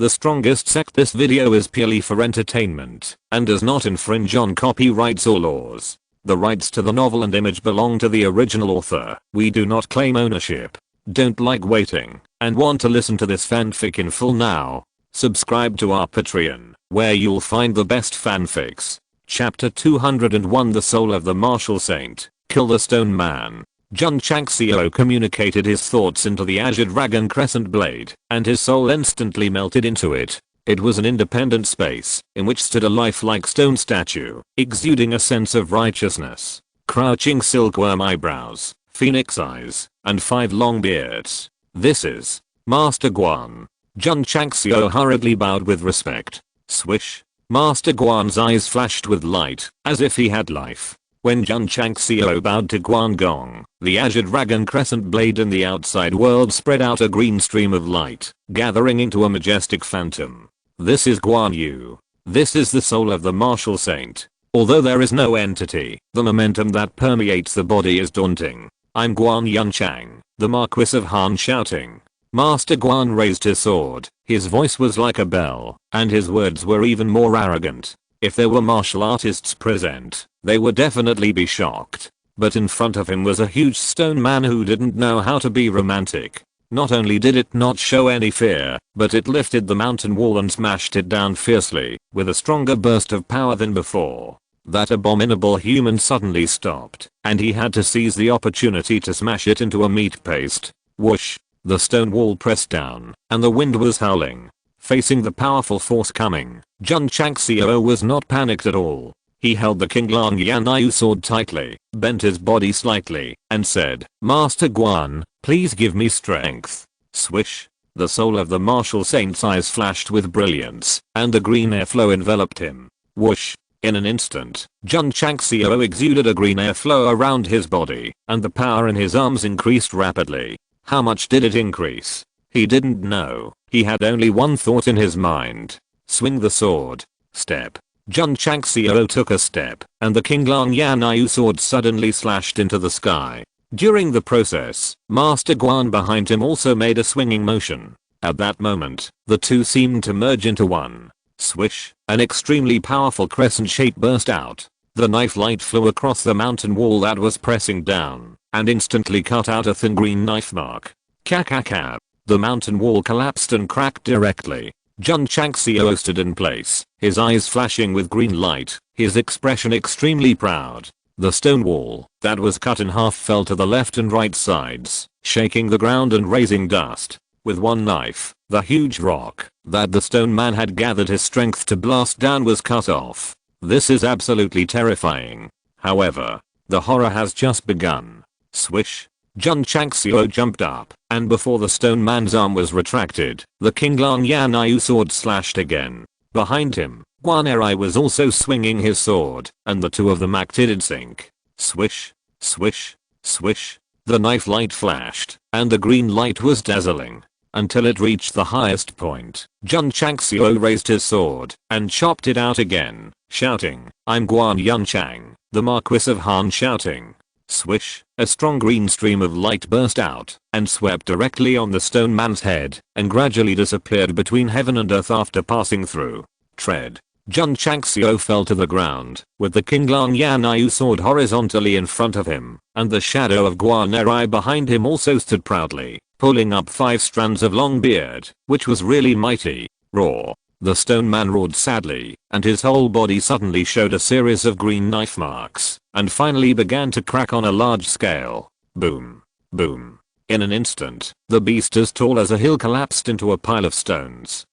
the Strongest Sect. This video is purely for entertainment and does not infringe on copyrights or laws. The rights to the novel and image belong to the original author. We do not claim ownership. Don't like waiting and want to listen to this fanfic in full now? Subscribe to our Patreon, where you'll find the best fanfics. Chapter 201, The Soul of the Martial Saint. Kill the Stone Man. Jun Changxiao communicated his thoughts into the Azure Dragon Crescent Blade, and his soul instantly melted into it. It was an independent space, in which stood a lifelike stone statue, exuding a sense of righteousness. Crouching silkworm eyebrows, phoenix eyes, and 5 long beards. This is Master Guan. Jun Changxiao hurriedly bowed with respect. Swish. Master Guan's eyes flashed with light, as if he had life. When Jun Changxiao bowed to Guan Gong, the Azure Dragon Crescent Blade in the outside world spread out a green stream of light, gathering into a majestic phantom. This is Guan Yu. This is the soul of the Martial Saint. Although there is no entity, the momentum that permeates the body is daunting. I'm Guan Yunchang, the Marquis of Han, shouting. Master Guan raised his sword. His voice was like a bell, and his words were even more arrogant. If there were martial artists present, they would definitely be shocked. But in front of him was a huge stone man who didn't know how to be romantic. Not only did it not show any fear, but it lifted the mountain wall and smashed it down fiercely, with a stronger burst of power than before. That abominable human suddenly stopped, and he had to seize the opportunity to smash it into a meat paste. Whoosh! The stone wall pressed down, and the wind was howling. Facing the powerful force coming, Jun Changxiao was not panicked at all. He held the Qinglang Yanyu sword tightly, bent his body slightly, and said, Master Guan, please give me strength. Swish. The soul of the martial saint's eyes flashed with brilliance, and the green airflow enveloped him. Whoosh. In an instant, Jun Changxiao exuded a green airflow around his body, and the power in his arms increased rapidly. How much did it increase? He didn't know. He had only one thought in his mind. Swing the sword. Step. Jun Changxiao took a step, and the Qinglang Yanyu sword suddenly slashed into the sky. During the process, Master Guan behind him also made a swinging motion. At that moment, the two seemed to merge into one. Swish. An extremely powerful crescent shape burst out. The knife light flew across the mountain wall that was pressing down, and instantly cut out a thin green knife mark. Ka. The mountain wall collapsed and cracked directly. Jun Changxiao stood in place, his eyes flashing with green light, his expression extremely proud. The stone wall that was cut in half fell to the left and right sides, shaking the ground and raising dust. With one knife, the huge rock that the stone man had gathered his strength to blast down was cut off. This is absolutely terrifying. However, the horror has just begun. Swish. Jun Changxiao jumped up, and before the stone man's arm was retracted, the Qinglang Yanyu sword slashed again. Behind him, Guan Eri was also swinging his sword, and the two of them acted in sync. Swish. Swish. Swish. The knife light flashed, and the green light was dazzling. Until it reached the highest point, Jun Changxiao raised his sword, and chopped it out again, shouting, I'm Guan Yunchang, the Marquis of Han, shouting. Swish. A strong green stream of light burst out and swept directly on the stone man's head and gradually disappeared between heaven and earth after passing through. Tread. Jun Changxiao fell to the ground with the Qinglang Yanyu sword horizontally in front of him, and the shadow of Guan Eri behind him also stood proudly, pulling up 5 strands of long beard, which was really mighty. Roar. The stone man roared sadly, and his whole body suddenly showed a series of green knife marks, and finally began to crack on a large scale. Boom. Boom. In an instant, the beast as tall as a hill collapsed into a pile of stones.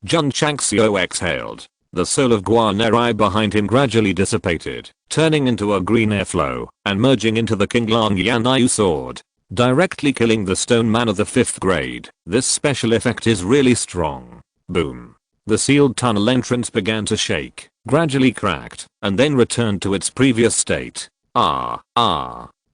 Jun Changxiao exhaled. The soul of Guan Eri behind him gradually dissipated, turning into a green airflow, and merging into the Qinglang Yanyu sword, directly killing the stone man of the 5th grade. This special effect is really strong. Boom. The sealed tunnel entrance began to shake, gradually cracked, and then returned to its previous state.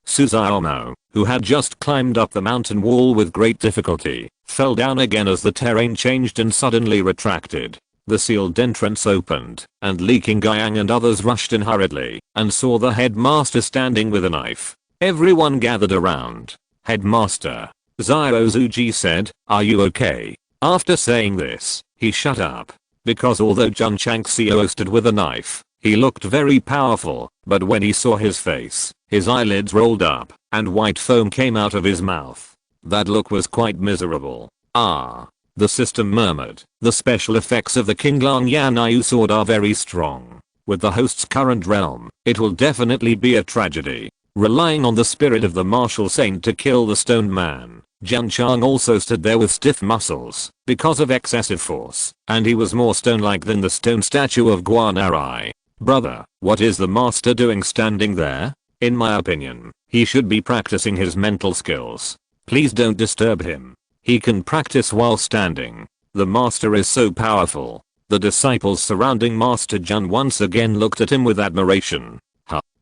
Suzaomo, who had just climbed up the mountain wall with great difficulty, fell down again as the terrain changed and suddenly retracted. The sealed entrance opened, and Li Qingyang and others rushed in hurriedly, and saw the headmaster standing with a knife. Everyone gathered around. Headmaster. Zhao Zuji said, are you okay? After saying this, he shut up. Because although Jun Changxiao stood with a knife, he looked very powerful, but when he saw his face, his eyelids rolled up, and white foam came out of his mouth. That look was quite miserable. Ah. The system murmured, the special effects of the King Lang Yanyu sword are very strong. With the host's current realm, it will definitely be a tragedy. Relying on the spirit of the martial saint to kill the stone man, Jun Chang also stood there with stiff muscles, because of excessive force, and he was more stone-like than the stone statue of Guanarai. Brother, what is the master doing standing there? In my opinion, he should be practicing his mental skills. Please don't disturb him. He can practice while standing. The master is so powerful. The disciples surrounding Master Jun once again looked at him with admiration.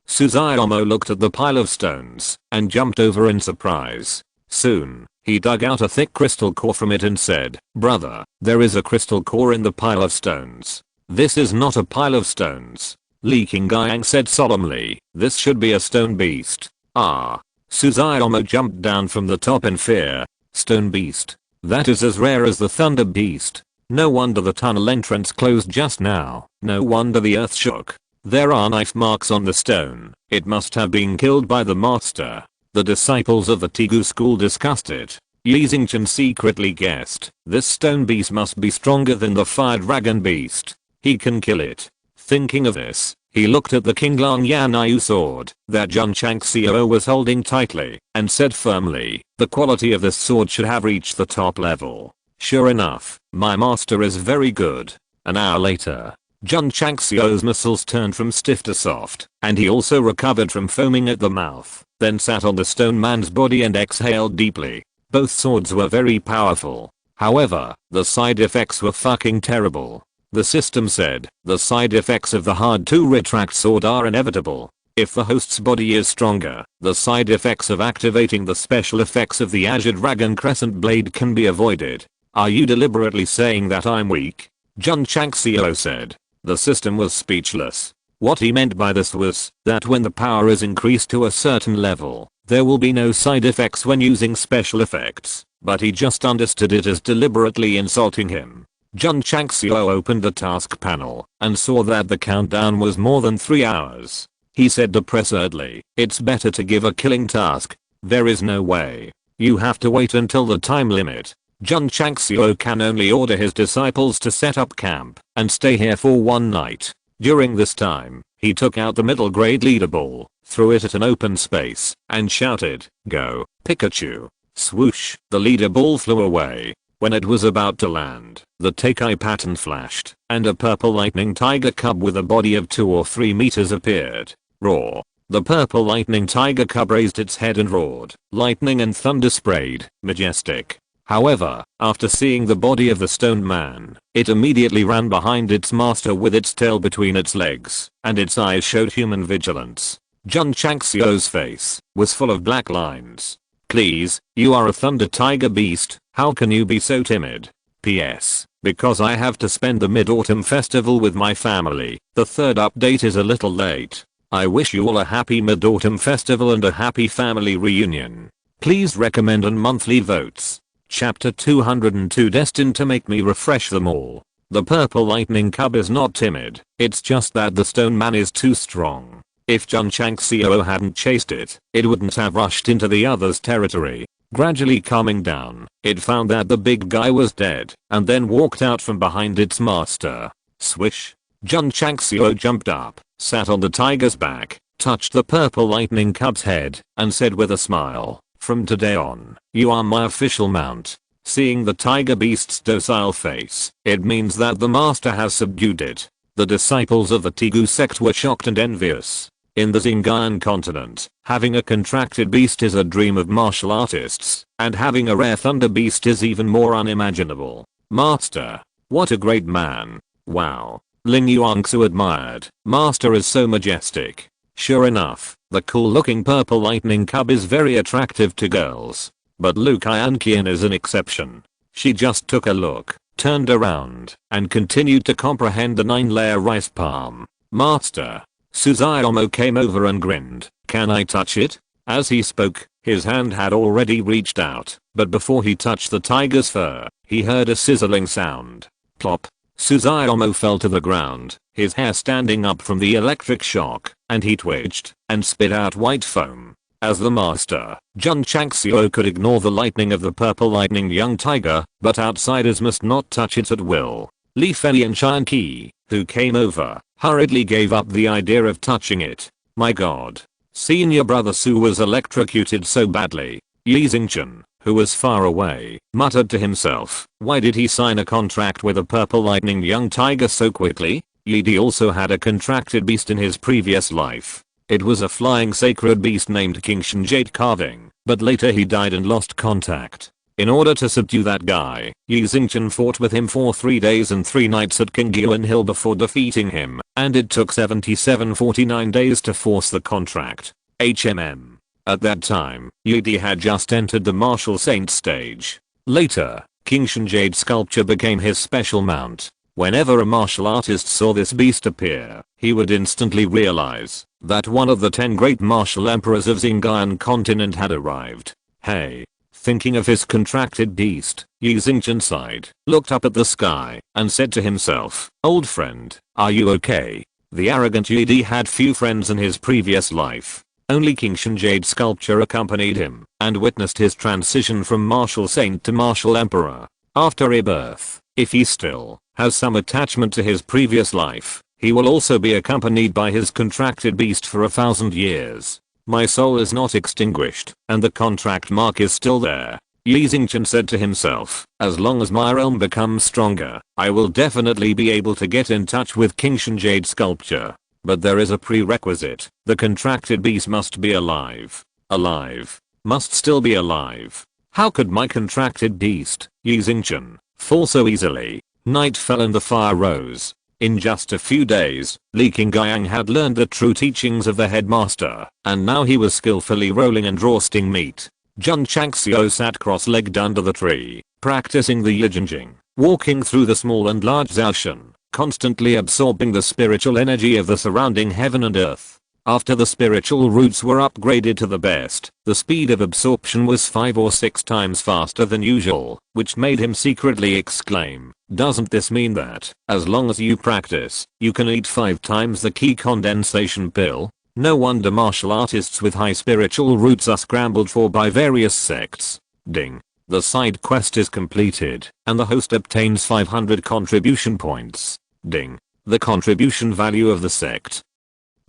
Suzutomo looked at the pile of stones and jumped over in surprise. Soon, he dug out a thick crystal core from it and said, "Brother, there is a crystal core in the pile of stones." "This is not a pile of stones," Li Qingyang said solemnly. "This should be a stone beast." "Ah." Suzutomo jumped down from the top in fear. "Stone beast? That is as rare as the thunder beast. No wonder the tunnel entrance closed just now. No wonder the earth shook. There are knife marks on the stone. It must have been killed by the master." The disciples of the Tigu school discussed it. Yi Xingchen secretly guessed, this stone beast must be stronger than the fire dragon beast. He can kill it. Thinking of this, he looked at the King Lang Yanyu sword that Jun Changxiao was holding tightly and said firmly, "The quality of this sword should have reached the top level." Sure enough, my master is very good. An hour later, Jun Changxiao's muscles turned from stiff to soft, and he also recovered from foaming at the mouth, then sat on the stone man's body and exhaled deeply. Both swords were very powerful. However, the side effects were fucking terrible. The system said, the side effects of the hard to retract sword are inevitable. If the host's body is stronger, the side effects of activating the special effects of the Azure Dragon Crescent Blade can be avoided. Are you deliberately saying that I'm weak? Jun Changxiao said. The system was speechless. What he meant by this was that when the power is increased to a certain level, there will be no side effects when using special effects, but he just understood it as deliberately insulting him. Jun Changxiao opened the task panel and saw that the countdown was more than 3 hours. He said depressedly, "It's better to give a killing task. There is no way. You have to wait until the time limit." Jun Changxiao can only order his disciples to set up camp and stay here for one night. During this time, he took out the middle grade leader ball, threw it at an open space, and shouted, "Go, Pikachu." Swoosh, the leader ball flew away. When it was about to land, the Tekai pattern flashed, and a purple lightning tiger cub with a body of 2 or 3 meters appeared. Roar. The purple lightning tiger cub raised its head and roared. Lightning and thunder sprayed, majestic. However, after seeing the body of the stone man, it immediately ran behind its master with its tail between its legs, and its eyes showed human vigilance. Jun Changxiao's face was full of black lines. "Please, you are a thunder tiger beast, how can you be so timid? PS, because I have to spend the Mid-Autumn Festival with my family, the third update is a little late. I wish you all a happy Mid-Autumn Festival and a happy family reunion. Please recommend on monthly votes." Chapter 202 destined to make me refresh them all. The purple lightning cub is not timid, it's just that the stone man is too strong. If Jun Changxiao hadn't chased it, it wouldn't have rushed into the other's territory. Gradually calming down, it found that the big guy was dead, and then walked out from behind its master. Swish. Jun Changxiao jumped up, sat on the tiger's back, touched the purple lightning cub's head, and said with a smile, "From today on, you are my official mount." Seeing the tiger beast's docile face, it means that the master has subdued it. The disciples of the Tigu sect were shocked and envious. In the Xinjiang continent, having a contracted beast is a dream of martial artists, and having a rare thunder beast is even more unimaginable. "Master, what a great man. Wow." Ling Yuangsu admired. "Master is so majestic." Sure enough, the cool looking purple lightning cub is very attractive to girls. But Lu Qianqian is an exception. She just took a look, turned around, and continued to comprehend the 9-layer rice palm. "Master." Suzutomo came over and grinned. "Can I touch it?" As he spoke, his hand had already reached out, but before he touched the tiger's fur, he heard a sizzling sound. Plop. Suzaomo fell to the ground, his hair standing up from the electric shock, and he twitched and spit out white foam. As the master, Jun Changxiao could ignore the lightning of the purple lightning young tiger, but outsiders must not touch it at will. Li Fei and Shanqi, who came over, hurriedly gave up the idea of touching it. My god. Senior brother Su was electrocuted so badly. Yi Xingchen, who was far away, muttered to himself, why did he sign a contract with a purple lightning young tiger so quickly? Yi Di also had a contracted beast in his previous life. It was a flying sacred beast named King Shenjade Carving, but later he died and lost contact. In order to subdue that guy, Yi Xingchen fought with him for 3 days and 3 nights at Qingyuan Hill before defeating him, and it took 49 days to force the contract. At that time, Yi Di had just entered the martial saint stage. Later, King Shenjade's sculpture became his special mount. Whenever a martial artist saw this beast appear, he would instantly realize that one of the 10 great martial emperors of Xinjiang continent had arrived. Hey. Thinking of his contracted beast, Yi Xingchen sighed, looked up at the sky, and said to himself, old friend, are you okay? The arrogant Yi Di had few friends in his previous life. Only King Shenjade's sculpture accompanied him, and witnessed his transition from martial saint to martial emperor. After rebirth, if he still has some attachment to his previous life, he will also be accompanied by his contracted beast for 1,000 years. My soul is not extinguished, and the contract mark is still there. Yi Xingchen said to himself, as long as my realm becomes stronger, I will definitely be able to get in touch with King Shenjade's sculpture. But there is a prerequisite, the contracted beast must be alive. Alive. Must still be alive. How could my contracted beast, Yi Xingchen, fall so easily? Night fell and the fire rose. In just a few days, Li Qingyang had learned the true teachings of the headmaster, and now he was skillfully rolling and roasting meat. Jun Changxiao sat cross-legged under the tree, practicing the Yijingjing, walking through the small and large Zaoshan, constantly absorbing the spiritual energy of the surrounding heaven and earth. After the spiritual roots were upgraded to the best, the speed of absorption was 5 or 6 times faster than usual, which made him secretly exclaim, doesn't this mean that, as long as you practice, you can eat 5 times the key condensation pill? No wonder martial artists with high spiritual roots are scrambled for by various sects. Ding. The side quest is completed, and the host obtains 500 contribution points. Ding. The contribution value of the sect.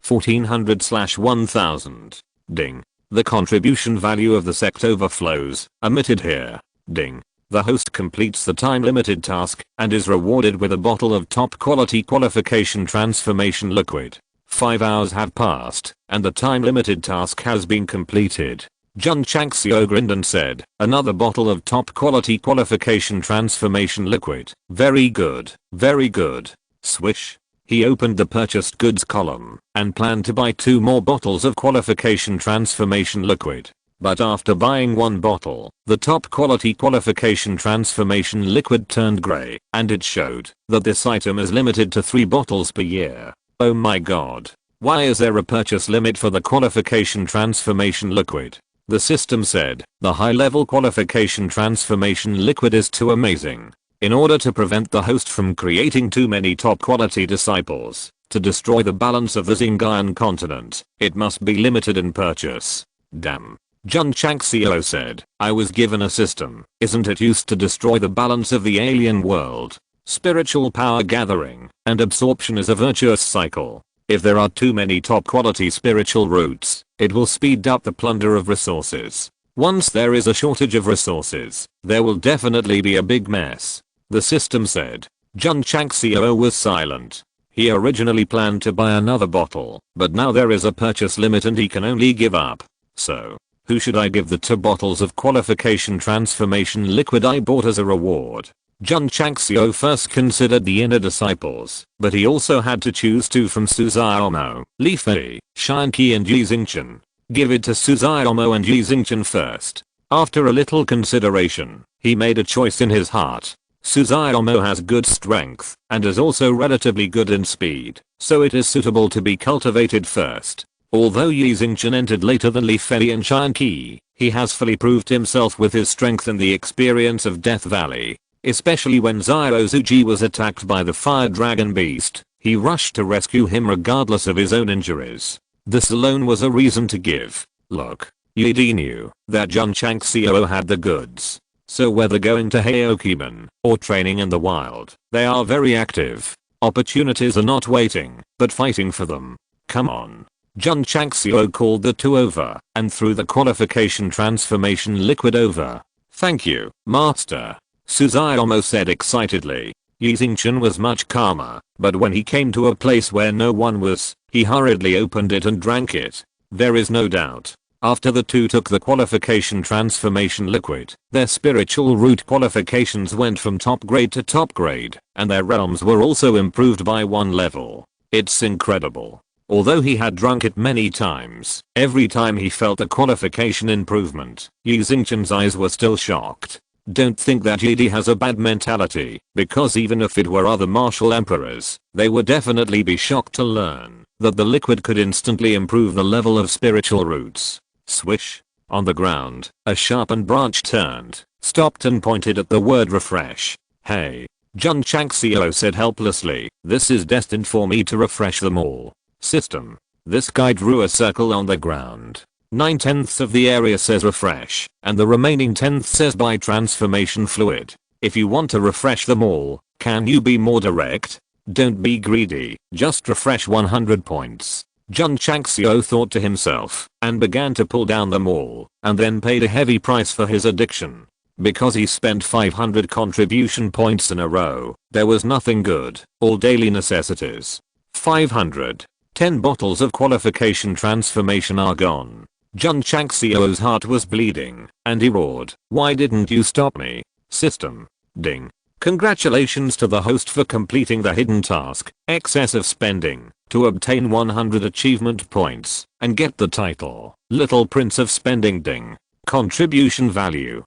1400/1000. Ding. The contribution value of the sect overflows, omitted here. Ding. The host completes the time-limited task and is rewarded with a bottle of top-quality qualification transformation liquid. 5 hours have passed, and the time-limited task has been completed. Jun Changxiao grinned and said, another bottle of top-quality qualification transformation liquid. Very good, very good. Swish. He opened the purchased goods column and planned to buy 2 more bottles of qualification transformation liquid. But after buying 1 bottle, the top quality qualification transformation liquid turned grey, and it showed that this item is limited to 3 bottles per year. Oh my god. Why is there a purchase limit for the qualification transformation liquid? The system said, the high-level qualification transformation liquid is too amazing. In order to prevent the host from creating too many top-quality disciples, to destroy the balance of the Xinjiang continent, it must be limited in purchase. Damn. Jun Changxiao said, I was given a system, isn't it used to destroy the balance of the alien world? Spiritual power gathering and absorption is a virtuous cycle. If there are too many top-quality spiritual roots, it will speed up the plunder of resources. Once there is a shortage of resources, there will definitely be a big mess. The system said. Jun Changxiao was silent. He originally planned to buy another bottle, but now there is a purchase limit and he can only give up. So, who should I give the 2 bottles of qualification transformation liquid I bought as a reward? Jun Changxiao first considered the inner disciples, but he also had to choose 2 from Suzaomo, Li Fei, Shanqi and Yi Xingchen. Give it to Suzaomo and Yi Xingchen first. After a little consideration, he made a choice in his heart. Suzaomo has good strength and is also relatively good in speed, so it is suitable to be cultivated first. Although Yi Xingchen entered later than Li Fei and Shan Qi, he has fully proved himself with his strength and the experience of Death Valley. Especially when Zhao Zuji was attacked by the Fire Dragon Beast, he rushed to rescue him regardless of his own injuries. This alone was a reason to give. Look, Yi Di knew that Jun Changxiao had the goods. So whether going to Heokiban or training in the wild, they are very active. Opportunities are not waiting, but fighting for them. Come on. Jun Changxiao called the two over and threw the qualification transformation liquid over. Thank you, master. Suzaomo said excitedly. Yi Xingchen was much calmer, but when he came to a place where no one was, he hurriedly opened it and drank it. There is no doubt. After the two took the qualification transformation liquid, their spiritual root qualifications went from top grade to top grade, and their realms were also improved by 1 level. It's incredible. Although he had drunk it many times, every time he felt a qualification improvement, Yi Xingchen's eyes were still shocked. Don't think that Yi Di has a bad mentality, because even if it were other martial emperors, they would definitely be shocked to learn that the liquid could instantly improve the level of spiritual roots. Swish. On the ground, a sharpened branch turned, stopped and pointed at the word refresh. Hey. Jun Changxiao said helplessly, this is destined for me to refresh them all. System. This guy drew a circle on the ground. 9/10 of the area says refresh, and the remaining 10th says buy transformation fluid. If you want to refresh them all, can you be more direct? Don't be greedy, just refresh 100 points. Jun Changxiao thought to himself, and began to pull down them all, and then paid a heavy price for his addiction. Because he spent 500 contribution points in a row, there was nothing good, all daily necessities. 500. 10 bottles of qualification transformation are gone. Jun Changxiao's heart was bleeding, and he roared, why didn't you stop me? System. Ding. Congratulations to the host for completing the hidden task, excessive spending, to obtain 100 achievement points, and get the title, Little Prince of Spending. Ding. Contribution value.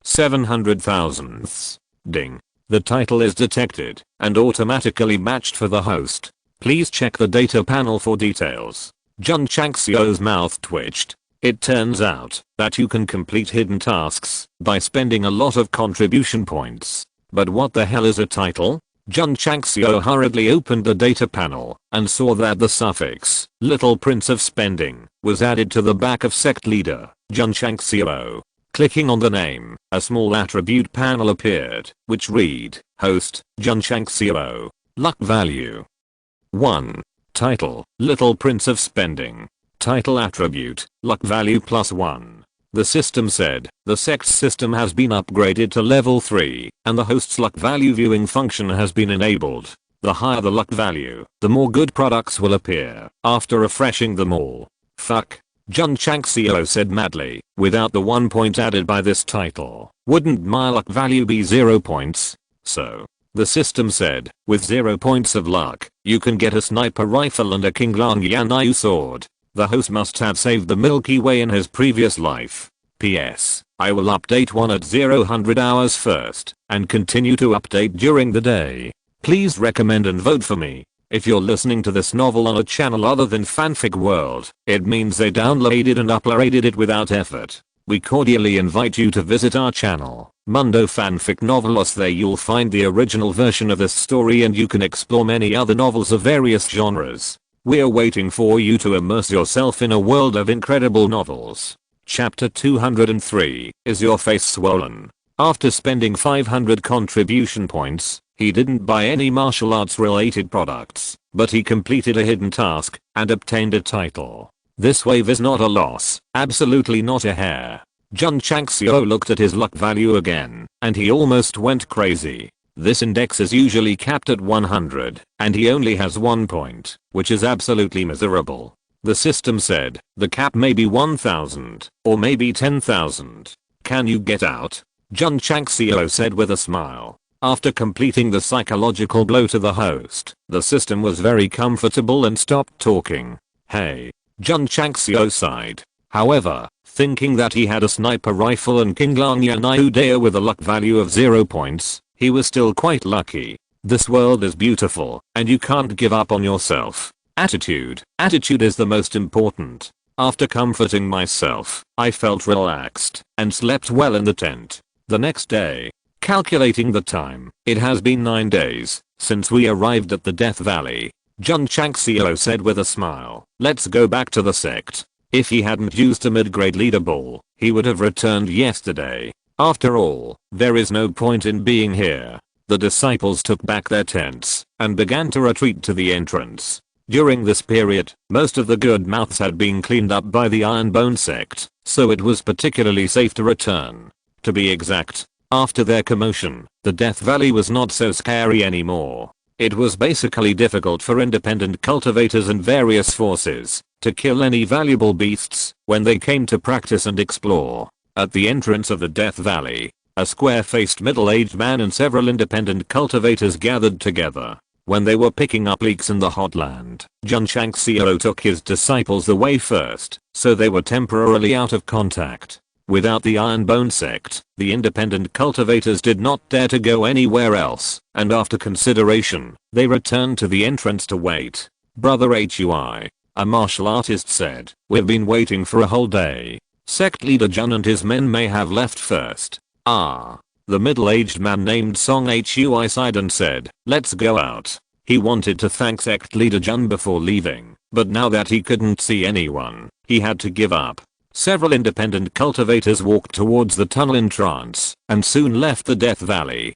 700,000. Ding. The title is detected, and automatically matched for the host. Please check the data panel for details. Jun Changxiao's mouth twitched. It turns out that you can complete hidden tasks by spending a lot of contribution points. But what the hell is a title? Jun Changxiao hurriedly opened the data panel and saw that the suffix, Little Prince of Spending, was added to the back of sect leader, Jun Changxiao. Clicking on the name, a small attribute panel appeared, which read, Host, Jun Changxiao. Luck value. 1. Title, Little Prince of Spending. Title attribute, luck value +1. The system said, the sect's system has been upgraded to level 3, and the host's luck value viewing function has been enabled. The higher the luck value, the more good products will appear after refreshing them all. Fuck. Jun Changxiao said madly, without the 1 point added by this title, wouldn't my luck value be 0 points? So, the system said, with 0 points of luck, you can get a sniper rifle and a King Lang Yanyu sword. The host must have saved the Milky Way in his previous life. P.S. I will update one at 0-100 hours first, and continue to update during the day. Please recommend and vote for me. If you're listening to this novel on a channel other than Fanfic World, it means they downloaded and uploaded it without effort. We cordially invite you to visit our channel, Mundo Fanfic Novelos. There you'll find the original version of this story and you can explore many other novels of various genres. We're waiting for you to immerse yourself in a world of incredible novels. Chapter 203, Is Your Face Swollen? After spending 500 contribution points, he didn't buy any martial arts related products, but he completed a hidden task and obtained a title. This wave is not a loss, absolutely not a hair. Jun Changxiao looked at his luck value again, and he almost went crazy. This index is usually capped at 100, and he only has 1 point, which is absolutely miserable. The system said, the cap may be 1000, or maybe 10,000. Can you get out? Jun Changxiao said with a smile. After completing the psychological blow to the host, the system was very comfortable and stopped talking. Hey. Jun Changxiao sighed. However, thinking that he had a sniper rifle and King Lang Yanyu Dea with a luck value of 0 points, he was still quite lucky. This world is beautiful, and you can't give up on yourself. Attitude. Attitude is the most important. After comforting myself, I felt relaxed and slept well in the tent. The next day, calculating the time, it has been 9 days since we arrived at the Death Valley. Jun Changxiao said with a smile, "Let's go back to the sect." If he hadn't used a mid-grade leader ball, he would have returned yesterday. After all, there is no point in being here. The disciples took back their tents and began to retreat to the entrance. During this period, most of the good mouths had been cleaned up by the Iron Bone Sect, so it was particularly safe to return. To be exact, after their commotion, the Death Valley was not so scary anymore. It was basically difficult for independent cultivators and various forces to kill any valuable beasts when they came to practice and explore. At the entrance of the Death Valley, a square-faced middle-aged man and several independent cultivators gathered together. When they were picking up leeks in the hot land, Jun Changxiao took his disciples away first, so they were temporarily out of contact. Without the Iron Bone Sect, the independent cultivators did not dare to go anywhere else, and after consideration, they returned to the entrance to wait. Brother Hui, a martial artist, said, "We've been waiting for a whole day. Sect leader Jun and his men may have left first." The middle-aged man named Song Hui sighed and said, "Let's go out." He wanted to thank sect leader Jun before leaving, but now that he couldn't see anyone, he had to give up. Several independent cultivators walked towards the tunnel in trance and soon left the Death Valley.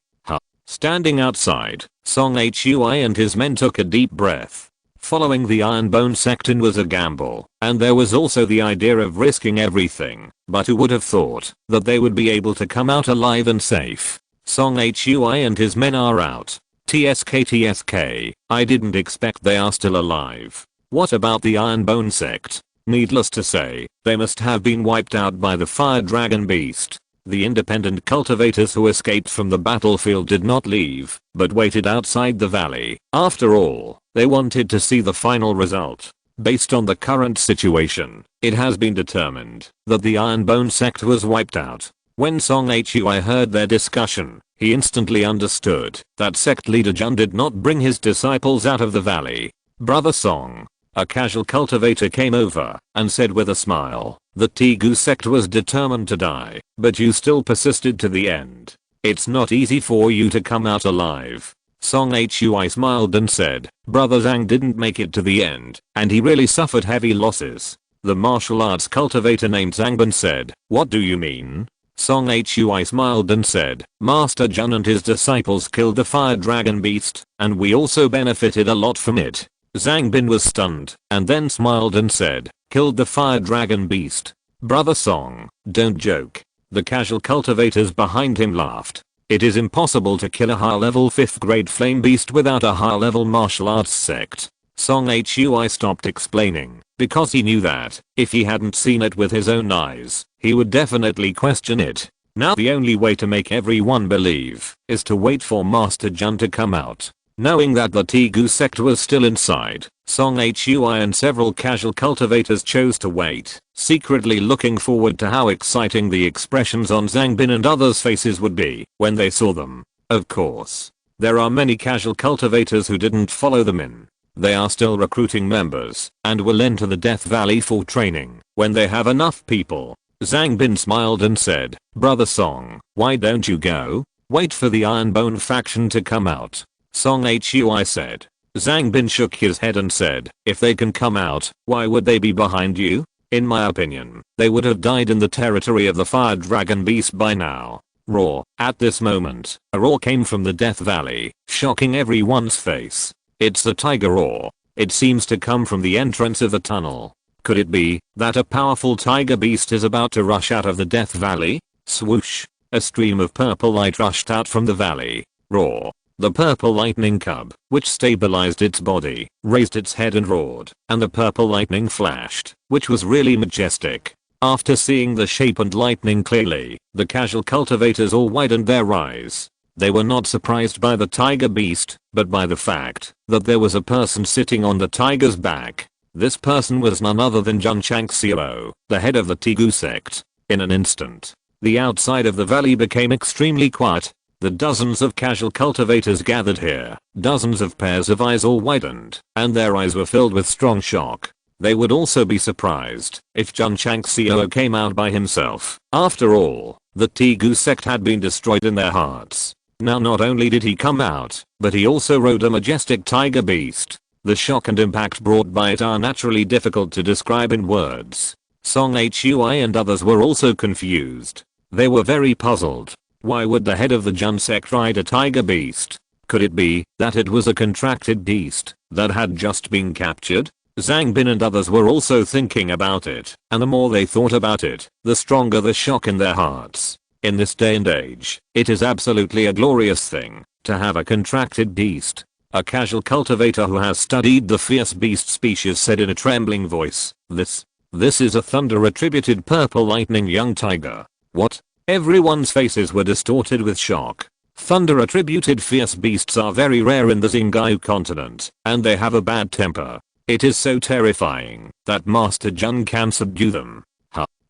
Standing outside, Song Hui and his men took a deep breath. Following the Iron Bone Sect was a gamble, and there was also the idea of risking everything, but who would have thought that they would be able to come out alive and safe? Song Hui and his men are out. TSK, I didn't expect they are still alive. What about the Iron Bone Sect? Needless to say, they must have been wiped out by the fire dragon beast. The independent cultivators who escaped from the battlefield did not leave, but waited outside the valley. After all, they wanted to see the final result. Based on the current situation, it has been determined that the Iron Bone Sect was wiped out. When Song Hui heard their discussion, he instantly understood that sect leader Jun did not bring his disciples out of the valley. "Brother Song," a casual cultivator came over and said with a smile, "The Tegu sect was determined to die, but you still persisted to the end. It's not easy for you to come out alive." Song Hui smiled and said, "Brother Zhang didn't make it to the end, and he really suffered heavy losses." The martial arts cultivator named Zhangbin said, "What do you mean?" Song Hui smiled and said, "Master Jun and his disciples killed the fire dragon beast, and we also benefited a lot from it." Zhangbin was stunned, and then smiled and said, "Killed the fire dragon beast? Brother Song, don't joke." The casual cultivators behind him laughed. It is impossible to kill a high-level 5th grade flame beast without a high-level martial arts sect. Song Hui stopped explaining, because he knew that, if he hadn't seen it with his own eyes, he would definitely question it. Now the only way to make everyone believe is to wait for Master Jun to come out. Knowing that the Tegu sect was still inside, Song Hui and several casual cultivators chose to wait, secretly looking forward to how exciting the expressions on Zhangbin and others' faces would be when they saw them. Of course, there are many casual cultivators who didn't follow them in. They are still recruiting members and will enter the Death Valley for training when they have enough people. Zhangbin smiled and said, "Brother Song, why don't you go? Wait for the Iron Bone faction to come out." Song Hui said. Zhangbin shook his head and said, "If they can come out, why would they be behind you? In my opinion, they would have died in the territory of the fire dragon beast by now." Roar. At this moment, a roar came from the Death Valley, shocking everyone's face. It's a tiger roar. It seems to come from the entrance of the tunnel. Could it be that a powerful tiger beast is about to rush out of the Death Valley? Swoosh. A stream of purple light rushed out from the valley. Roar. The purple lightning cub, which stabilized its body, raised its head and roared, and the purple lightning flashed, which was really majestic. After seeing the shape and lightning clearly, the casual cultivators all widened their eyes. They were not surprised by the tiger beast, but by the fact that there was a person sitting on the tiger's back. This person was none other than Jun Changxiao, the head of the Tegu sect. In an instant, the outside of the valley became extremely quiet. The dozens of casual cultivators gathered here, dozens of pairs of eyes all widened, and their eyes were filled with strong shock. They would also be surprised if Jun Changxiao came out by himself. After all, the Tegu sect had been destroyed in their hearts. Now not only did he come out, but he also rode a majestic tiger beast. The shock and impact brought by it are naturally difficult to describe in words. Song Hui and others were also confused. They were very puzzled. Why would the head of the Jun sect ride a tiger beast? Could it be that it was a contracted beast that had just been captured? Zhang Bin and others were also thinking about it, and the more they thought about it, the stronger the shock in their hearts. In this day and age, it is absolutely a glorious thing to have a contracted beast. A casual cultivator who has studied the fierce beast species said in a trembling voice, This is a thunder-attributed purple lightning young tiger. What? Everyone's faces were distorted with shock. Thunder-attributed fierce beasts are very rare in the Xingqiu continent, and they have a bad temper. It is so terrifying that Master Jun can subdue them.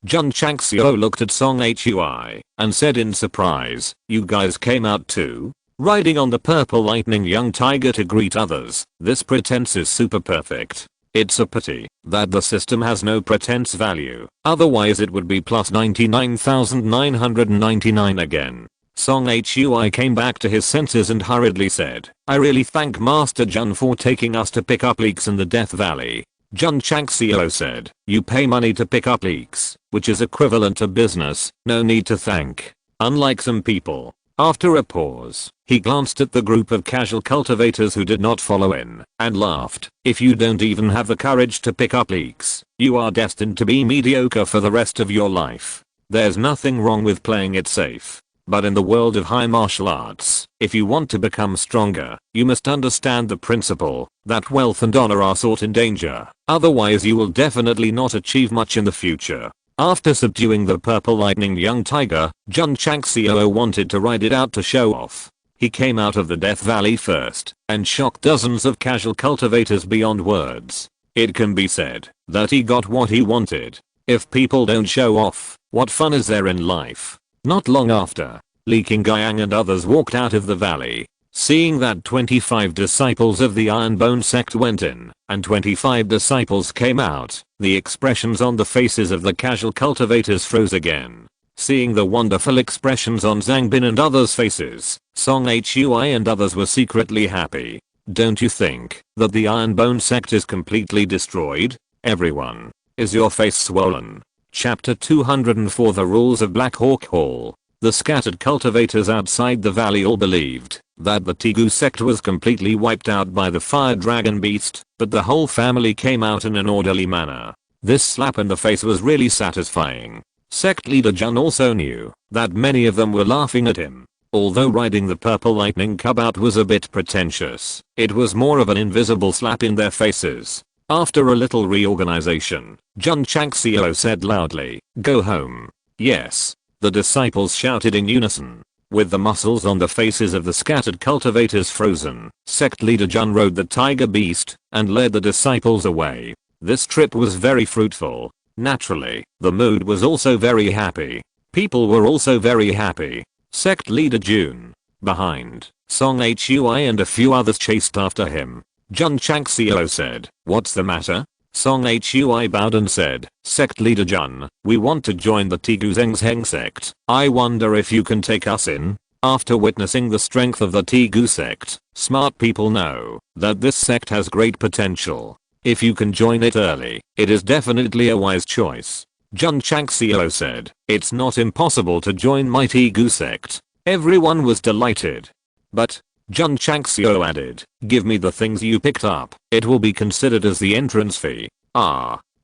Jun Changxiao looked at Song Hui and said in surprise, you guys came out too? Riding on the purple lightning young tiger to greet others. This pretense is super perfect. It's a pity that the system has no pretense value, otherwise it would be plus 99,999 again. Song Hui came back to his senses and hurriedly said, I really thank Master Jun for taking us to pick up leeks in the Death Valley. Jun Changxiao said, you pay money to pick up leeks, which is equivalent to business, no need to thank. Unlike some people. After a pause, he glanced at the group of casual cultivators who did not follow in, and laughed. If you don't even have the courage to pick up leeks, you are destined to be mediocre for the rest of your life. There's nothing wrong with playing it safe. But in the world of high martial arts, if you want to become stronger, you must understand the principle that wealth and honor are sought in danger. Otherwise you will definitely not achieve much in the future. After subduing the purple lightning young tiger, Jun Changxiao wanted to ride it out to show off. He came out of the Death Valley first and shocked dozens of casual cultivators beyond words. It can be said that he got what he wanted. If people don't show off, what fun is there in life? Not long after, Li Qingyang and others walked out of the valley. Seeing that 25 disciples of the Iron Bone Sect went in, and 25 disciples came out, the expressions on the faces of the casual cultivators froze again. Seeing the wonderful expressions on Zhang Bin and others' faces, Song Hui and others were secretly happy. Don't you think that the Iron Bone Sect is completely destroyed? Everyone, is your face swollen? Chapter 204 The Rules of Black Hawk Hall. The scattered cultivators outside the valley all believed that the Tegu sect was completely wiped out by the fire dragon beast, but the whole family came out in an orderly manner. This slap in the face was really satisfying. Sect leader Jun also knew that many of them were laughing at him. Although riding the purple lightning cub out was a bit pretentious, it was more of an invisible slap in their faces. After a little reorganization, Jun Changxiao said loudly, go home. Yes. The disciples shouted in unison. With the muscles on the faces of the scattered cultivators frozen, sect leader Jun rode the tiger beast and led the disciples away. This trip was very fruitful. Naturally, the mood was also very happy. People were also very happy. Sect leader Jun, behind, Song Hui and a few others chased after him. Jun Changxiao said, what's the matter? Song Hui bowed and said, Sect leader Jun, we want to join the Tegu sect. I wonder if you can take us in? After witnessing the strength of the Tegu sect, smart people know that this sect has great potential. If you can join it early, it is definitely a wise choice. Jun Changxiao said, it's not impossible to join my Tegu sect. Everyone was delighted. But, Jun Changxiao added, give me the things you picked up, it will be considered as the entrance fee.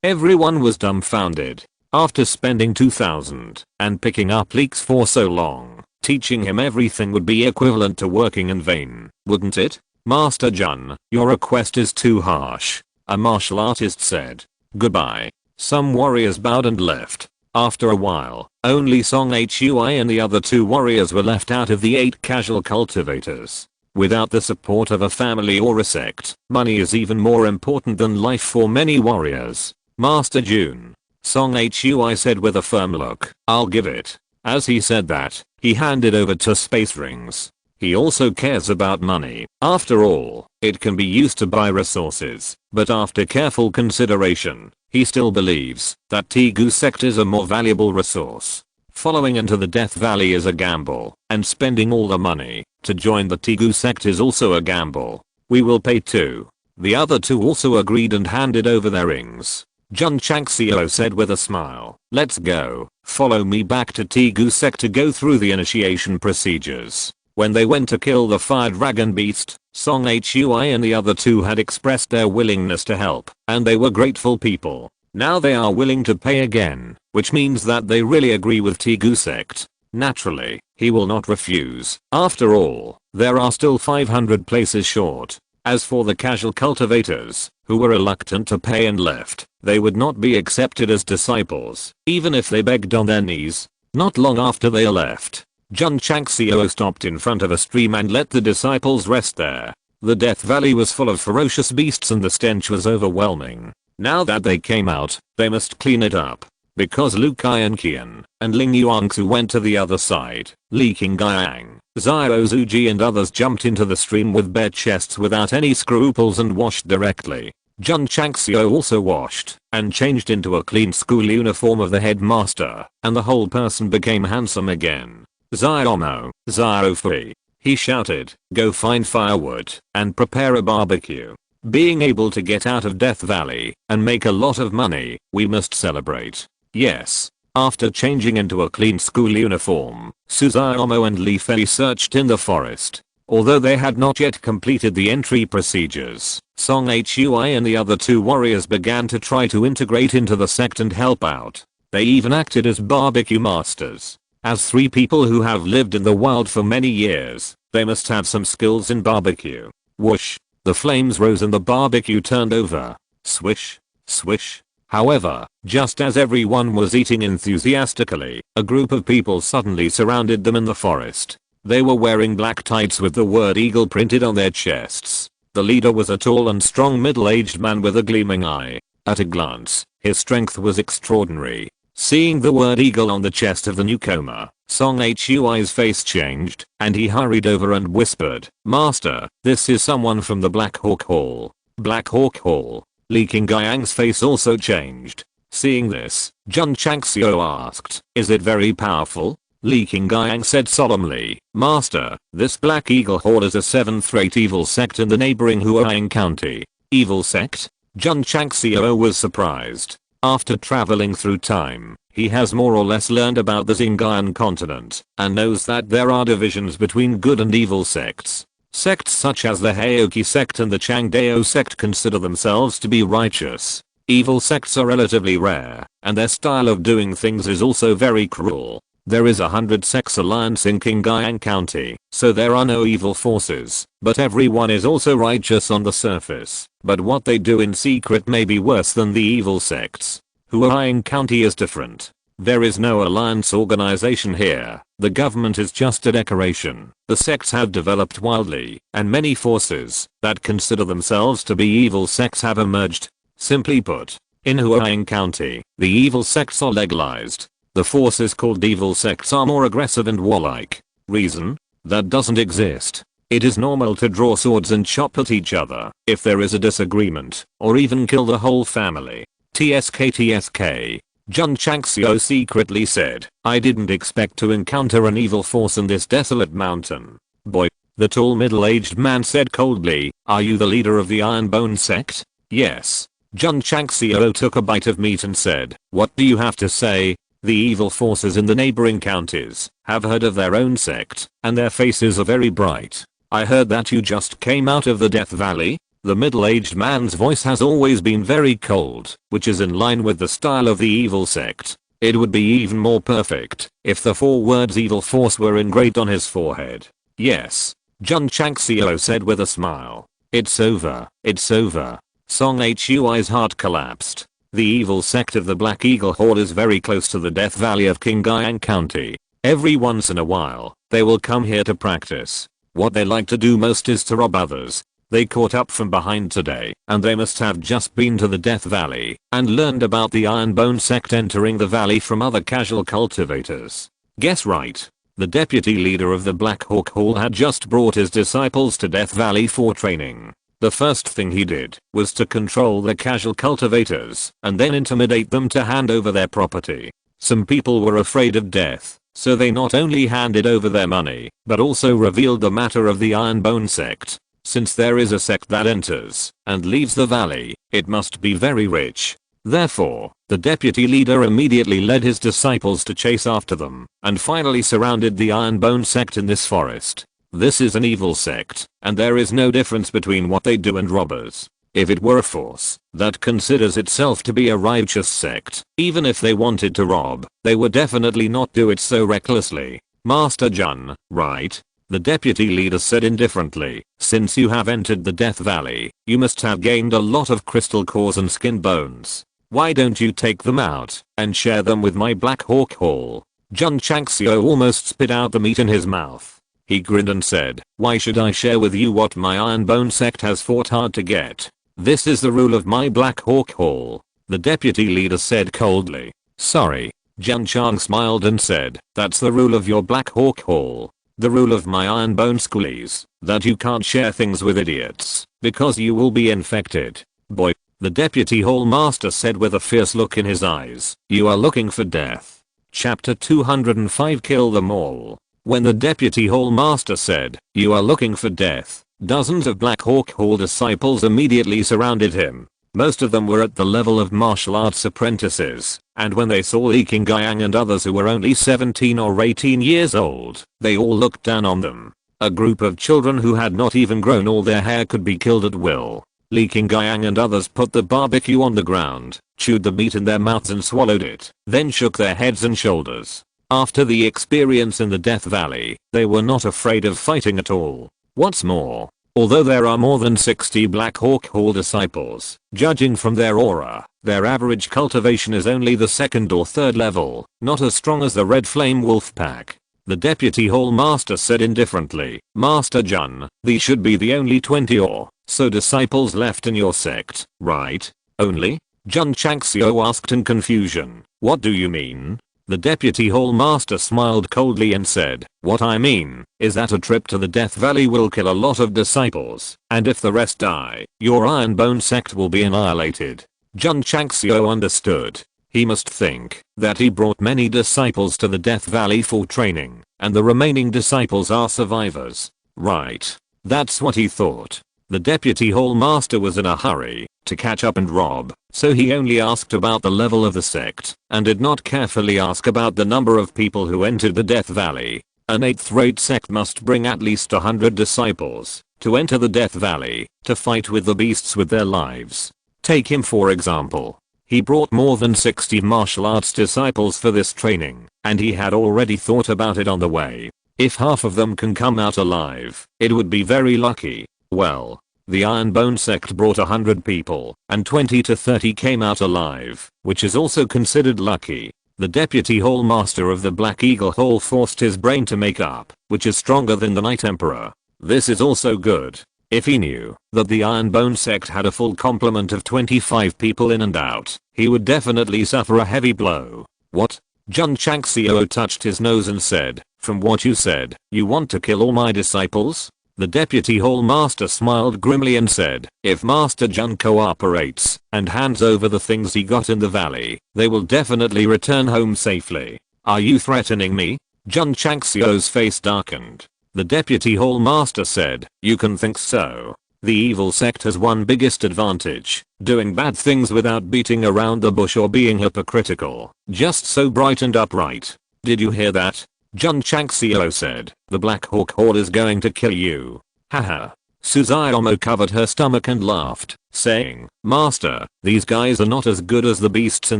Everyone was dumbfounded. After spending 2,000 and picking up leeks for so long, teaching him everything would be equivalent to working in vain, wouldn't it? Master Jun, your request is too harsh. A martial artist said. Goodbye. Some warriors bowed and left. After a while, only Song Hui and the other 2 warriors were left out of the 8 casual cultivators. Without the support of a family or a sect, money is even more important than life for many warriors. Master Jun, Song Hui said with a firm look, I'll give it. As he said that, He handed over to space rings. He also cares about money. After all, it can be used to buy resources, but after careful consideration, he still believes that Tegu Sect is a more valuable resource. Following into the Death Valley is a gamble, and spending all the money to join the Tegu Sect is also a gamble. We will pay too. The other two also agreed and handed over their rings. Jun Changxiao said with a smile, "Let's go. Follow me back to Tegu Sect to go through the initiation procedures." When they went to kill the fire dragon beast, Song Hui and the other two had expressed their willingness to help, and they were grateful people. Now they are willing to pay again, which means that they really agree with Tegu Sect. Naturally, he will not refuse. After all, there are still 500 places short. As for the casual cultivators, who were reluctant to pay and left, they would not be accepted as disciples, even if they begged on their knees. Not long after they left, Jun Changxiao stopped in front of a stream and let the disciples rest there. The Death Valley was full of ferocious beasts and the stench was overwhelming. Now that they came out, they must clean it up. Because Lu Qian and Ling Yuangsu went to the other side, Li Qingyang, Xiao Zuji and others jumped into the stream with bare chests without any scruples and washed directly. Jun Changxiao also washed and changed into a clean school uniform of the headmaster, and the whole person became handsome again. Xiaomo, Xiaofui, he shouted, "Go find firewood and prepare a barbecue." Being able to get out of Death Valley and make a lot of money, we must celebrate. Yes. After changing into a clean school uniform, Suzaomo and Li Fei searched in the forest. Although they had not yet completed the entry procedures, Song Hui and the other two warriors began to try to integrate into the sect and help out. They even acted as barbecue masters. As three people who have lived in the wild for many years, they must have some skills in barbecue. Whoosh! The flames rose and the barbecue turned over. Swish, swish. However, just as everyone was eating enthusiastically, a group of people suddenly surrounded them in the forest. They were wearing black tights with the word eagle printed on their chests. The leader was a tall and strong middle-aged man with a gleaming eye. At a glance, his strength was extraordinary. Seeing the word eagle on the chest of the newcomer, Song Hui's face changed, and he hurried over and whispered, "Master, this is someone from the Black Hawk Hall." Black Hawk Hall. Li Qingyang's face also changed. Seeing this, Jun Changxiao asked, "Is it very powerful?" Li Qingyang said solemnly, "Master, this Black Eagle Hall is a 7th-rate evil sect in the neighboring Huaing County." Evil sect? Jun Changxiao was surprised. After traveling through time, he has more or less learned about the Xinjiang continent, and knows that there are divisions between good and evil sects. Sects such as the Heoki sect and the Changdao sect consider themselves to be righteous. Evil sects are relatively rare, and their style of doing things is also very cruel. There is 100 sects alliance in Qingyang County, so there are no evil forces, but everyone is also righteous on the surface. But what they do in secret may be worse than the evil sects. Huaing County is different. There is no alliance organization here. The government is just a decoration. The sects have developed wildly, and many forces that consider themselves to be evil sects have emerged. Simply put, in Huaing County, the evil sects are legalized. The forces called evil sects are more aggressive and warlike. Reason? That doesn't exist. It is normal to draw swords and chop at each other if there is a disagreement, or even kill the whole family. TSK. Jun Changxiao secretly said, "I didn't expect to encounter an evil force in this desolate mountain." "Boy," the tall middle-aged man said coldly, "are you the leader of the Iron Bone Sect?" "Yes." Jun Changxiao took a bite of meat and said, "What do you have to say?" The evil forces in the neighboring counties have heard of their own sect, and their faces are very bright. "I heard that you just came out of the Death Valley?" The middle-aged man's voice has always been very cold, which is in line with the style of the evil sect. It would be even more perfect if the 4 words evil force were engraved on his forehead. "Yes," Jun Changxiao said with a smile. "It's over, it's over." Song Hui's heart collapsed. The evil sect of the Black Eagle Hall is very close to the Death Valley of Qingyang County. Every once in a while, they will come here to practice. What they like to do most is to rob others. They caught up from behind today, and they must have just been to the Death Valley and learned about the Iron Bone Sect entering the valley from other casual cultivators. Guess right. The deputy leader of the Black Hawk Hall had just brought his disciples to Death Valley for training. The first thing he did was to control the casual cultivators and then intimidate them to hand over their property. Some people were afraid of death, so they not only handed over their money, but also revealed the matter of the Iron Bone Sect. Since there is a sect that enters and leaves the valley, it must be very rich. Therefore, the deputy leader immediately led his disciples to chase after them, and finally surrounded the Iron Bone Sect in this forest. This is an evil sect, and there is no difference between what they do and robbers. If it were a force that considers itself to be a righteous sect, even if they wanted to rob, they would definitely not do it so recklessly. Master Jun, right? The deputy leader said indifferently, since you have entered the Death Valley, you must have gained a lot of crystal cores and skin bones. Why don't you take them out and share them with my Black Hawk Hall? Jun Changxiao almost spit out the meat in his mouth. He grinned and said, why should I share with you what my Iron Bone Sect has fought hard to get? This is the rule of my Black Hawk Hall. The deputy leader said coldly. Sorry. Jun Chang smiled and said, that's the rule of your Black Hawk Hall. The rule of my Iron Bone School is that you can't share things with idiots, because you will be infected. Boy. The deputy hall master said with a fierce look in his eyes, you are looking for death. Chapter 205 Kill them all. When the deputy hall master said, you are looking for death, dozens of Black Hawk Hall disciples immediately surrounded him. Most of them were at the level of martial arts apprentices, and when they saw Li Qingyang and others who were only 17 or 18 years old, they all looked down on them. A group of children who had not even grown all their hair could be killed at will. Li Qingyang and others put the barbecue on the ground, chewed the meat in their mouths and swallowed it, then shook their heads and shoulders. After the experience in the Death Valley, they were not afraid of fighting at all. What's more, although there are more than 60 Black Hawk Hall disciples, judging from their aura, their average cultivation is only the 2nd or 3rd level, not as strong as the Red Flame Wolf Pack. The deputy hall master said indifferently, Master Jun, these should be the only 20 or so disciples left in your sect, right? Only? Jun Changxiao asked in confusion. What do you mean? The deputy hall master smiled coldly and said, what I mean is that a trip to the Death Valley will kill a lot of disciples, and if the rest die, your Iron Bone Sect will be annihilated. Jun Changxiao understood. He must think that he brought many disciples to the Death Valley for training, and the remaining disciples are survivors. Right. That's what he thought. The deputy hall master was in a hurry to catch up and rob, so he only asked about the level of the sect, and did not carefully ask about the number of people who entered the Death Valley. An 8th-rate sect must bring at least 100 disciples to enter the Death Valley to fight with the beasts with their lives. Take him for example. He brought more than 60 martial arts disciples for this training, and he had already thought about it on the way. If half of them can come out alive, it would be very lucky. Well, the Iron Bone Sect brought 100 people, and 20 to 30 came out alive, which is also considered lucky. The deputy hall master of the Black Eagle Hall forced his brain to make up, which is stronger than the Night Emperor. This is also good. If he knew that the Iron Bone Sect had a full complement of 25 people in and out, he would definitely suffer a heavy blow. What? Jun Changxiao touched his nose and said, from what you said, you want to kill all my disciples? The deputy hall master smiled grimly and said, if Master Jun cooperates and hands over the things he got in the valley, they will definitely return home safely. Are you threatening me? Jun Changxiao's face darkened. The deputy hall master said, you can think so. The evil sect has one biggest advantage, doing bad things without beating around the bush or being hypocritical, just so bright and upright. Did you hear that? Jun Changxiao said, the Black Hawk Horde is going to kill you. Haha. Suzuomo covered her stomach and laughed, saying, Master, these guys are not as good as the beasts in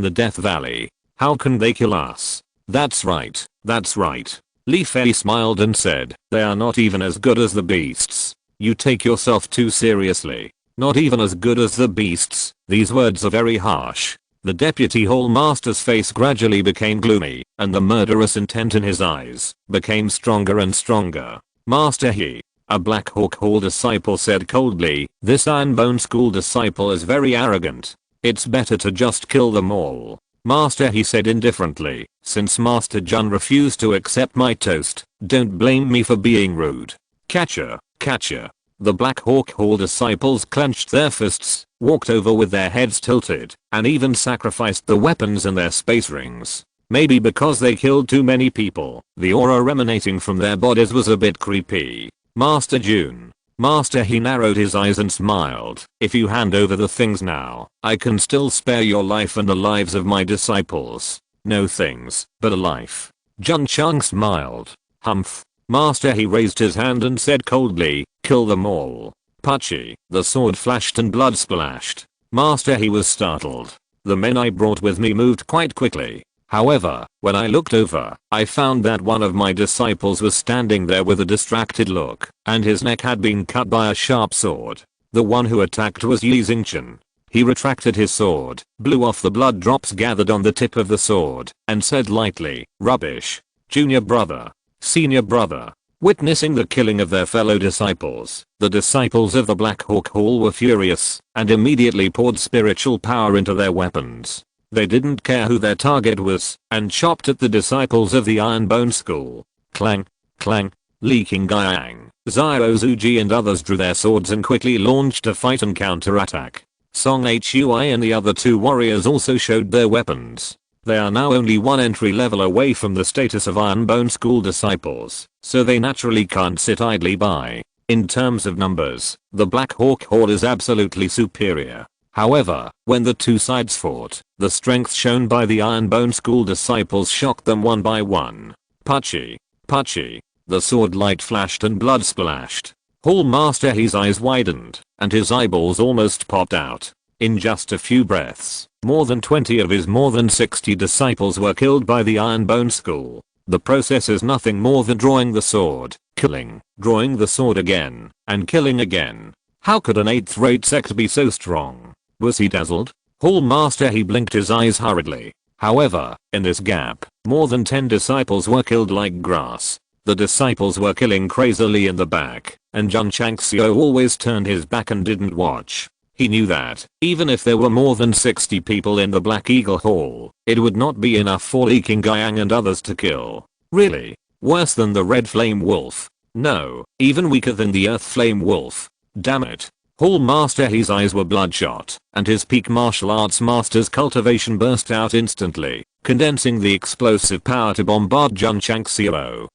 the Death Valley. How can they kill us? That's right, that's right. Li Fei smiled and said, they are not even as good as the beasts. You take yourself too seriously. Not even as good as the beasts. These words are very harsh. The deputy hall master's face gradually became gloomy, and the murderous intent in his eyes became stronger and stronger. Master he. A Black Hawk Hall disciple said coldly, this Iron Bone School disciple is very arrogant. It's better to just kill them all. Master, he said indifferently, since Master Jun refused to accept my toast, don't blame me for being rude. Catcher, catcher. The Black Hawk Hall disciples clenched their fists, walked over with their heads tilted, and even sacrificed the weapons in their space rings. Maybe because they killed too many people, the aura emanating from their bodies was a bit creepy. Master Jun. Master, he narrowed his eyes and smiled. If you hand over the things now, I can still spare your life and the lives of my disciples. No things, but a life. Jun Changxiao smiled. Humph. Master, he raised his hand and said coldly, kill them all. Puchy. The sword flashed and blood splashed. Master, he was startled. The men I brought with me moved quite quickly. However, when I looked over, I found that one of my disciples was standing there with a distracted look, and his neck had been cut by a sharp sword. The one who attacked was Yi Xingchen. He retracted his sword, blew off the blood drops gathered on the tip of the sword, and said lightly, rubbish. Junior brother. Senior brother. Witnessing the killing of their fellow disciples, the disciples of the Black Hawk Hall were furious, and immediately poured spiritual power into their weapons. They didn't care who their target was, and chopped at the disciples of the Iron Bone School. Clang, clang. Li Qingyang, Xiao Zuji and others drew their swords and quickly launched a fight and counterattack. Song Hui and the other two warriors also showed their weapons. They are now only one entry level away from the status of Iron Bone School disciples, so they naturally can't sit idly by. In terms of numbers, the Black Hawk Hall is absolutely superior. However, when the two sides fought, the strength shown by the Iron Bone School disciples shocked them one by one. Puchy, puchy. The sword light flashed and blood splashed. Hall Master, his eyes widened, and his eyeballs almost popped out. In just a few breaths, more than 20 of his more than 60 disciples were killed by the Iron Bone School. The process is nothing more than drawing the sword, killing, drawing the sword again, and killing again. How could an 8th-rate sect be so strong? Was he dazzled? Hall Master, he blinked his eyes hurriedly. However, in this gap, more than 10 disciples were killed like grass. The disciples were killing crazily in the back, and Jun Changxiao always turned his back and didn't watch. He knew that, even if there were more than 60 people in the Black Eagle Hall, it would not be enough for Li Qingyang and others to kill. Really? Worse than the Red Flame Wolf? No, even weaker than the Earth Flame Wolf. Damn it. Hall Master, his eyes were bloodshot, and his peak martial arts master's cultivation burst out instantly, condensing the explosive power to bombard Jun Changxiao.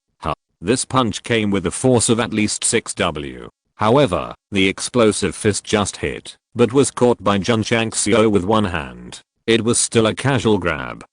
This punch came with the force of at least 6W. However, the explosive fist just hit, but was caught by Jun Changxiao with one hand. It was still a casual grab.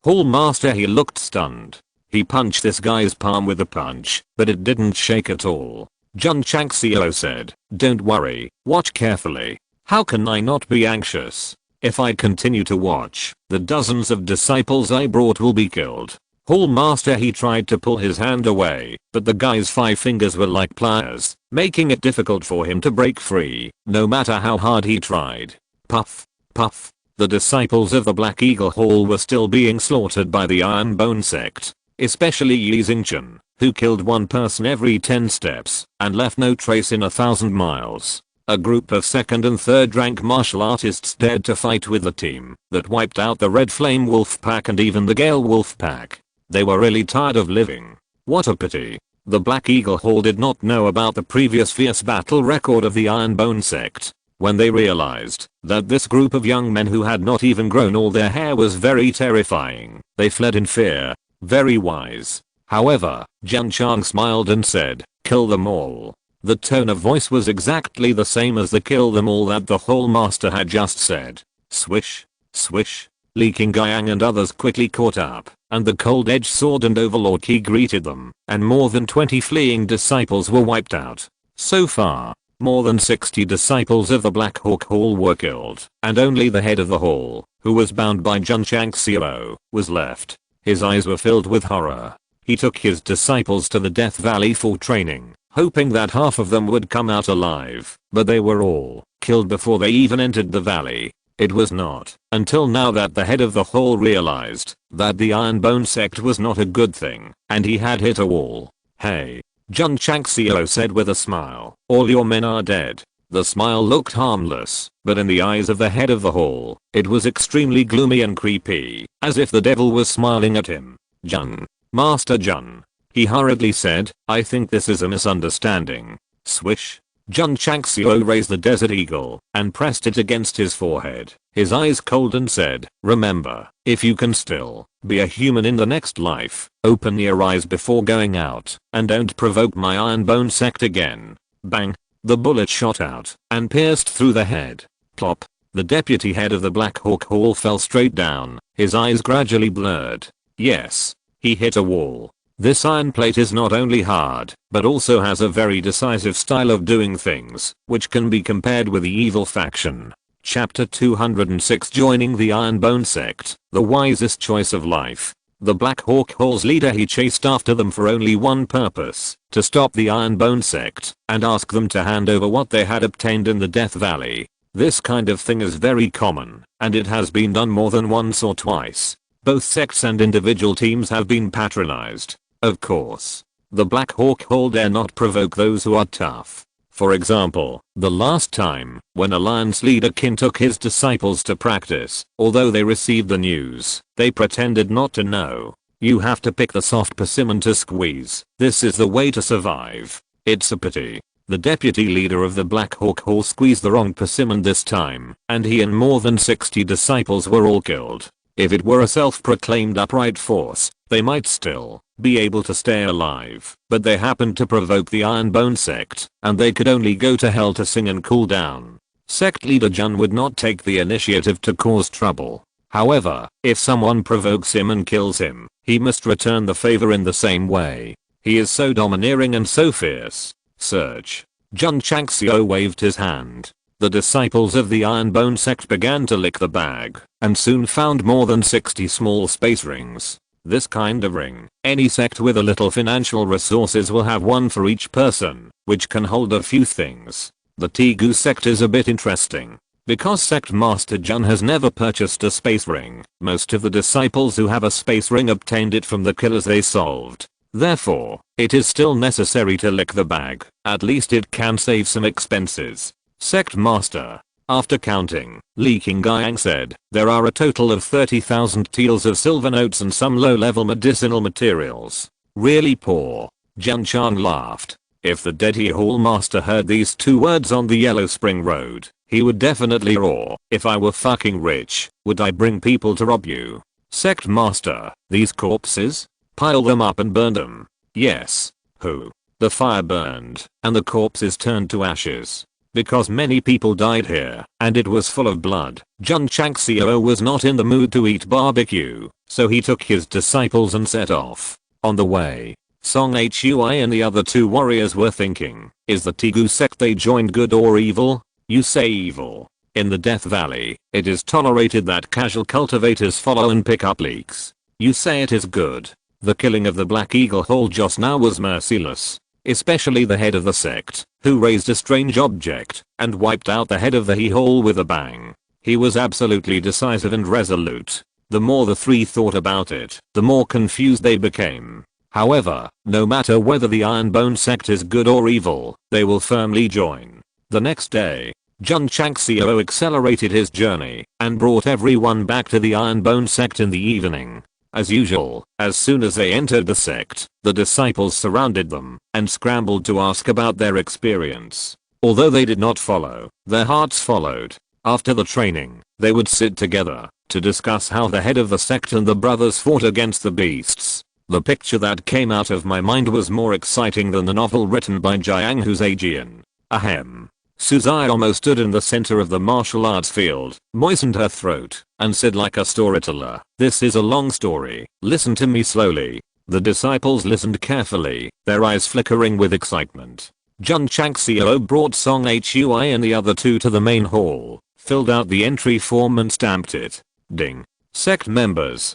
Hall Master, he looked stunned. He punched this guy's palm with a punch, but it didn't shake at all. Jun Changxiao said, don't worry, watch carefully. How can I not be anxious? If I continue to watch, the dozens of disciples I brought will be killed. Hall Master, he tried to pull his hand away, but the guy's 5 fingers were like pliers, making it difficult for him to break free, no matter how hard he tried. Puff, puff. The disciples of the Black Eagle Hall were still being slaughtered by the Iron Bone Sect, especially Yi Xingchen, who killed one person every 10 steps, and left no trace in 1,000 miles. A group of 2nd and 3rd rank martial artists dared to fight with the team that wiped out the Red Flame Wolf Pack and even the Gale Wolf Pack. They were really tired of living. What a pity. The Black Eagle Hall did not know about the previous fierce battle record of the Iron Bone Sect. When they realized that this group of young men who had not even grown all their hair was very terrifying, they fled in fear. Very wise. However, Jun Chang smiled and said, kill them all. The tone of voice was exactly the same as the kill them all that the Hall Master had just said. Swish, swish. Li Qingyang and others quickly caught up, and the cold-edged sword and overlord key greeted them, and more than 20 fleeing disciples were wiped out. So far, more than 60 disciples of the Black Hawk Hall were killed, and only the head of the hall, who was bound by Jun Changxiao, was left. His eyes were filled with horror. He took his disciples to the Death Valley for training, hoping that half of them would come out alive, but they were all killed before they even entered the valley. It was not until now that the head of the hall realized that the Iron Bone Sect was not a good thing, and he had hit a wall. Hey, Jun Changxiao said with a smile, all your men are dead. The smile looked harmless, but in the eyes of the head of the hall, it was extremely gloomy and creepy, as if the devil was smiling at him. Jun. Master Jun. He hurriedly said, I think this is a misunderstanding. Swish. Jun Changxiao raised the desert eagle and pressed it against his forehead. His eyes cold and said, remember, if you can still be a human in the next life, open your eyes before going out and don't provoke my Iron Bone Sect again. Bang. The bullet shot out and pierced through the head. Plop. The deputy head of the Black Hawk Hall fell straight down, his eyes gradually blurred. Yes. He hit a wall. This iron plate is not only hard, but also has a very decisive style of doing things, which can be compared with the evil faction. Chapter 206 Joining the Iron Bone Sect, the wisest choice of life. The Black Hawk Hall's leader he chased after them for only one purpose, to stop the Iron Bone Sect, and ask them to hand over what they had obtained in the Death Valley. This kind of thing is very common, and it has been done more than once or twice. Both sects and individual teams have been patronized. Of course, the Black Hawk Hall dare not provoke those who are tough. For example, the last time, when Alliance leader Qin took his disciples to practice, although they received the news, they pretended not to know. You have to pick the soft persimmon to squeeze. This is the way to survive. It's a pity. The deputy leader of the Black Hawk Hall squeezed the wrong persimmon this time, and he and more than 60 disciples were all killed. If it were a self-proclaimed upright force, they might still be able to stay alive, but they happened to provoke the Iron Bone Sect, and they could only go to hell to sing and cool down. Sect leader Jun would not take the initiative to cause trouble. However, if someone provokes him and kills him, he must return the favor in the same way. He is so domineering and so fierce. Search. Jun Changxiao waved his hand. The disciples of the Iron Bone Sect began to lick the bag, and soon found more than 60 small space rings. This kind of ring, any sect with a little financial resources will have one for each person, which can hold a few things. The Tegu sect is a bit interesting. Because Sect Master Jun has never purchased a space ring, most of the disciples who have a space ring obtained it from the killers they solved. Therefore, it is still necessary to lick the bag, at least it can save some expenses. Sect Master. After counting, Li Qingyang said, there are a total of 30,000 taels of silver notes and some low-level medicinal materials. Really poor. Jun Chang laughed. If the Deadly Hall Master heard these two words on the Yellow Spring Road, he would definitely roar, if I were fucking rich, would I bring people to rob you? Sect Master, these corpses? Pile them up and burn them. Yes. Who? The fire burned, and the corpses turned to ashes. Because many people died here, and it was full of blood, Jun Changxiao was not in the mood to eat barbecue, so he took his disciples and set off. On the way, Song Hui and the other two warriors were thinking, is the Tegu sect they joined good or evil? You say evil. In the Death Valley, it is tolerated that casual cultivators follow and pick up leaks. You say it is good. The killing of the Black Eagle Hall just now was merciless. Especially the head of the sect, who raised a strange object and wiped out the head of the He Hall with a bang. He was absolutely decisive and resolute. The more the three thought about it, the more confused they became. However, no matter whether the Iron Bone Sect is good or evil, they will firmly join. The next day, Jun Changxiao accelerated his journey and brought everyone back to the Iron Bone Sect in the evening. As usual, as soon as they entered the sect, the disciples surrounded them and scrambled to ask about their experience. Although they did not follow, their hearts followed. After the training, they would sit together to discuss how the head of the sect and the brothers fought against the beasts. The picture that came out of my mind was more exciting than the novel written by Jiang Huzajian. Ahem. Suzai almost stood in the center of the martial arts field, moistened her throat, and said like a storyteller, this is a long story, listen to me slowly. The disciples listened carefully, their eyes flickering with excitement. Jun Changxiao brought Song Hui and the other two to the main hall, filled out the entry form and stamped it. Ding. Sect members.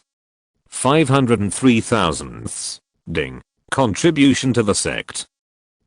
503 thousandths. Ding. Contribution to the sect.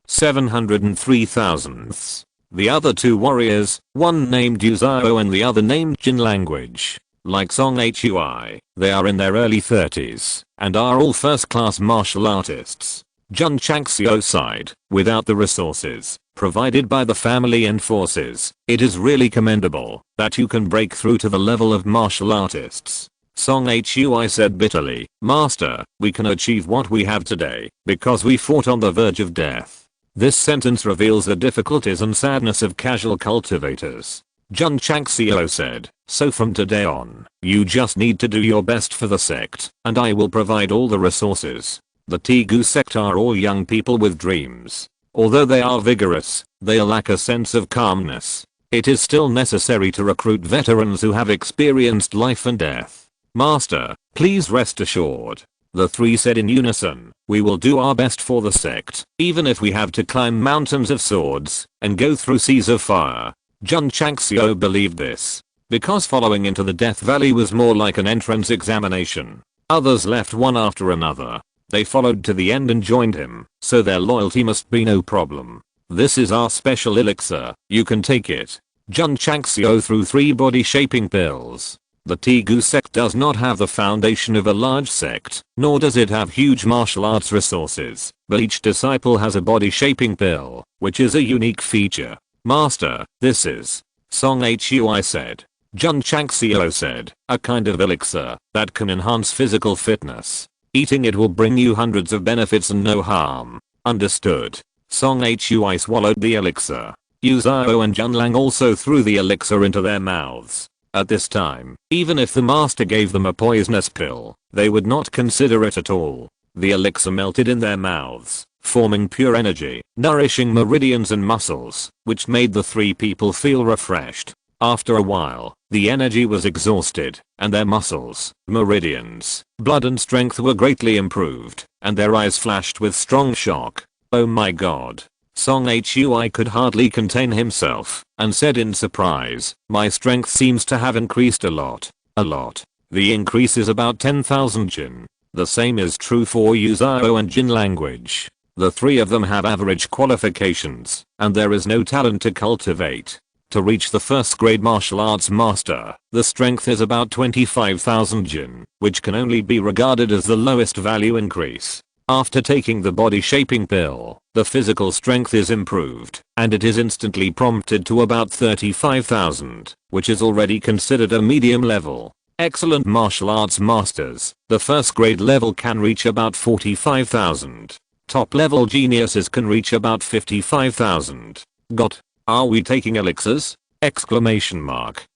703 thousandths. The other two warriors, one named Yuzao and the other named Jin language. Like Song Hui, they are in their early 30s and are all first-class martial artists. Jun Changxiao sighed, without the resources, provided by the family and forces. It is really commendable that you can break through to the level of martial artists. Song Hui said bitterly, Master, we can achieve what we have today because we fought on the verge of death. This sentence reveals the difficulties and sadness of casual cultivators. Jun Changxiao said, so from today on, you just need to do your best for the sect, and I will provide all the resources. The Tegu sect are all young people with dreams. Although they are vigorous, they lack a sense of calmness. It is still necessary to recruit veterans who have experienced life and death. Master, please rest assured. The three said in unison, we will do our best for the sect, even if we have to climb mountains of swords and go through seas of fire. Jun Changxiao believed this, because following into the Death Valley was more like an entrance examination. Others left one after another. They followed to the end and joined him, so their loyalty must be no problem. This is our special elixir, you can take it. Jun Changxiao threw 3 body shaping pills. The Tegu sect does not have the foundation of a large sect, nor does it have huge martial arts resources, but each disciple has a body shaping pill, which is a unique feature. Master, this is. Song Hui said. Jun Changxiao said, a kind of elixir that can enhance physical fitness. Eating it will bring you hundreds of benefits and no harm. Understood. Song Hui swallowed the elixir. Yu Zhao and Junlang also threw the elixir into their mouths. At this time, even if the master gave them a poisonous pill, they would not consider it at all. The elixir melted in their mouths, forming pure energy, nourishing meridians and muscles, which made the 3 people feel refreshed. After a while, the energy was exhausted, and their muscles, meridians, blood and strength were greatly improved, and their eyes flashed with strong shock. Oh my god. Song Hui could hardly contain himself, and said in surprise, my strength seems to have increased a lot. A lot. The increase is about 10,000 Jin. The same is true for Yu Zhao and Jin language. The 3 of them have average qualifications, and there is no talent to cultivate. To reach the first grade martial arts master, the strength is about 25,000 Jin, which can only be regarded as the lowest value increase. After taking the body shaping pill, the physical strength is improved, and it is instantly prompted to about 35,000, which is already considered a medium level. Excellent martial arts masters, the first grade level can reach about 45,000. Top level geniuses can reach about 55,000. Got. Are we taking elixirs? Exclamation mark.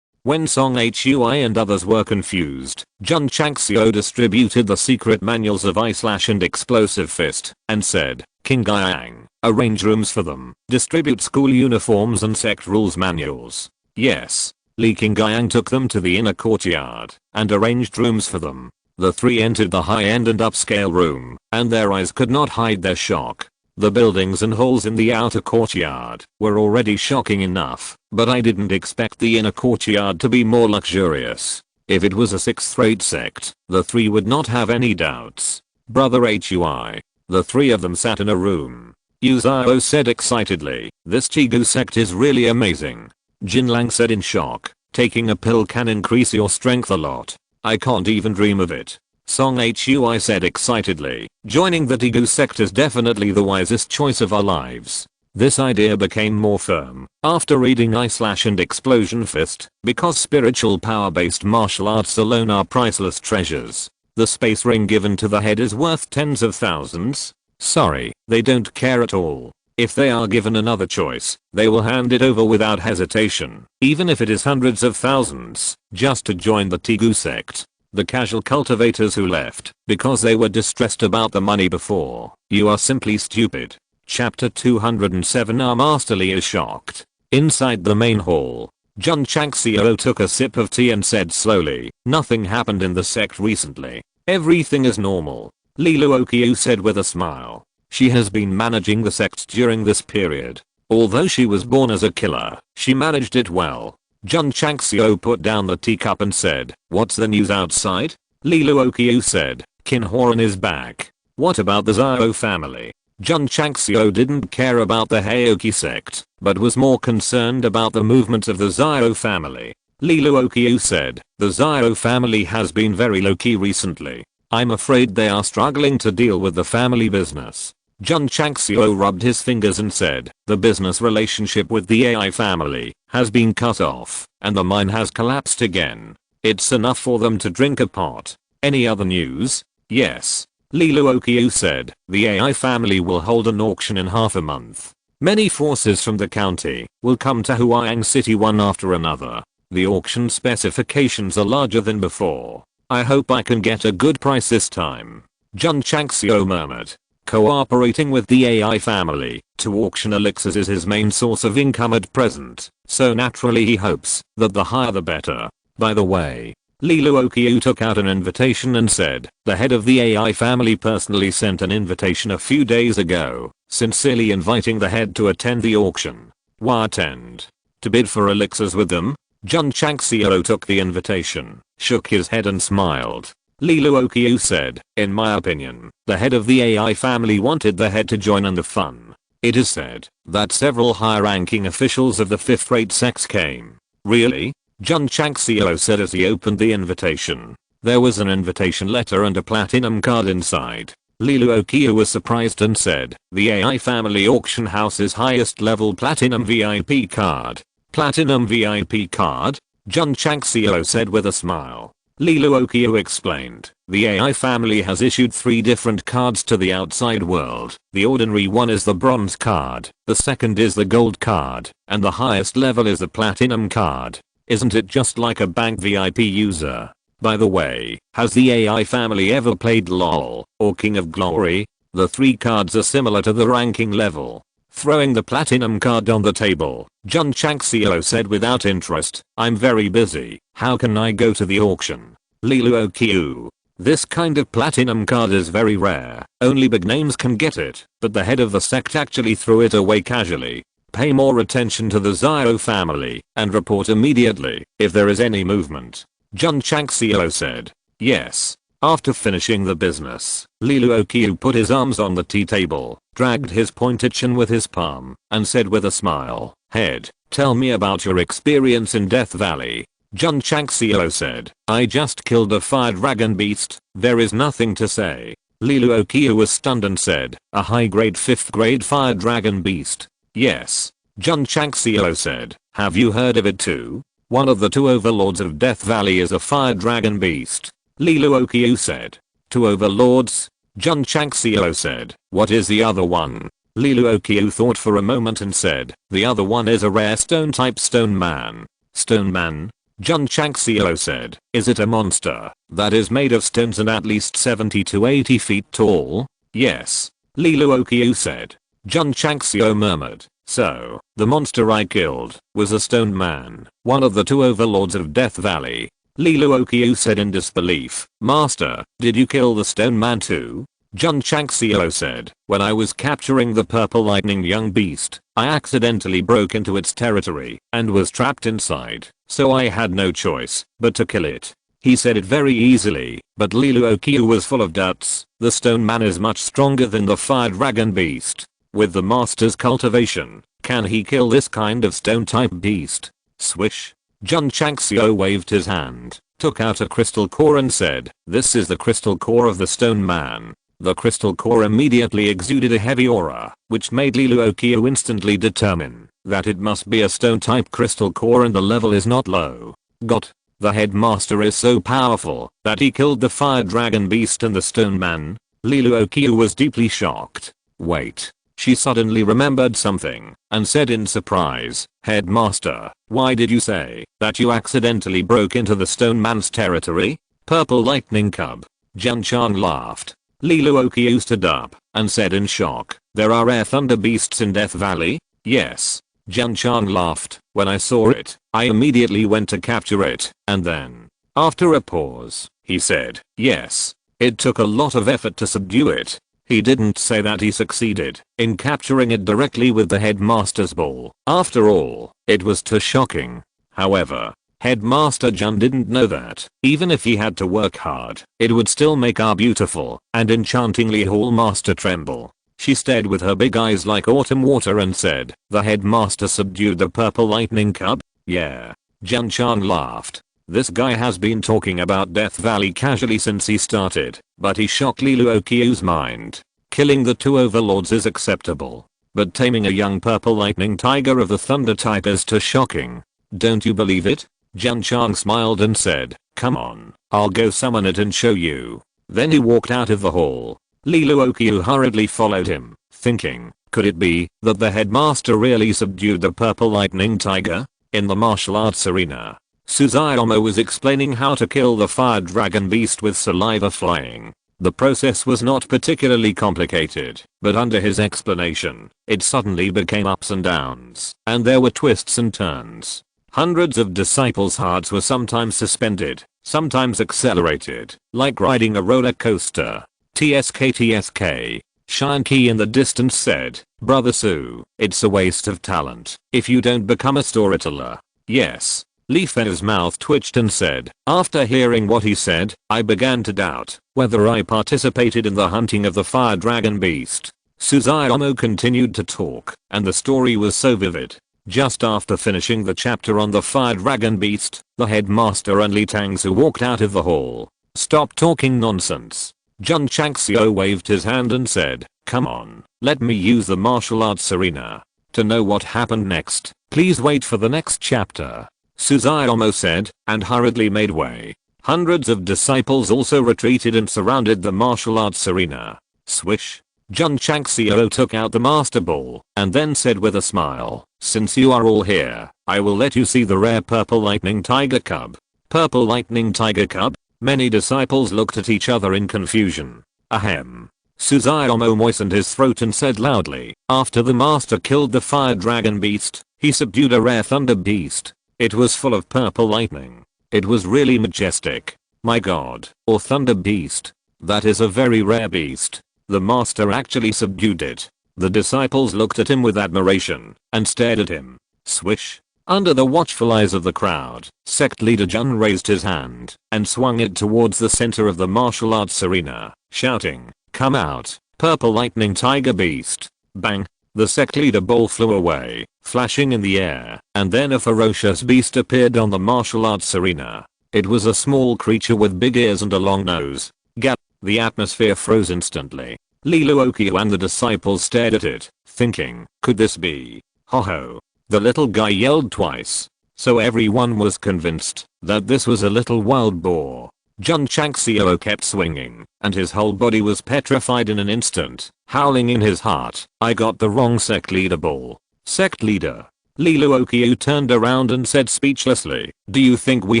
When Song Hui and others were confused, Jun Changxiao distributed the secret manuals of Ice Slash and Explosive Fist, and said, King Guiyang, arrange rooms for them, distribute school uniforms and sect rules manuals. Yes. King Guiyang took them to the inner courtyard, and arranged rooms for them. The 3 entered the high-end and upscale room, and their eyes could not hide their shock. The buildings and halls in the outer courtyard were already shocking enough, but I didn't expect the inner courtyard to be more luxurious. If it was a 6th-rate sect, the 3 would not have any doubts. Brother Hui. The 3 of them sat in a room. Yu Zhao said excitedly, this Tegu sect is really amazing. Jinlang said in shock, taking a pill can increase your strength a lot. I can't even dream of it. Song Hui said excitedly, joining the Tegu sect is definitely the wisest choice of our lives. This idea became more firm after reading Ice Slash and Explosion Fist, because spiritual power-based martial arts alone are priceless treasures. The space ring given to the head is worth tens of thousands. Sorry, they don't care at all. If they are given another choice, they will hand it over without hesitation, even if it is hundreds of thousands, just to join the Tegu sect. The casual cultivators who left because they were distressed about the money before, you are simply stupid. Chapter 207. Our Master Li is shocked. Inside the main hall, Jun Changxiao took a sip of tea and said slowly, nothing happened in the sect recently. Everything is normal. Li Luoqiu said with a smile. She has been managing the sect during this period. Although she was born as a killer, she managed it well. Jun Changxiao put down the teacup and said, what's the news outside? Li Luoqiu said, Qin Horan is back. What about the Zhao family? Jun Changxiao didn't care about the Heoki sect, but was more concerned about the movements of the Zhao family. Li Luoqiu said, the Zhao family has been very low-key recently. I'm afraid they are struggling to deal with the family business. Jun Changxiao rubbed his fingers and said, the business relationship with the AI family has been cut off, and the mine has collapsed again. It's enough for them to drink a pot. Any other news? Yes. Li Luoqiu said, the AI family will hold an auction in half a month. Many forces from the county will come to Huayang City one after another. The auction specifications are larger than before. I hope I can get a good price this time. Jun Changxiao murmured. Cooperating with the AI family to auction elixirs is his main source of income at present, so naturally he hopes that the higher the better. By the way, Li Luoqiu took out an invitation and said, the head of the AI family personally sent an invitation a few days ago, sincerely inviting the head to attend the auction. Why attend? To bid for elixirs with them? Jun Changxiao took the invitation, shook his head and smiled. Li Luoqiu said, in my opinion, the head of the AI family wanted the head to join in the fun. It is said that several high-ranking officials of the fifth-rate sects came. Really? Jun Changxiao said as he opened the invitation. There was an invitation letter and a platinum card inside. Li Luoqiu was surprised and said, the AI family auction house's highest level platinum VIP card. Platinum VIP card? Jun Changxiao said with a smile. Li Luoqiu explained, the AI family has issued 3 different cards to the outside world. The ordinary one is the bronze card, the second is the gold card, and the highest level is the platinum card. Isn't it just like a bank VIP user? By the way, has the AI family ever played LOL or King of Glory? The 3 cards are similar to the ranking level. Throwing the platinum card on the table, Jun Changxiao said without interest, I'm very busy, how can I go to the auction? Li Luoqiu. This kind of platinum card is very rare, only big names can get it, but the head of the sect actually threw it away casually. Pay more attention to the Xiao family, and report immediately if there is any movement. Jun Changxiao said. Yes. After finishing the business, Li Luoqiu put his arms on the tea table, dragged his pointed chin with his palm, and said with a smile, head, tell me about your experience in Death Valley. Jun Changxiao said, I just killed a fire dragon beast, there is nothing to say. Li Luoqiu was stunned and said, a high-grade 5th grade fire dragon beast. Yes. Jun Changxiao said, have you heard of it too? One of the 2 overlords of Death Valley is a fire dragon beast. Li Luoqiu said. 2 overlords? Jun Changxiao said. What is the other one? Li Luoqiu thought for a moment and said, the other one is a rare stone type stone man. Stone man? Jun Changxiao said. Is it a monster that is made of stones and at least 70 to 80 feet tall? Yes. Li Luoqiu said. Jun Changxiao murmured. So, the monster I killed was a stone man, one of the 2 overlords of Death Valley. Li Luoqiu said in disbelief, Master, did you kill the stone man too? Jun Changxiao said, when I was capturing the purple lightning young beast, I accidentally broke into its territory and was trapped inside, so I had no choice but to kill it. He said it very easily, but Li Luoqiu was full of guts. The stone man is much stronger than the fire dragon beast. With the master's cultivation, can he kill this kind of stone type beast? Swish. Jun Changxiao waved his hand, took out a crystal core and said, this is the crystal core of the stone man. The crystal core immediately exuded a heavy aura, which made Li Luoqiu instantly determine that it must be a stone type crystal core and the level is not low. Got. The headmaster is so powerful that he killed the fire dragon beast and the stone man. Li Luoqiu was deeply shocked. Wait. She suddenly remembered something and said in surprise, Headmaster, why did you say that you accidentally broke into the stone man's territory? Purple lightning cub. Jun Chang laughed. Li Luoqiu stood up and said in shock, there are rare thunder beasts in Death Valley? Yes. Jun Chang laughed. When I saw it, I immediately went to capture it, and then, after a pause, he said, yes. It took a lot of effort to subdue it. He didn't say that he succeeded in capturing it directly with the headmaster's ball. After all, it was too shocking. However, Headmaster Jun didn't know that, even if he had to work hard, it would still make our beautiful and enchantingly hall master tremble. She stared with her big eyes like autumn water and said, the headmaster subdued the purple lightning cub? Yeah. Jun Chang laughed. This guy has been talking about Death Valley casually since he started, but he shocked Li Luoqiu's mind. Killing the two overlords is acceptable. But taming a young purple lightning tiger of the thunder type is too shocking. Don't you believe it? Jun Chang smiled and said, come on, I'll go summon it and show you. Then he walked out of the hall. Li Luoqiu hurriedly followed him, thinking, could it be that the headmaster really subdued the purple lightning tiger? In the martial arts arena, Suzaitomo was explaining how to kill the fire dragon beast with saliva flying. The process was not particularly complicated, but under his explanation, it suddenly became ups and downs, and there were twists and turns. Hundreds of disciples' hearts were sometimes suspended, sometimes accelerated, like riding a roller coaster. TSK. Shinki in the distance said, Brother Su, it's a waste of talent if you don't become a storyteller. Yes. Li Fei's mouth twitched and said, after hearing what he said, I began to doubt whether I participated in the hunting of the fire dragon beast. Suzaitomo continued to talk, and the story was so vivid. Just after finishing the chapter on the fire dragon beast, the headmaster and Li Tangsu walked out of the hall. Stop talking nonsense. Jun Changxiao waved his hand and said, come on, let me use the martial arts arena. To know what happened next, please wait for the next chapter. Suzaitomo said, and hurriedly made way. Hundreds of disciples also retreated and surrounded the martial arts arena. Swish. Jun Changxiao took out the master ball, and then said with a smile, since you are all here, I will let you see the rare purple lightning tiger cub. Purple lightning tiger cub? Many disciples looked at each other in confusion. Ahem. Suzaitomo moistened his throat and said loudly, after the master killed the fire dragon beast, he subdued a rare thunder beast. It was full of purple lightning. It was really majestic. My god, or thunder beast. That is a very rare beast. The master actually subdued it. The disciples looked at him with admiration and stared at him. Swish. Under the watchful eyes of the crowd, sect leader Jun raised his hand and swung it towards the center of the martial arts arena, shouting, come out, purple lightning tiger beast. Bang. The sect leader ball flew away, flashing in the air, and then a ferocious beast appeared on the martial arts arena. It was a small creature with big ears and a long nose. Gap. The atmosphere froze instantly. Li Luoqiu and the disciples stared at it, thinking, could this be? Ho ho. The little guy yelled twice. So everyone was convinced that this was a little wild boar. Jun Changxiao kept swinging, and his whole body was petrified in an instant, howling in his heart, I got the wrong sect leader ball. Sect leader. Li Luoqiu turned around and said speechlessly, do you think we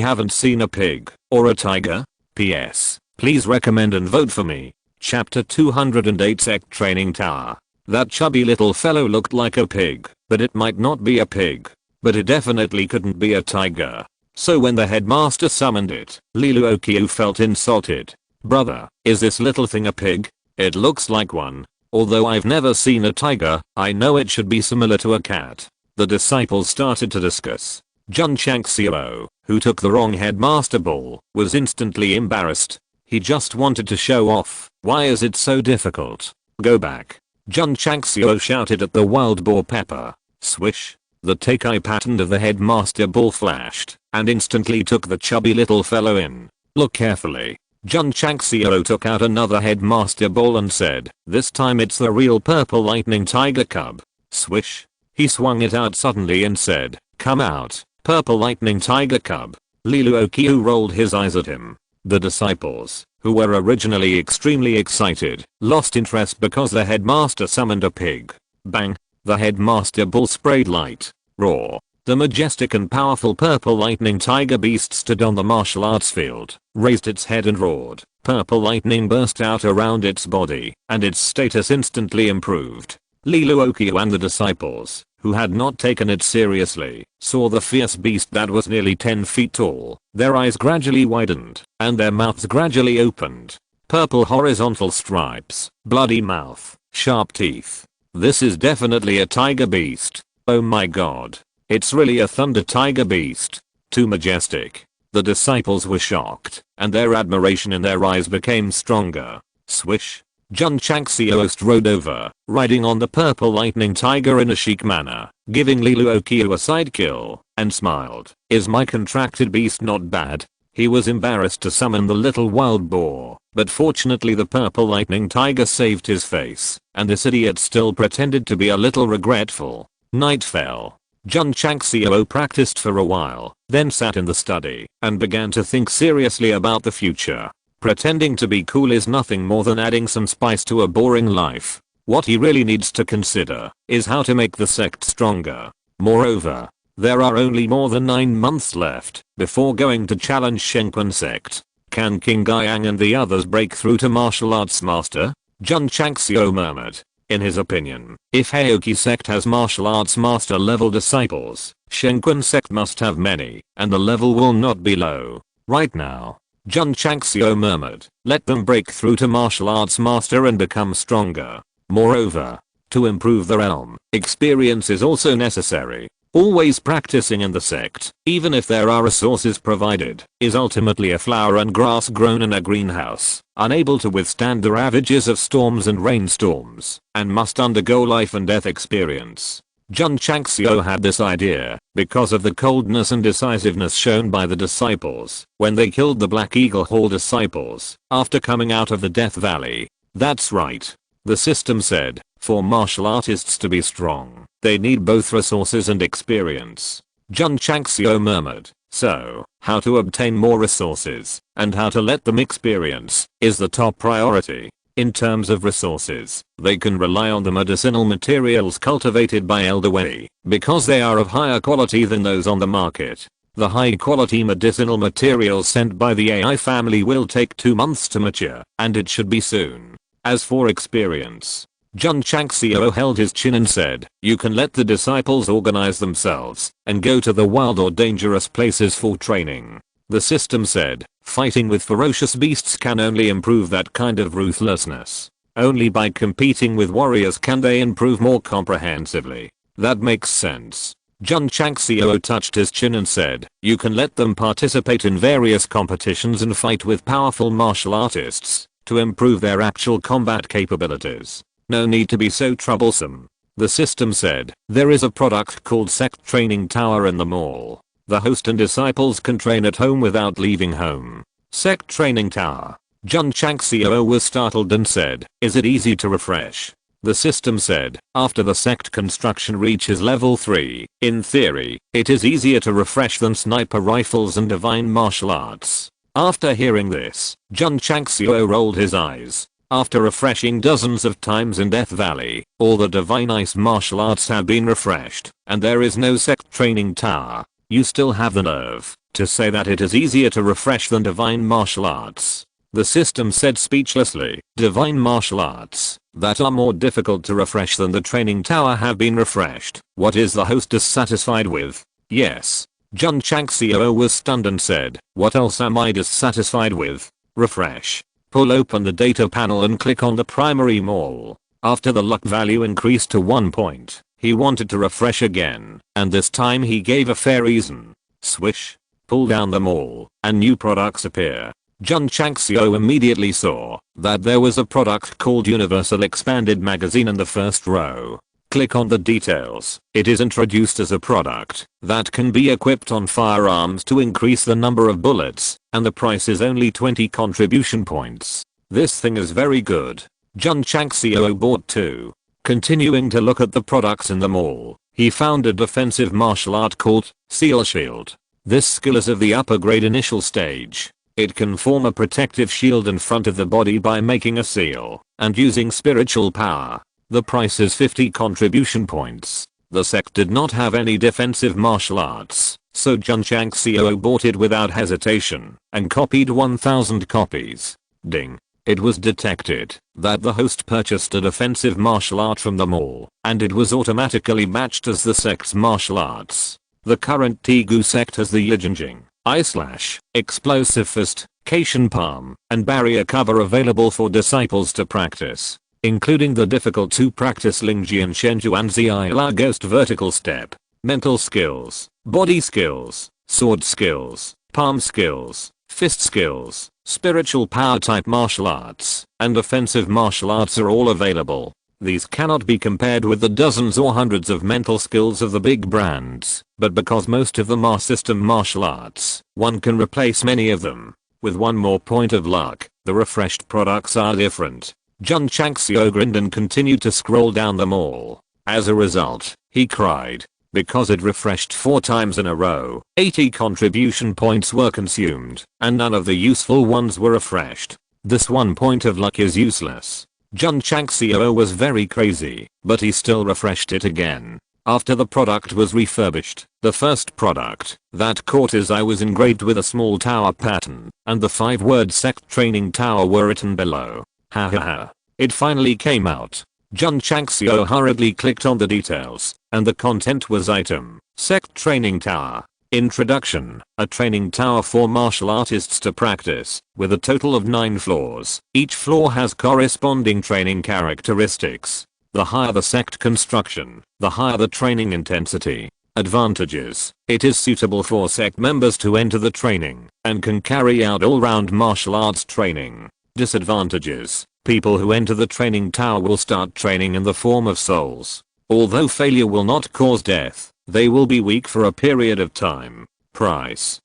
haven't seen a pig, or a tiger? P.S. Please recommend and vote for me. Chapter 208 Sect Training Tower. That chubby little fellow looked like a pig, but it might not be a pig. But it definitely couldn't be a tiger. So when the headmaster summoned it, Li Luoqiu felt insulted. Brother, is this little thing a pig? It looks like one. Although I've never seen a tiger, I know it should be similar to a cat. The disciples started to discuss. Jun Changxiao, who took the wrong headmaster ball, was instantly embarrassed. He just wanted to show off. Why is it so difficult? Go back. Jun Changxiao shouted at the wild boar pepper. Swish. The Teikai pattern of the headmaster ball flashed, and instantly took the chubby little fellow in. Look carefully. Jun Changxiao took out another headmaster ball and said, this time it's the real purple lightning tiger cub. Swish. He swung it out suddenly and said, come out, purple lightning tiger cub. Li Luoqiu rolled his eyes at him. The disciples, who were originally extremely excited, lost interest because the headmaster summoned a pig. Bang. The headmaster bull sprayed light. Roar. The majestic and powerful purple lightning tiger beast stood on the martial arts field, raised its head and roared. Purple lightning burst out around its body, and its status instantly improved. Li Luoqiu and the disciples, who had not taken it seriously, saw the fierce beast that was nearly 10 feet tall. Their eyes gradually widened, and their mouths gradually opened. Purple horizontal stripes, bloody mouth, sharp teeth. This is definitely a tiger beast. Oh my god. It's really a thunder tiger beast. Too majestic. The disciples were shocked, and their admiration in their eyes became stronger. Swish. Jun Changxiao strode over, riding on the purple lightning tiger in a chic manner, giving Li Luoqiu a side kill, and smiled. Is my contracted beast not bad? He was embarrassed to summon the little wild boar, but fortunately the purple lightning tiger saved his face, and this idiot still pretended to be a little regretful. Night fell. Jun Changxiao practiced for a while, then sat in the study, and began to think seriously about the future. Pretending to be cool is nothing more than adding some spice to a boring life. What he really needs to consider is how to make the sect stronger. Moreover, there are only more than 9 months left before going to challenge Strongest Sect. Can King Guiyang and the others break through to martial arts master? Jun Changxiao murmured. In his opinion, if Aoki sect has martial arts master level disciples, Strongest Sect must have many, and the level will not be low. Right now, Jun Changxiao murmured, let them break through to martial arts master and become stronger. Moreover, to improve the realm, experience is also necessary. Always practicing in the sect, even if there are resources provided, is ultimately a flower and grass grown in a greenhouse, unable to withstand the ravages of storms and rainstorms, and must undergo life and death experience. Jun Changxiao had this idea because of the coldness and decisiveness shown by the disciples when they killed the Black Eagle Hall disciples after coming out of the Death Valley. That's right. The system said, for martial artists to be strong, they need both resources and experience. Jun Changxiao murmured, so, how to obtain more resources, and how to let them experience, is the top priority. In terms of resources, they can rely on the medicinal materials cultivated by Elder Wei, because they are of higher quality than those on the market. The high quality medicinal materials sent by the AI family will take 2 months to mature, and it should be soon. As for experience, Jun Changxiao held his chin and said, you can let the disciples organize themselves and go to the wild or dangerous places for training. The system said, fighting with ferocious beasts can only improve that kind of ruthlessness. Only by competing with warriors can they improve more comprehensively. That makes sense. Jun Changxiao touched his chin and said, you can let them participate in various competitions and fight with powerful martial artists to improve their actual combat capabilities. No need to be so troublesome. The system said, there is a product called Sect Training Tower in the mall. The host and disciples can train at home without leaving home. Sect Training Tower. Jun Changxiao was startled and said, is it easy to refresh? The system said, after the sect construction reaches level 3, in theory, it is easier to refresh than sniper rifles and divine martial arts. After hearing this, Jun Changxiao rolled his eyes. After refreshing dozens of times in Death Valley, all the divine ice martial arts have been refreshed, and there is no sect training tower. You still have the nerve to say that it is easier to refresh than divine martial arts. The system said speechlessly, divine martial arts that are more difficult to refresh than the training tower have been refreshed. What is the host dissatisfied with? Yes. Jun Changxiao was stunned and said, what else am I dissatisfied with? Refresh. Pull open the data panel and click on the primary mall. After the luck value increased to 1 point, he wanted to refresh again, and this time he gave a fair reason. Swish. Pull down the mall, and new products appear. Jun Changxiao immediately saw that there was a product called Universal Expanded Magazine in the first row. Click on the details. It is introduced as a product that can be equipped on firearms to increase the number of bullets, and the price is only 20 contribution points. This thing is very good. Jun Changxiao bought 2. Continuing to look at the products in the mall, he found a defensive martial art called Seal Shield. This skill is of the upper grade initial stage. It can form a protective shield in front of the body by making a seal and using spiritual power. The price is 50 contribution points. The sect did not have any defensive martial arts, so Jun Changxiao bought it without hesitation and copied 1000 copies. Ding. It was detected that the host purchased a defensive martial art from the mall, and it was automatically matched as the sect's martial arts. The current Tegu sect has the Yijinjing, Eye Slash, Explosive Fist, Cation Palm, and Barrier Cover available for disciples to practice, including the difficult to practice Lingjian Shenju and Zila Ghost Vertical Step, mental skills, body skills, sword skills, palm skills, fist skills, spiritual power type martial arts, and offensive martial arts are all available. These cannot be compared with the dozens or hundreds of mental skills of the big brands, but because most of them are system martial arts, one can replace many of them. With one more point of luck, the refreshed products are different. Jun Changxiao grinned and continued to scroll down them all. As a result, he cried. Because it refreshed 4 times in a row, 80 contribution points were consumed, and none of the useful ones were refreshed. This one point of luck is useless. Jun Changxiao was very crazy, but he still refreshed it again. After the product was refurbished, the first product that caught his eye was engraved with a small tower pattern, and the 5-word sect training tower were written below. Ha ha ha. It finally came out. Jun Changxiao hurriedly clicked on the details, and the content was item, sect training tower. Introduction, a training tower for martial artists to practice, with a total of 9 floors. Each floor has corresponding training characteristics. The higher the sect construction, the higher the training intensity. Advantages, it is suitable for sect members to enter the training, and can carry out all-round martial arts training. Disadvantages, people who enter the training tower will start training in the form of souls. Although failure will not cause death, they will be weak for a period of time. Price: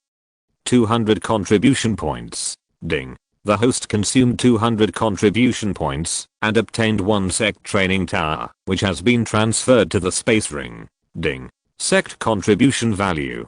200 contribution points. Ding. The host consumed 200 contribution points and obtained 1 sect training tower, which has been transferred to the space ring. Ding. Sect contribution value: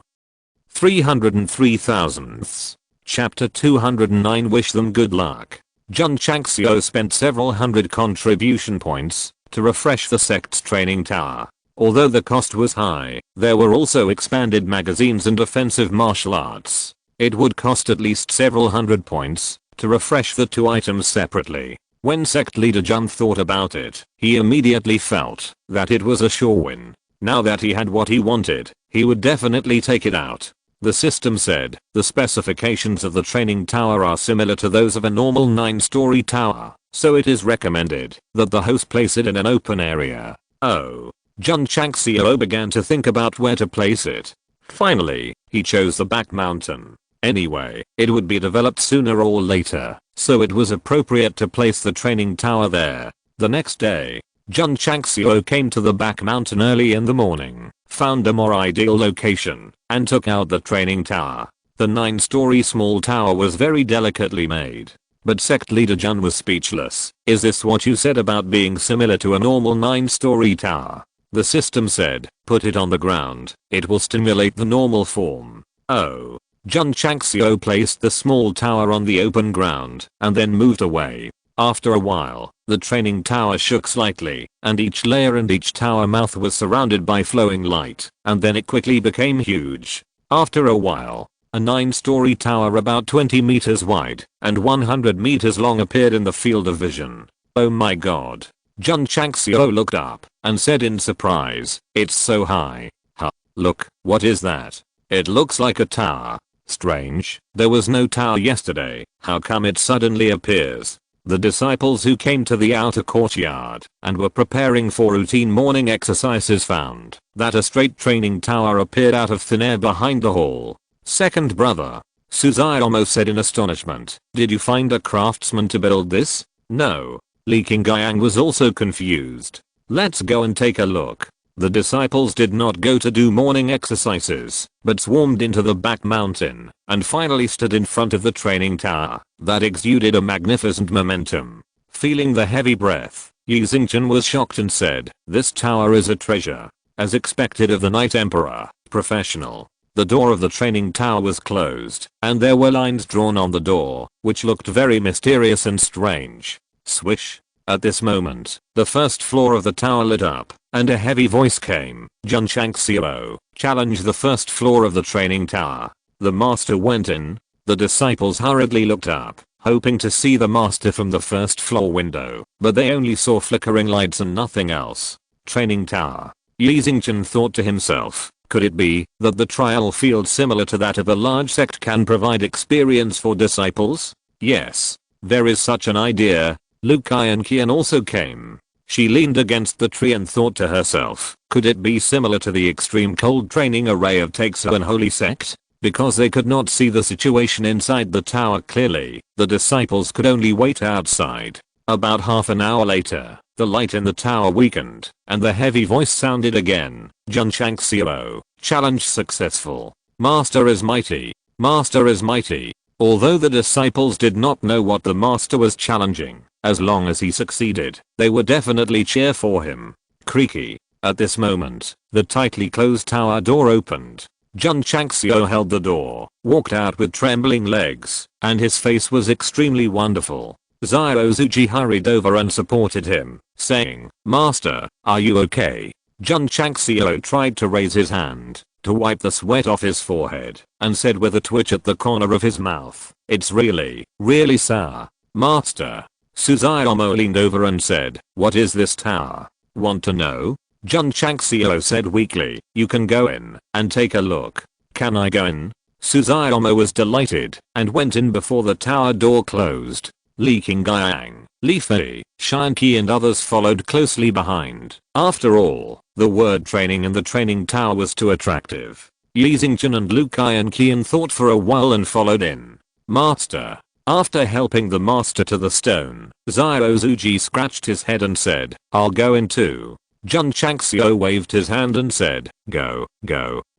303 thousandths. Chapter 209. Wish them good luck. Jun Changxiao spent several hundred contribution points to refresh the sect's training tower. Although the cost was high, there were also expanded magazines and offensive martial arts. It would cost at least several hundred points to refresh the 2 items separately. When sect leader Jun thought about it, he immediately felt that it was a sure win. Now that he had what he wanted, he would definitely take it out. The system said, the specifications of the training tower are similar to those of a normal 9-story tower, so it is recommended that the host place it in an open area. Oh. Jun Changxiao began to think about where to place it. Finally, he chose the back mountain. Anyway, it would be developed sooner or later, so it was appropriate to place the training tower there. The next day, Jun Changxiao came to the back mountain early in the morning, found a more ideal location, and took out the training tower. The 9-story small tower was very delicately made. But sect leader Jun was speechless. Is this what you said about being similar to a normal 9-story tower? The system said, put it on the ground, it will stimulate the normal form. Oh. Jun Changxiao placed the small tower on the open ground, and then moved away. After a while, the training tower shook slightly, and each layer and each tower mouth was surrounded by flowing light, and then it quickly became huge. After a while, a 9-story tower about 20 meters wide and 100 meters long appeared in the field of vision. Oh my god. Jun Changxiao looked up and said in surprise, it's so high. Huh. Look, what is that? It looks like a tower. Strange, there was no tower yesterday, how come it suddenly appears? The disciples who came to the outer courtyard and were preparing for routine morning exercises found that a straight training tower appeared out of thin air behind the hall. Second brother, Suzaomo said in astonishment, did you find a craftsman to build this? No. Li Qingyang was also confused. Let's go and take a look. The disciples did not go to do morning exercises, but swarmed into the back mountain, and finally stood in front of the training tower, that exuded a magnificent momentum. Feeling the heavy breath, Yi Xingchen was shocked and said, this tower is a treasure. As expected of the Night Emperor, professional. The door of the training tower was closed, and there were lines drawn on the door, which looked very mysterious and strange. Swish. At this moment, the first floor of the tower lit up, and a heavy voice came, Jun Changxiao, challenge the first floor of the training tower. The master went in. The disciples hurriedly looked up, hoping to see the master from the first floor window, but they only saw flickering lights and nothing else. Training tower. Yi Xingchen thought to himself, could it be that the trial field similar to that of a large sect can provide experience for disciples? Yes. There is such an idea. Lu Kai and Qian also came. She leaned against the tree and thought to herself, could it be similar to the extreme cold training array of Taixu and Holy Sect? Because they could not see the situation inside the tower clearly, the disciples could only wait outside. About half an hour later, The light in the tower weakened, and the heavy voice sounded again. Jun Changxiao, challenge successful. Master is mighty. Master is mighty. Although the disciples did not know what the master was challenging, as long as he succeeded, they would definitely cheer for him. Creaky. At this moment, the tightly closed tower door opened. Jun Changxiao held the door, walked out with trembling legs, and his face was extremely wonderful. Ziozuji hurried over and supported him, saying, Master, are you okay? Jun Changxiao tried to raise his hand to wipe the sweat off his forehead, and said with a twitch at the corner of his mouth, it's really sour. Master. Suzaomo leaned over and said, what is this tower? Want to know? Jun Changxiao said weakly, you can go in and take a look. Can I go in? Suzaomo was delighted and went in before the tower door closed. Li Qingyang, Li Fei, Shanqi and others followed closely behind. After all, the word training in the training tower was too attractive. Yi Xingchen and Lu Qian thought for a while and followed in. Master. After helping the master to the stone, Ziozuji scratched his head and said, I'll go in too. Jun Changxiao waved his hand and said, go.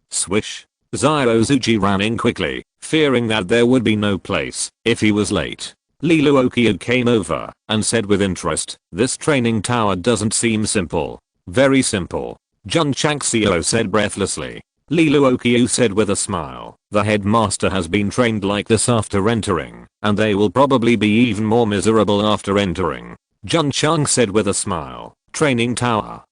Swish. Ziozuji ran in quickly, fearing that there would be no place if he was late. Li Luoqiu came over and said with interest, this training tower doesn't seem simple. Very simple. Jun Changxiao said breathlessly. Li Luoqiu said with a smile, the headmaster has been trained like this after entering, and they will probably be even more miserable after entering. Jun Chang said with a smile, training tower,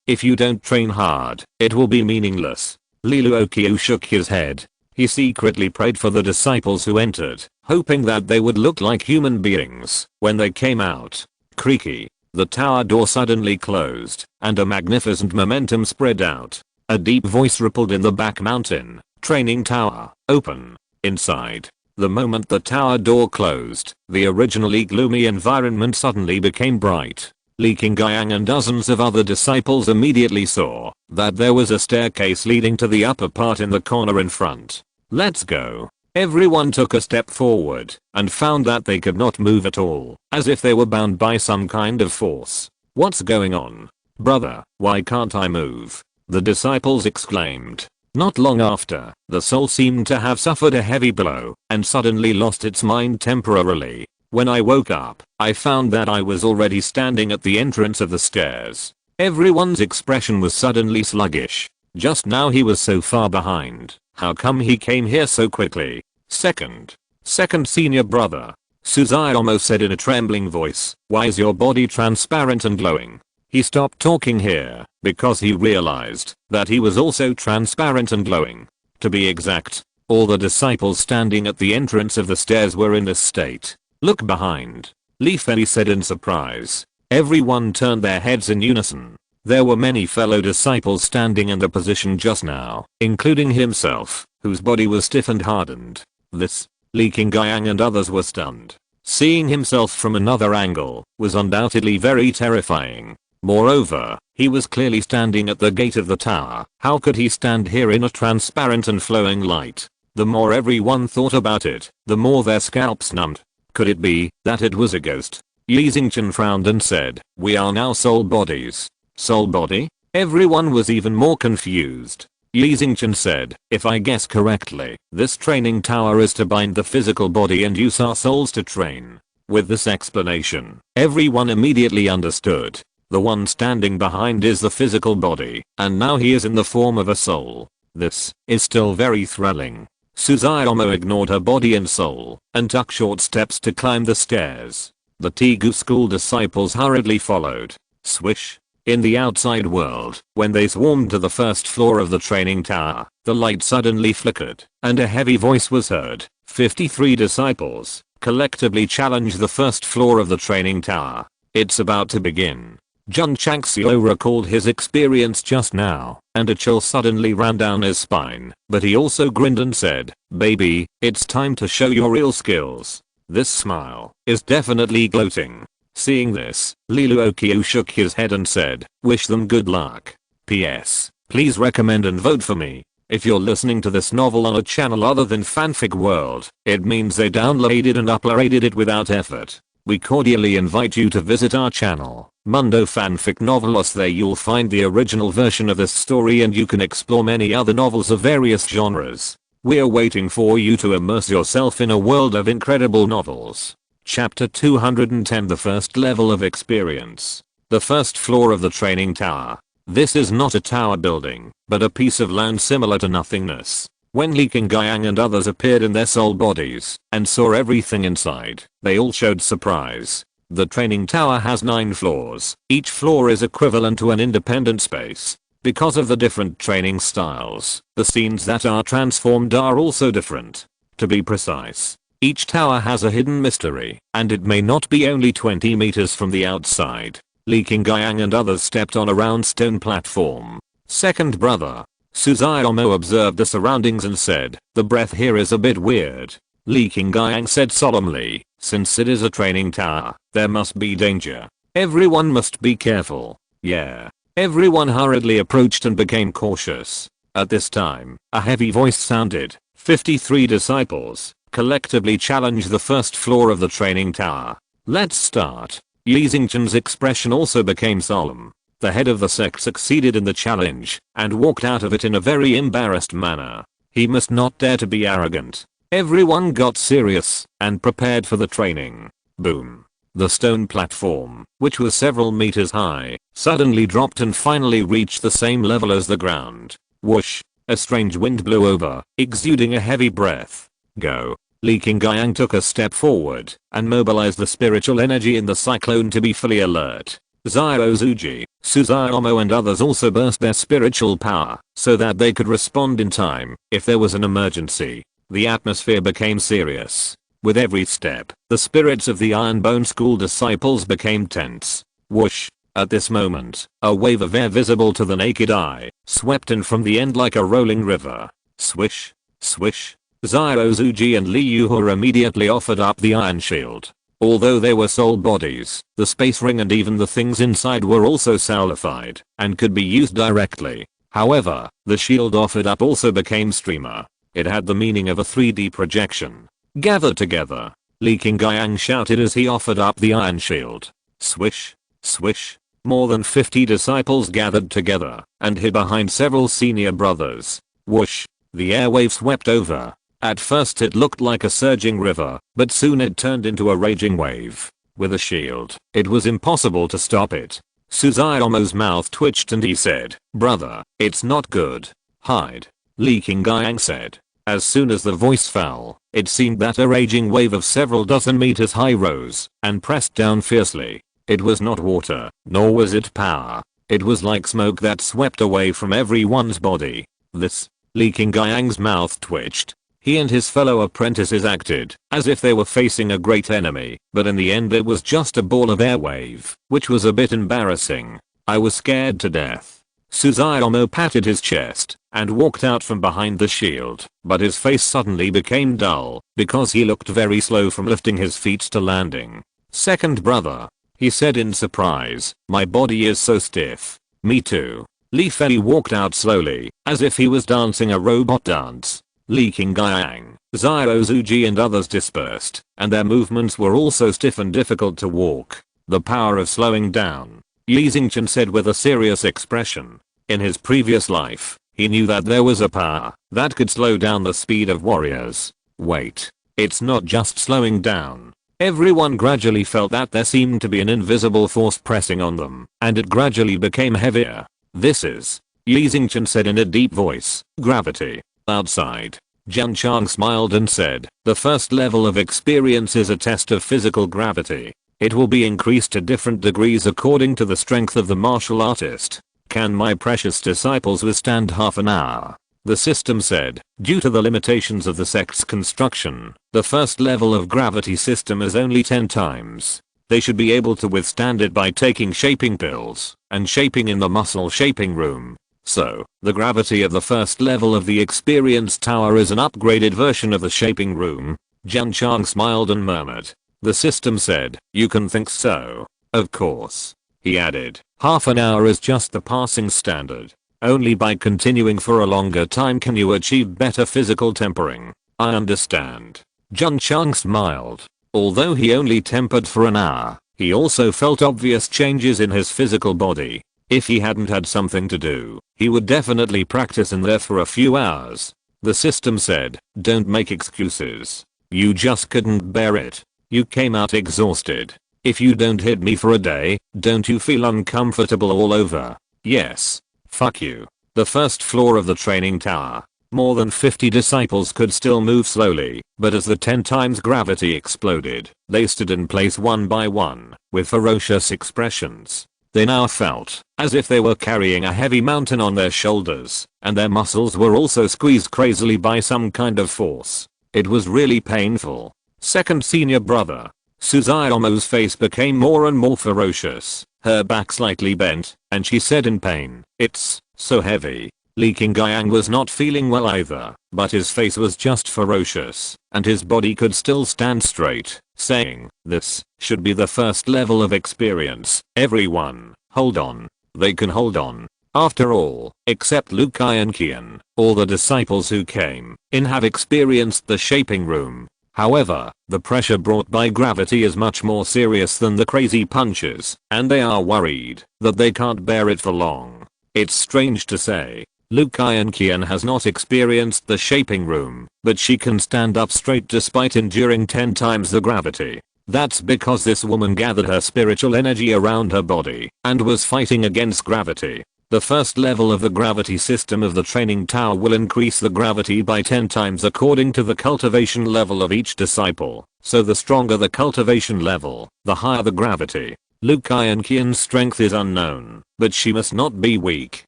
if you don't train hard, it will be meaningless. Li Luoqiu shook his head. He secretly prayed for the disciples who entered, hoping that they would look like human beings when they came out. Creaky. The tower door suddenly closed, and a magnificent momentum spread out. A deep voice rippled in the back mountain. Training tower, open. Inside. The moment the tower door closed, the originally gloomy environment suddenly became bright. Li Qingyang and dozens of other disciples immediately saw that there was a staircase leading to the upper part in the corner in front. Let's go. Everyone took a step forward and found that they could not move at all, as if they were bound by some kind of force. What's going on? Brother, why can't I move? The disciples exclaimed. Not long after, the soul seemed to have suffered a heavy blow and suddenly lost its mind temporarily. When I woke up, I found that I was already standing at the entrance of the stairs. Everyone's expression was suddenly sluggish. Just now he was so far behind. How come he came here so quickly? Second senior brother. Suzaomo said in a trembling voice, why is your body transparent and glowing? He stopped talking here because he realized that he was also transparent and glowing. To be exact, all the disciples standing at the entrance of the stairs were in this state. Look behind. Li Fei said in surprise. Everyone turned their heads in unison. There were many fellow disciples standing in the position just now, including himself, whose body was stiff and hardened. This, Li Qingyang and others were stunned. Seeing himself from another angle was undoubtedly very terrifying. Moreover, he was clearly standing at the gate of the tower. How could he stand here in a transparent and flowing light? The more everyone thought about it, the more their scalps numbed. Could it be that it was a ghost? Yi Xingchen frowned and said, we are now soul bodies. Soul body? Everyone was even more confused. Yi Xingchen said, if I guess correctly, this training tower is to bind the physical body and use our souls to train. With this explanation, everyone immediately understood. The one standing behind is the physical body, and now he is in the form of a soul. This is still very thrilling. Suzaomo ignored her body and soul and took short steps to climb the stairs. The Tegu school disciples hurriedly followed. Swish. In the outside world, when they swarmed to the first floor of the training tower, the light suddenly flickered, and a heavy voice was heard. 53 disciples collectively challenge the first floor of the training tower. It's about to begin. Jun Changxiao recalled his experience just now, and a chill suddenly ran down his spine, but he also grinned and said, baby, it's time to show your real skills. This smile is definitely gloating. Seeing this, Li Luoqiu shook his head and said, wish them good luck. P.S. Please recommend and vote for me. If you're listening to this novel on a channel other than Fanfic World, it means they downloaded and uploaded it without effort. we cordially invite you to visit our channel, Mundo Fanfic Novelos. There you'll find the original version of this story and you can explore many other novels of various genres. We're waiting for you to immerse yourself in a world of incredible novels. Chapter 210, The First Level of Experience. The first floor of the training tower. This is not a tower building, but a piece of land similar to nothingness. When Li Qingyang and others appeared in their soul bodies and saw everything inside, they all showed surprise. The training tower has 9 floors. Each floor is equivalent to an independent space. Because of the different training styles, the scenes that are transformed are also different. To be precise, each tower has a hidden mystery, and it may not be only 20 meters from the outside. Li Qingyang and others stepped on a round stone platform. Second brother Suzaomo observed the surroundings and said, "The breath here is a bit weird." Li Qingyang said solemnly, "Since it is a training tower, there must be danger. Everyone must be careful." Yeah. Everyone hurriedly approached and became cautious. At this time, a heavy voice sounded. 53 disciples collectively challenged the first floor of the training tower. Let's start. Yi Xingqian's expression also became solemn. The head of the sect succeeded in the challenge and walked out of it in a very embarrassed manner. He must not dare to be arrogant. Everyone got serious and prepared for the training. Boom. The stone platform, which was several meters high, suddenly dropped and finally reached the same level as the ground. Whoosh. A strange wind blew over, exuding a heavy breath. Go. Li Qingyang took a step forward and mobilized the spiritual energy in the cyclone to be fully alert. Xiao Zuji, Suzaomo and others also burst their spiritual power so that they could respond in time if there was an emergency. The atmosphere became serious. With every step, the spirits of the Iron Bone School disciples became tense. Whoosh. At this moment, a wave of air visible to the naked eye swept in from the end like a rolling river. Swish. Swish. Xiao Zuji and Li Yuhua immediately offered up the iron shield. Although they were soul bodies, the space ring and even the things inside were also soulified and could be used directly. However, the shield offered up also became streamer. It had the meaning of a 3D projection. Gather together. Li Qingyang shouted as he offered up the iron shield. Swish. Swish. More than 50 disciples gathered together and hid behind several senior brothers. Whoosh. The airwave swept over. At first it looked like a surging river, but soon it turned into a raging wave. With a shield, it was impossible to stop it. Suzaomo's mouth twitched and he said, "Brother, it's not good. Hide." Li Qingyang said. As soon as the voice fell, it seemed that a raging wave of several dozen meters high rose and pressed down fiercely. It was not water, nor was it power. It was like smoke that swept away from everyone's body. This. Li Qingyang's mouth twitched. He and his fellow apprentices acted as if they were facing a great enemy, but in the end it was just a ball of airwave, which was a bit embarrassing. I was scared to death. Suzaomo patted his chest and walked out from behind the shield, but his face suddenly became dull because he looked very slow from lifting his feet to landing. "Second brother," he said in surprise, "my body is so stiff." "Me too." Li Fei walked out slowly, as if he was dancing a robot dance. Li Qingyang, Xiao Zuji and others dispersed, and their movements were also stiff and difficult to walk. "The power of slowing down," Yi Xingqian said with a serious expression. In his previous life, he knew that there was a power that could slow down the speed of warriors. Wait, it's not just slowing down. Everyone gradually felt that there seemed to be an invisible force pressing on them, and it gradually became heavier. "This is," Yi Xingqian said in a deep voice, "gravity." Outside, Jun Changxiao smiled and said, "The first level of experience is a test of physical gravity. It will be increased to different degrees according to the strength of the martial artist. Can my precious disciples withstand half an hour?" The system said, "Due to the limitations of the sect's construction, the first level of gravity system is only 10 times. They should be able to withstand it by taking shaping pills and shaping in the muscle shaping room. So, the gravity of the first level of the experience tower is an upgraded version of the shaping room." Jun Chang smiled and murmured. The system said, "You can think so. Of course." He added, "Half an hour is just the passing standard. Only by continuing for a longer time can you achieve better physical tempering." "I understand." Jun Chang smiled. Although he only tempered for an hour, he also felt obvious changes in his physical body. If he hadn't had something to do, he would definitely practice in there for a few hours. The system said, don't make excuses. You just couldn't bear it. You came out exhausted. If you don't hit me for a day, don't you feel uncomfortable all over? Yes. Fuck you. The first floor of the training tower. More than 50 disciples could still move slowly, but as the 10 times gravity exploded, they stood in place one by one, with ferocious expressions. They now felt as if they were carrying a heavy mountain on their shoulders, and their muscles were also squeezed crazily by some kind of force. It was really painful. Second senior brother, Suzayamo's face became more and more ferocious, her back slightly bent, and she said in pain, "It's so heavy." Li Qingyang was not feeling well either, but his face was just ferocious, and his body could still stand straight, saying, "This should be the first level of experience. Everyone, hold on. They can hold on." After all, except Lu Kai and Qian, all the disciples who came in have experienced the shaping room. However, the pressure brought by gravity is much more serious than the crazy punches, and they are worried that they can't bear it for long. It's strange to say, Lu Kai and Qian has not experienced the shaping room, but she can stand up straight despite enduring 10 times the gravity. That's because this woman gathered her spiritual energy around her body and was fighting against gravity. The first level of the gravity system of the training tower will increase the gravity by 10 times according to the cultivation level of each disciple, so the stronger the cultivation level, the higher the gravity. Lu Kai and Qian's strength is unknown, but she must not be weak,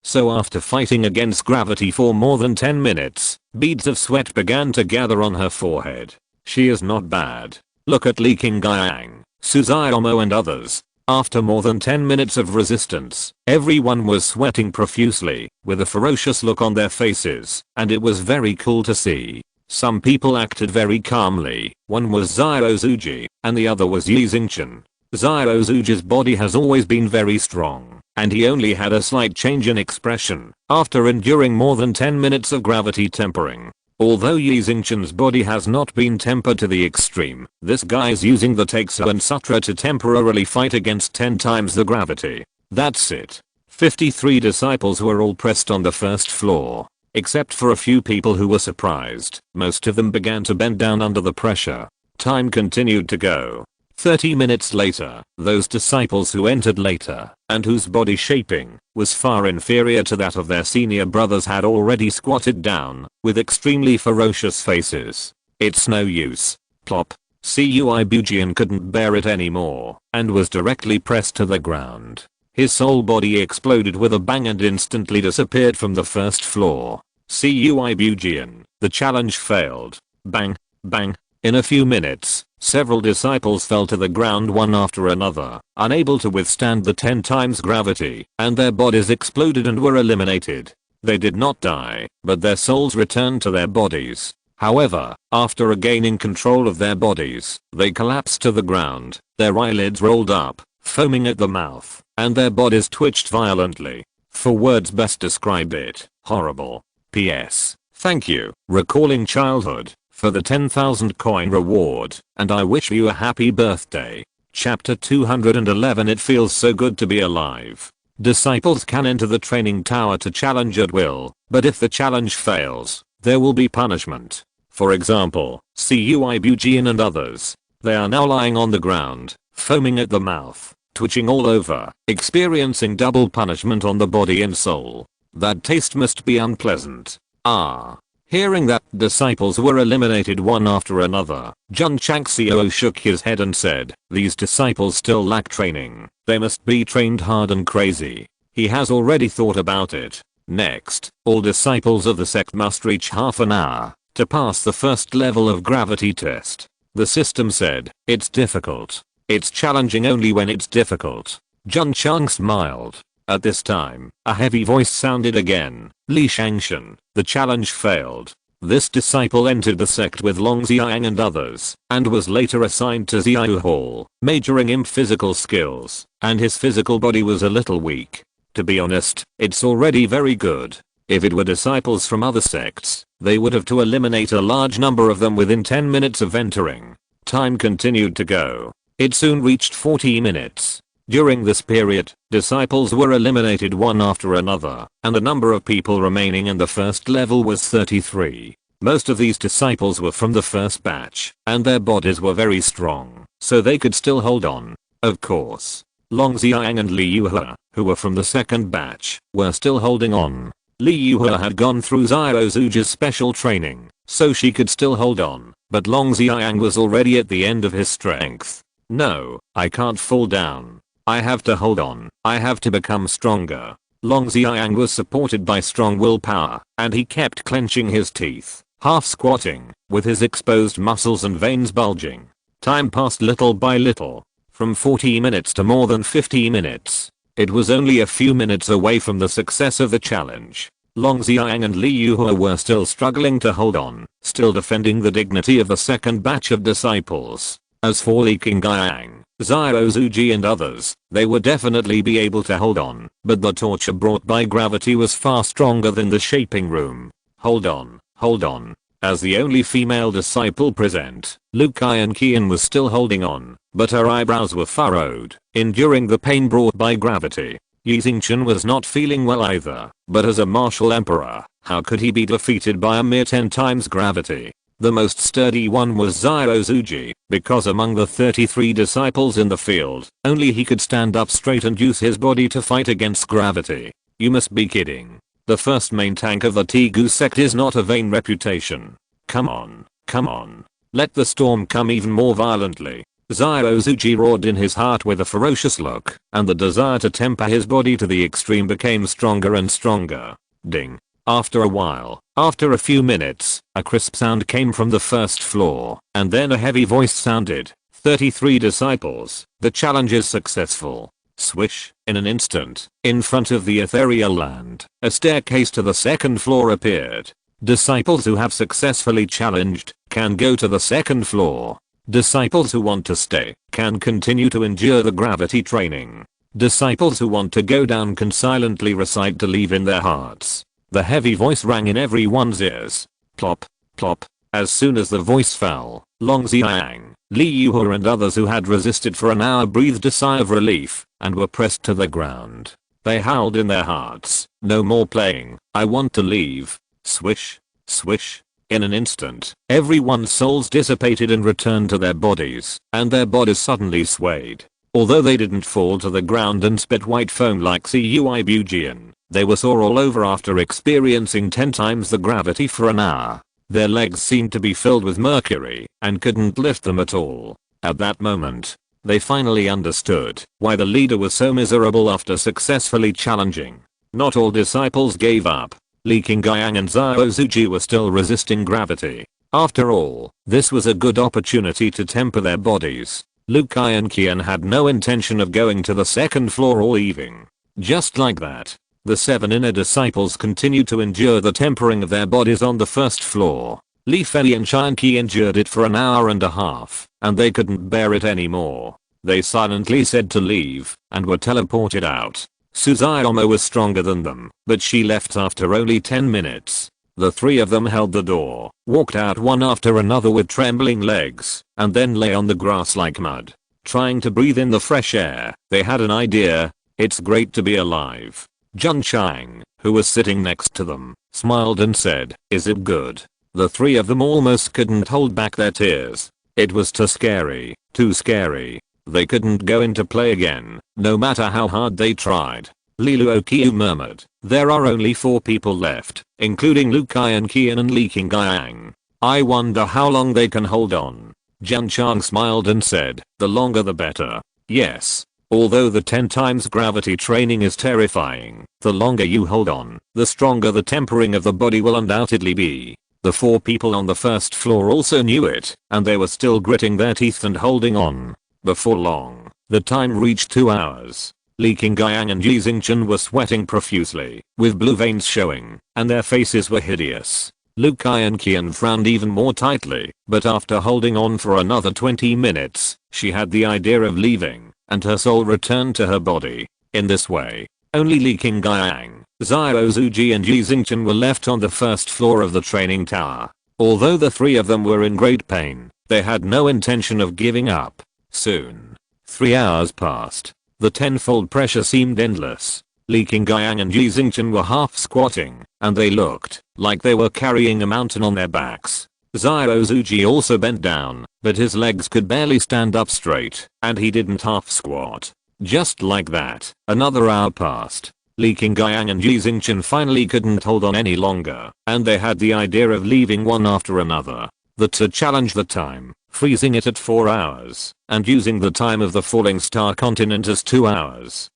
so after fighting against gravity for more than 10 minutes, beads of sweat began to gather on her forehead. She is not bad. Look at Li Qingyang, Suzayamo and others. After more than 10 minutes of resistance, everyone was sweating profusely, with a ferocious look on their faces, and it was very cool to see. Some people acted very calmly. One was Xiao Zuji, and the other was Yi Xingchen. Xiao Zuji's body has always been very strong, and he only had a slight change in expression after enduring more than 10 minutes of gravity tempering. Although Yi Xingchen's body has not been tempered to the extreme, this guy's using the Taixo and Sutra to temporarily fight against 10 times the gravity. That's it. 53 disciples were all pressed on the first floor. Except for a few people who were surprised, most of them began to bend down under the pressure. Time continued to go. 30 minutes later, those disciples who entered later, and whose body shaping was far inferior to that of their senior brothers had already squatted down, with extremely ferocious faces. It's no use. Plop. Cui Bujian couldn't bear it anymore, and was directly pressed to the ground. His soul body exploded with a bang and instantly disappeared from the first floor. Cui Bujian, the challenge failed. Bang, bang. In a few minutes, several disciples fell to the ground one after another, unable to withstand the 10 times gravity, and their bodies exploded and were eliminated. They did not die, but their souls returned to their bodies. However, after regaining control of their bodies, they collapsed to the ground, their eyelids rolled up, foaming at the mouth, and their bodies twitched violently. For words best describe it, horrible. P.S. Thank you, recalling childhood, for the 10,000 coin reward, and I wish you a happy birthday. Chapter 211. It feels so good to be alive. Disciples can enter the training tower to challenge at will, but if the challenge fails, there will be punishment. For example, Cui Bujian and others. They are now lying on the ground, foaming at the mouth, twitching all over, experiencing double punishment on the body and soul. That taste must be unpleasant. Ah. Hearing that disciples were eliminated one after another, Jun Changxiao shook his head and said, "These disciples still lack training. They must be trained hard and crazy." He has already thought about it. Next, all disciples of the sect must reach half an hour to pass the first level of gravity test. The system said, "It's difficult. It's challenging only when it's difficult." Jun Chang smiled. At this time, a heavy voice sounded again. Li Shangshan, the challenge failed. This disciple entered the sect with Long Xiang and others, and was later assigned to Xiao Hall, majoring in physical skills, and his physical body was a little weak. To be honest, it's already very good. If it were disciples from other sects, they would have to eliminate a large number of them within 10 minutes of entering. Time continued to go. It soon reached 40 minutes. During this period, disciples were eliminated one after another, and the number of people remaining in the first level was 33. Most of these disciples were from the first batch, and their bodies were very strong, so they could still hold on. Of course, Long Xiang and Li Yuhe, who were from the second batch, were still holding on. Li Yuhe had gone through Xiao Zuji's special training, so she could still hold on, but Long Xiang was already at the end of his strength. No, I can't fall down. I have to hold on. I have to become stronger. Long Xiang was supported by strong willpower, and he kept clenching his teeth, half squatting, with his exposed muscles and veins bulging. Time passed little by little, from 40 minutes to more than 50 minutes. It was only a few minutes away from the success of the challenge. Long Xiang and Li Yuhe were still struggling to hold on, still defending the dignity of the second batch of disciples. As for Li Qingyang, Xiao Zuji and others, they would definitely be able to hold on, but the torture brought by gravity was far stronger than the shaping room. Hold on, hold on. As the only female disciple present, Lu Qian was still holding on, but her eyebrows were furrowed, enduring the pain brought by gravity. Yi Xingchen was not feeling well either, but as a martial emperor, how could he be defeated by a mere 10 times gravity? The most sturdy one was Xiao Zuji, because among the 33 disciples in the field, only he could stand up straight and use his body to fight against gravity. You must be kidding. The first main tank of the Tegu sect is not a vain reputation. Come on, come on. Let the storm come even more violently. Xiao Zuji roared in his heart with a ferocious look, and the desire to temper his body to the extreme became stronger and stronger. Ding. After a while, after a few minutes, a crisp sound came from the first floor, and then a heavy voice sounded. 33 disciples, the challenge is successful. Swish, in an instant, in front of the ethereal land, a staircase to the second floor appeared. Disciples who have successfully challenged, can go to the second floor. Disciples who want to stay, can continue to endure the gravity training. Disciples who want to go down can silently recite to leave in their hearts. The heavy voice rang in everyone's ears. Plop, plop. As soon as the voice fell, Long Xiang, Li Yuhe and others who had resisted for an hour breathed a sigh of relief, and were pressed to the ground. They howled in their hearts, no more playing, I want to leave. Swish, swish. In an instant, everyone's souls dissipated and returned to their bodies, and their bodies suddenly swayed. Although they didn't fall to the ground and spit white foam like Cui Bujian, they were sore all over after experiencing 10 times the gravity for an hour. Their legs seemed to be filled with mercury and couldn't lift them at all. At that moment, they finally understood why the leader was so miserable after successfully challenging. Not all disciples gave up. Li Qingyang and Xiao Zuji were still resisting gravity. After all, this was a good opportunity to temper their bodies. Lu Qian had no intention of going to the second floor or leaving. Just like that, the 7 inner disciples continued to endure the tempering of their bodies on the first floor. Li Fei and Shanqi endured it for an hour and a half, and they couldn't bear it anymore. They silently said to leave, and were teleported out. Suzuomo was stronger than them, but she left after only 10 minutes. The 3 of them held the door, walked out one after another with trembling legs, and then lay on the grass like mud, trying to breathe in the fresh air. They had an idea. It's great to be alive. Jun Changxiao, who was sitting next to them, smiled and said, is it good? The 3 of them almost couldn't hold back their tears. It was too scary, too scary. They couldn't go into play again, no matter how hard they tried. Li Luoqiu murmured, there are only 4 people left, including Lu Qian and Li Qingyang. I wonder how long they can hold on. Jun Changxiao smiled and said, the longer the better. Yes. Although the 10 times gravity training is terrifying, the longer you hold on, the stronger the tempering of the body will undoubtedly be. The 4 people on the first floor also knew it, and they were still gritting their teeth and holding on. Before long, the time reached 2 hours. Li Qingyang and Yi Xingchen were sweating profusely, with blue veins showing, and their faces were hideous. Lu Qian frowned even more tightly, but after holding on for another 20 minutes, she had the idea of leaving, and her soul returned to her body. In this way, only Li Qingyang, Xiao Zuji and Yi Xingchen were left on the first floor of the training tower. Although the three of them were in great pain, they had no intention of giving up. Soon, 3 hours passed. The tenfold pressure seemed endless. Li Qingyang and Yi Xingchen were half squatting, and they looked like they were carrying a mountain on their backs. Xiao Zuji also bent down, but his legs could barely stand up straight, and he didn't half squat. Just like that, another hour passed. Li Qingyang and Yi Xingchen finally couldn't hold on any longer, and they had the idea of leaving one after another. To challenge the time, freezing it at 4 hours, and using the time of the falling star continent as 2 hours.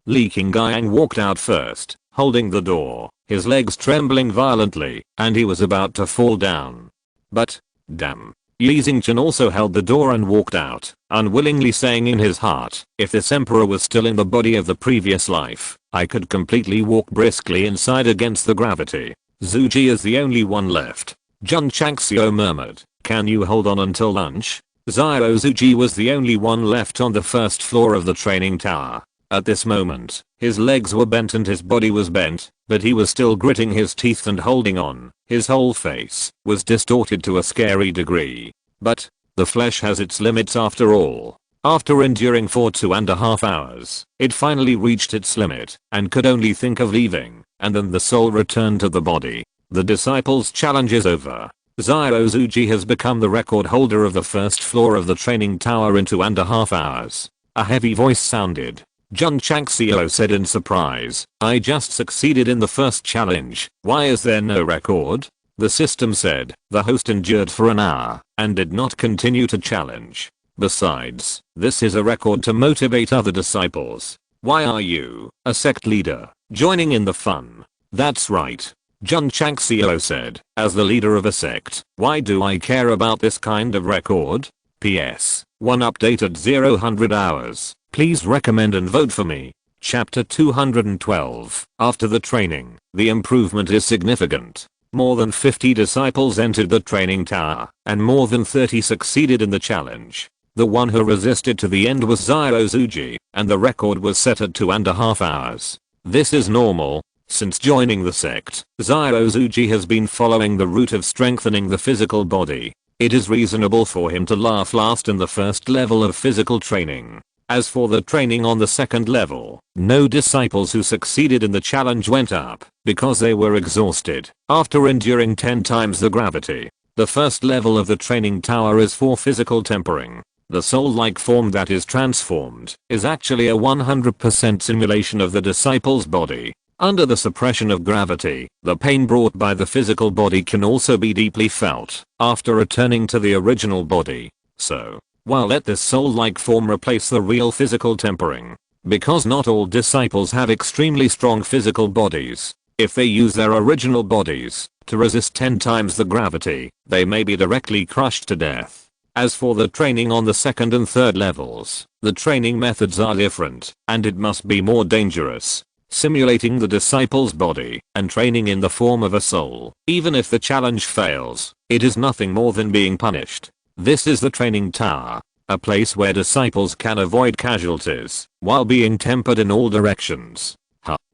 Li Qingyang walked out first, holding the door, his legs trembling violently, and he was about to fall down. But, damn. Yi Xingchen also held the door and walked out, unwillingly saying in his heart, if this emperor was still in the body of the previous life, I could completely walk briskly inside against the gravity. Zuji is the only one left. Jun Changxiao murmured, can you hold on until lunch? Xiao Zuji was the only one left on the first floor of the training tower. At this moment, his legs were bent and his body was bent, but he was still gritting his teeth and holding on. His whole face was distorted to a scary degree. But, the flesh has its limits after all. After enduring for 2.5 hours, it finally reached its limit, and could only think of leaving, and then the soul returned to the body. The disciples' challenge is over. Xiao Zuji has become the record holder of the first floor of the training tower in 2.5 hours. A heavy voice sounded. Jun Changxiao said in surprise, I just succeeded in the first challenge, why is there no record? The system said, the host endured for an hour, and did not continue to challenge. Besides, this is a record to motivate other disciples. Why are you, a sect leader, joining in the fun? That's right. Jun Changxiao said, as the leader of a sect, why do I care about this kind of record? PS, 1 update at 0 hours. Please recommend and vote for me. Chapter 212. After the training, the improvement is significant. More than 50 disciples entered the training tower, and more than 30 succeeded in the challenge. The one who resisted to the end was Xiao Zuji, and the record was set at 2.5 hours. This is normal. Since joining the sect, Xiao Zuji has been following the route of strengthening the physical body. It is reasonable for him to laugh last in the first level of physical training. As for the training on the second level, no disciples who succeeded in the challenge went up, because they were exhausted, after enduring 10 times the gravity. The first level of the training tower is for physical tempering. The soul-like form that is transformed, is actually a 100% simulation of the disciple's body. Under the suppression of gravity, the pain brought by the physical body can also be deeply felt, after returning to the original body. So, while let this soul-like form replace the real physical tempering. Because not all disciples have extremely strong physical bodies. If they use their original bodies to resist 10 times the gravity, they may be directly crushed to death. As for the training on the second and third levels, the training methods are different, and it must be more dangerous. Simulating the disciple's body and training in the form of a soul. Even if the challenge fails, it is nothing more than being punished. This is the training tower, a place where disciples can avoid casualties while being tempered in all directions.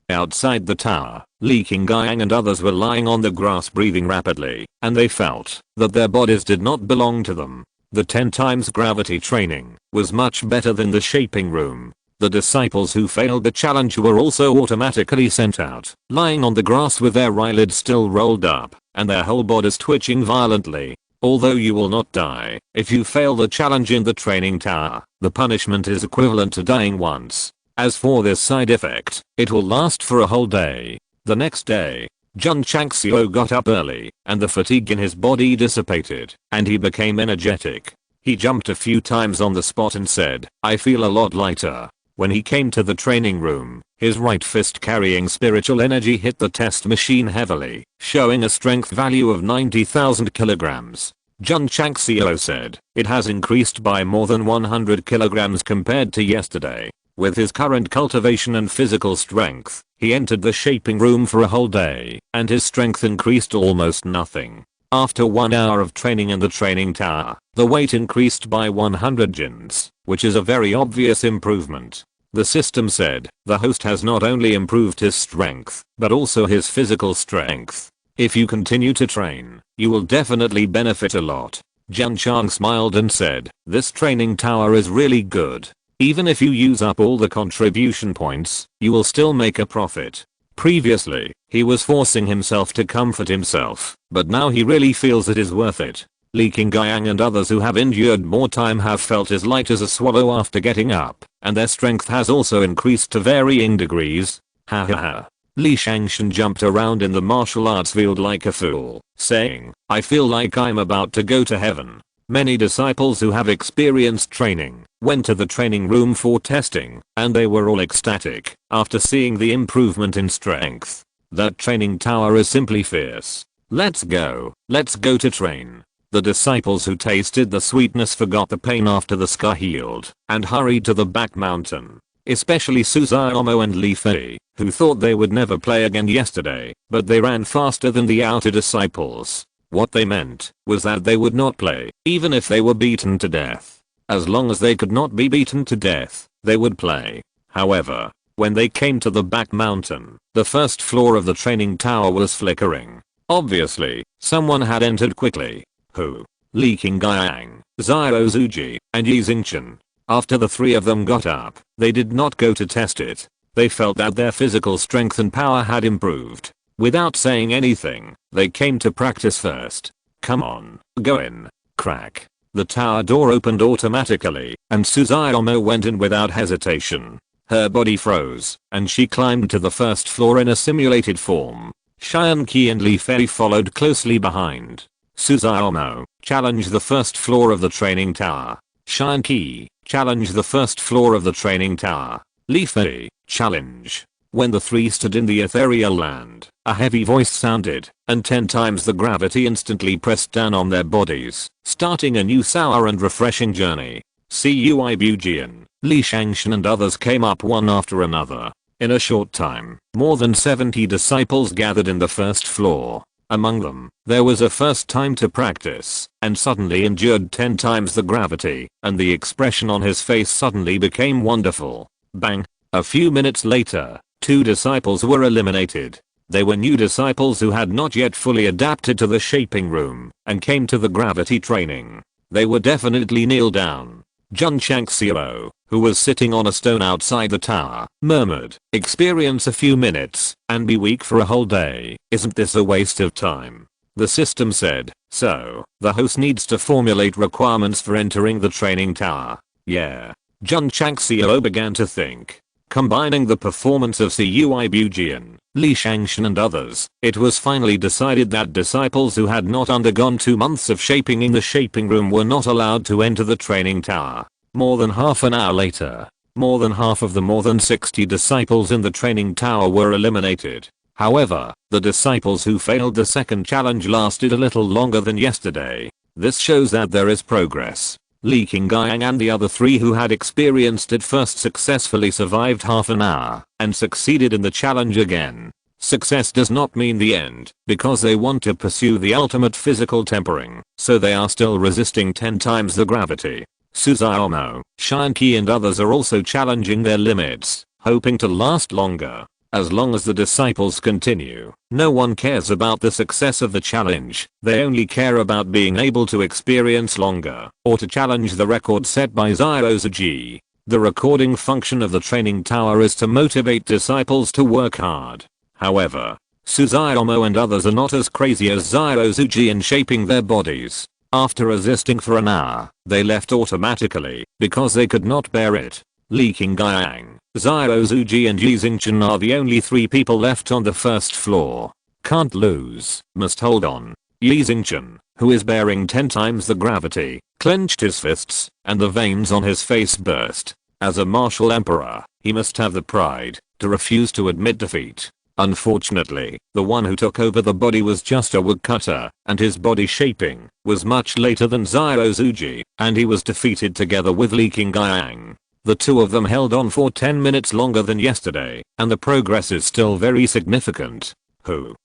Outside the tower, Li Qingyang and others were lying on the grass breathing rapidly, and they felt that their bodies did not belong to them. The 10 times gravity training was much better than the shaping room. The disciples who failed the challenge were also automatically sent out, lying on the grass with their eyelids still rolled up, and their whole bodies twitching violently. Although you will not die, if you fail the challenge in the training tower, the punishment is equivalent to dying once. As for this side effect, it will last for a whole day. The next day, Jun Changxiao got up early, and the fatigue in his body dissipated, and he became energetic. He jumped a few times on the spot and said, I feel a lot lighter. When he came to the training room, his right fist carrying spiritual energy hit the test machine heavily, showing a strength value of 90,000 kilograms. Jun Changxiao said, it has increased by more than 100 kilograms compared to yesterday. With his current cultivation and physical strength, he entered the shaping room for a whole day, and his strength increased almost nothing. After 1 hour of training in the training tower, the weight increased by 100 jins, which is a very obvious improvement. The system said, the host has not only improved his strength, but also his physical strength. If you continue to train, you will definitely benefit a lot. Jun Chang smiled and said, this training tower is really good. Even if you use up all the contribution points, you will still make a profit. Previously, he was forcing himself to comfort himself, but now he really feels it is worth it. Li Qingyang and others who have endured more time have felt as light as a swallow after getting up, and their strength has also increased to varying degrees. Ha ha ha. Li Shangshan jumped around in the martial arts field like a fool, saying, I feel like I'm about to go to heaven. Many disciples who have experienced training went to the training room for testing, and they were all ecstatic after seeing the improvement in strength. That training tower is simply fierce. Let's go to train. The disciples who tasted the sweetness forgot the pain after the scar healed and hurried to the back mountain. Especially Suzaomo and Li Fei, who thought they would never play again yesterday, but they ran faster than the outer disciples. What they meant was that they would not play, even if they were beaten to death. As long as they could not be beaten to death, they would play. However, when they came to the back mountain, the first floor of the training tower was flickering. Obviously, someone had entered quickly. Who? Li Qingyang, Xiao Zuji, and Yi Xingchen. After the three of them got up, they did not go to test it. They felt that their physical strength and power had improved. Without saying anything, they came to practice first. Come on, go in. Crack. The tower door opened automatically, and Suzaomo went in without hesitation. Her body froze, and she climbed to the first floor in a simulated form. Xianqi and Li Fei followed closely behind. Suzaomo, challenge the first floor of the training tower. Xianqi, challenge the first floor of the training tower. Li Fei, challenge. When the three stood in the ethereal land, a heavy voice sounded, and 10 times the gravity instantly pressed down on their bodies, starting a new sour and refreshing journey. Cui Bujian, Li Shangshan and others came up one after another. In a short time, more than 70 disciples gathered in the first floor. Among them, there was a first time to practice, and suddenly endured 10 times the gravity, and the expression on his face suddenly became wonderful. Bang! A few minutes later, 2 disciples were eliminated. They were new disciples who had not yet fully adapted to the shaping room, and came to the gravity training. They were definitely kneel down. Jun Changxiao, who was sitting on a stone outside the tower, murmured, experience a few minutes, and be weak for a whole day. Isn't this a waste of time? The system said, so, the host needs to formulate requirements for entering the training tower. Yeah. Jun Changxiao began to think. Combining the performance of Cui Bujian, Li Shangshan and others, it was finally decided that disciples who had not undergone 2 months of shaping in the shaping room were not allowed to enter the training tower. More than half an hour later, more than half of the more than 60 disciples in the training tower were eliminated. However, the disciples who failed the second challenge lasted a little longer than yesterday. This shows that there is progress. Li Qingyang and the other 3 who had experienced it first successfully survived half an hour and succeeded in the challenge again. Success does not mean the end, because they want to pursue the ultimate physical tempering, so they are still resisting 10 times the gravity. Suzaomo, Xianqi and others are also challenging their limits, hoping to last longer. As long as the disciples continue, no one cares about the success of the challenge, they only care about being able to experience longer, or to challenge the record set by Xiao Zuji. The recording function of the training tower is to motivate disciples to work hard. However, Suzaomo and others are not as crazy as Xiao Zuji in shaping their bodies. After resisting for an hour, they left automatically, because they could not bear it. Li Qingyang, Xiao Zuji and Yi Xingchen are the only 3 people left on the first floor. Can't lose, must hold on. Yi Xingchen, who is bearing 10 times the gravity, clenched his fists, and the veins on his face burst. As a martial emperor, he must have the pride to refuse to admit defeat. Unfortunately, the one who took over the body was just a woodcutter, and his body shaping was much later than Xiao Zuji, and he was defeated together with Li Qingyang. The 2 of them held on for 10 minutes longer than yesterday, and the progress is still very significant. Who?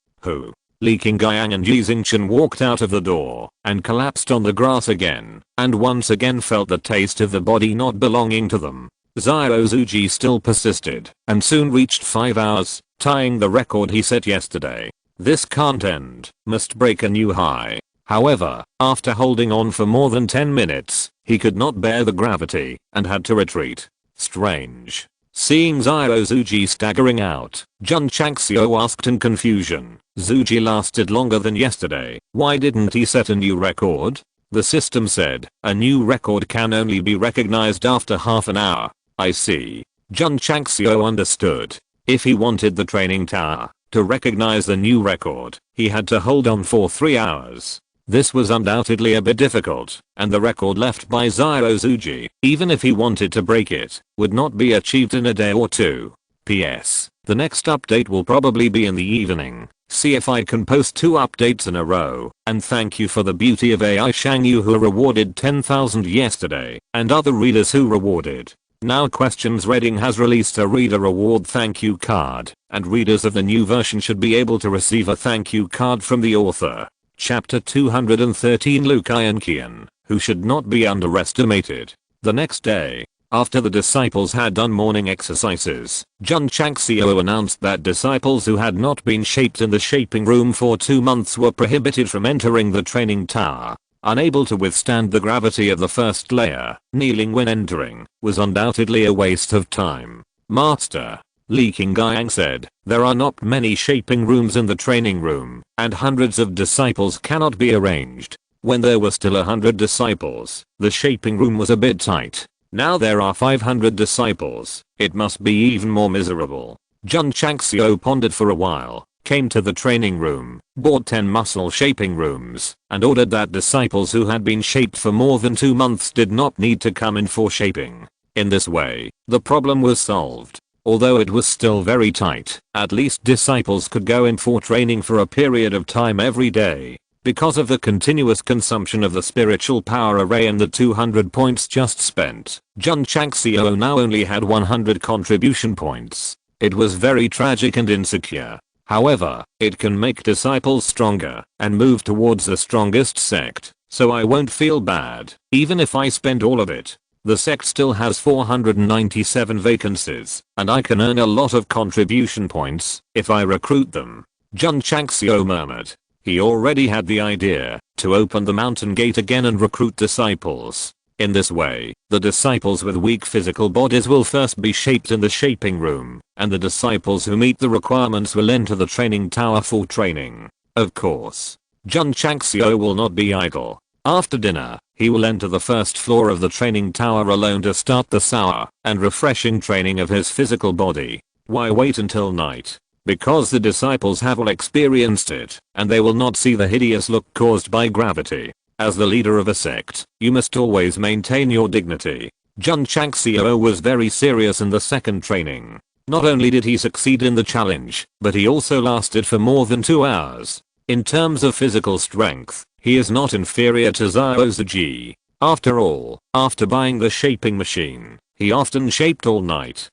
Li Qingyang and Yi Xingchen walked out of the door, and collapsed on the grass again, and once again felt the taste of the body not belonging to them. Xiao Zuji still persisted, and soon reached 5 hours, tying the record he set yesterday. This can't end, must break a new high. However, after holding on for more than 10 minutes, he could not bear the gravity and had to retreat. Strange. Seeing Zuji staggering out, Jun Changxiao asked in confusion, Zuji lasted longer than yesterday, why didn't he set a new record? The system said, a new record can only be recognized after half an hour. I see. Jun Changxiao understood. If he wanted the training tower to recognize the new record, he had to hold on for 3 hours. This was undoubtedly a bit difficult, and the record left by Zuji, even if he wanted to break it, would not be achieved in a day or two. P.S. The next update will probably be in the evening. See if I can post 2 updates in a row, and thank you for the beauty of AI Shangyu who rewarded 10,000 yesterday, and other readers who rewarded. Now Questions Reading has released a reader reward thank you card, and readers of the new version should be able to receive a thank you card from the author. Chapter 213 Lukian, who should not be underestimated. The next day, after the disciples had done morning exercises, Jun Changxiao announced that disciples who had not been shaped in the shaping room for 2 months were prohibited from entering the training tower. Unable to withstand the gravity of the first layer, kneeling when entering was undoubtedly a waste of time. Master, Li Qingyang said, there are not many shaping rooms in the training room, and hundreds of disciples cannot be arranged. When there were still 100 disciples, the shaping room was a bit tight. Now there are 500 disciples, it must be even more miserable. Jun Changxiao pondered for a while, came to the training room, bought 10 muscle shaping rooms, and ordered that disciples who had been shaped for more than 2 months did not need to come in for shaping. In this way, the problem was solved. Although it was still very tight, at least disciples could go in for training for a period of time every day. Because of the continuous consumption of the spiritual power array and the 200 points just spent, Jun Changxiao now only had 100 contribution points. It was very tragic and insecure. However, it can make disciples stronger and move towards the strongest sect, so I won't feel bad, even if I spend all of it. The sect still has 497 vacancies, and I can earn a lot of contribution points if I recruit them. Jun Changxiao murmured. He already had the idea to open the mountain gate again and recruit disciples. In this way, the disciples with weak physical bodies will first be shaped in the shaping room, and the disciples who meet the requirements will enter the training tower for training. Of course, Jun Changxiao will not be idle. After dinner, he will enter the first floor of the training tower alone to start the sour and refreshing training of his physical body. Why wait until night? Because the disciples have all experienced it, and they will not see the hideous look caused by gravity. As the leader of a sect, you must always maintain your dignity. Jun Changxiao was very serious in the second training. Not only did he succeed in the challenge, but he also lasted for more than 2 hours. In terms of physical strength, he is not inferior to Zuji. After all, after buying the shaping machine, he often shaped all night.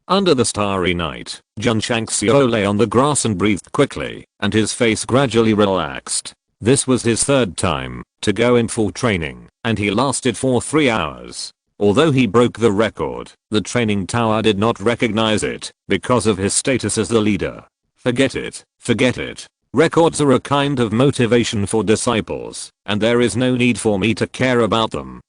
Under the starry night, Jun Changxiao lay on the grass and breathed quickly, and his face gradually relaxed. This was his 3rd time to go in for training, and he lasted for 3 hours. Although he broke the record, the training tower did not recognize it because of his status as the leader. Forget it, forget it. Records are a kind of motivation for disciples, and there is no need for me to care about them.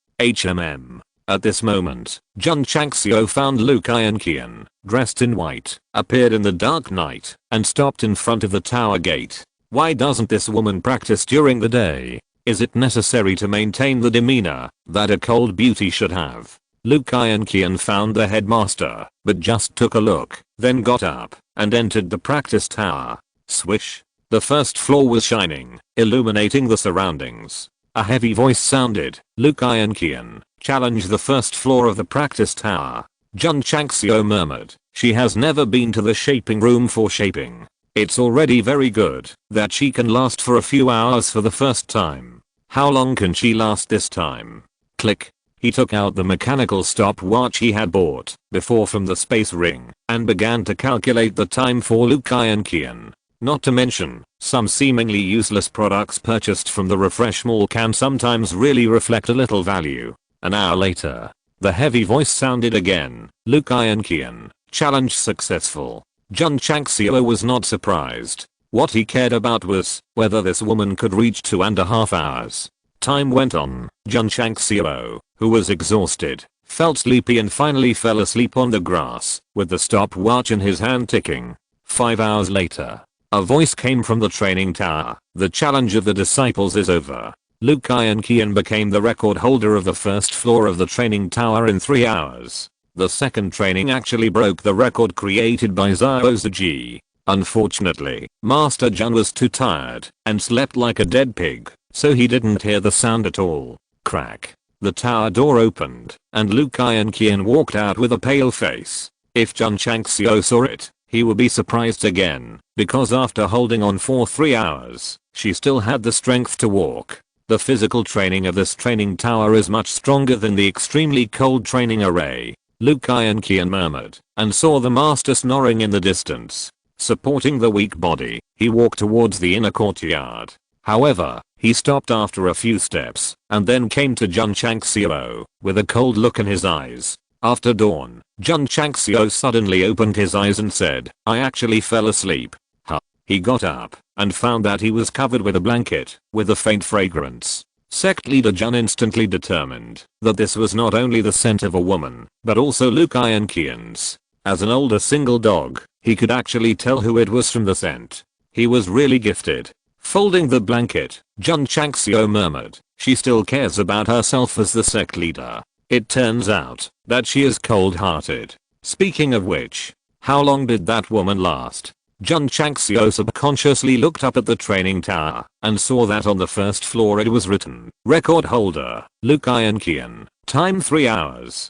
At this moment, Jun Changxiao found Lukian, dressed in white, appeared in the dark night, and stopped in front of the tower gate. Why doesn't this woman practice during the day? Is it necessary to maintain the demeanor that a cold beauty should have? Lukian found the headmaster, but just took a look, then got up, and entered the practice tower. Swish. The first floor was shining, illuminating the surroundings. A heavy voice sounded, Lukian, challenge the first floor of the practice tower. Jun Changxiao murmured, she has never been to the shaping room for shaping. It's already very good that she can last for a few hours for the first time. How long can she last this time? Click. He took out the mechanical stopwatch he had bought before from the space ring and began to calculate the time for Lukian. Not to mention, some seemingly useless products purchased from the refresh mall can sometimes really reflect a little value. An hour later, the heavy voice sounded again, Lukian, challenge successful. Jun Changxiao was not surprised. What he cared about was whether this woman could reach 2.5 hours. Time went on. Jun Changxiao, who was exhausted, felt sleepy and finally fell asleep on the grass, with the stopwatch in his hand ticking. 5 hours later, a voice came from the training tower. The challenge of the disciples is over. Liu Kai and Qian became the record holder of the first floor of the training tower in 3 hours. The second training actually broke the record created by Xiao Ziji. Unfortunately, Master Jun was too tired and slept like a dead pig, so he didn't hear the sound at all. Crack. The tower door opened, and Liu Kai and Qian walked out with a pale face. If Jun Changxiao saw it, he would be surprised again, because after holding on for 3 hours, she still had the strength to walk. The physical training of this training tower is much stronger than the extremely cold training array. Liu Kai and Qian murmured, and saw the master snoring in the distance. Supporting the weak body, he walked towards the inner courtyard. However, he stopped after a few steps, and then came to Jun Changxiao, with a cold look in his eyes. After dawn, Jun Changxiao suddenly opened his eyes and said, "I actually fell asleep." He got up, and found that he was covered with a blanket, with a faint fragrance. Sect leader Jun instantly determined that this was not only the scent of a woman, but also Liu Kai and Qian's. As an older single dog, he could actually tell who it was from the scent. He was really gifted. Folding the blanket, Jun Changxiao murmured, "She still cares about herself as the sect leader. It turns out that she is cold-hearted." Speaking of which, how long did that woman last? Jun Changxiao subconsciously looked up at the training tower and saw that on the first floor it was written, "Record holder, Liu Kai and Qian. Time 3 hours."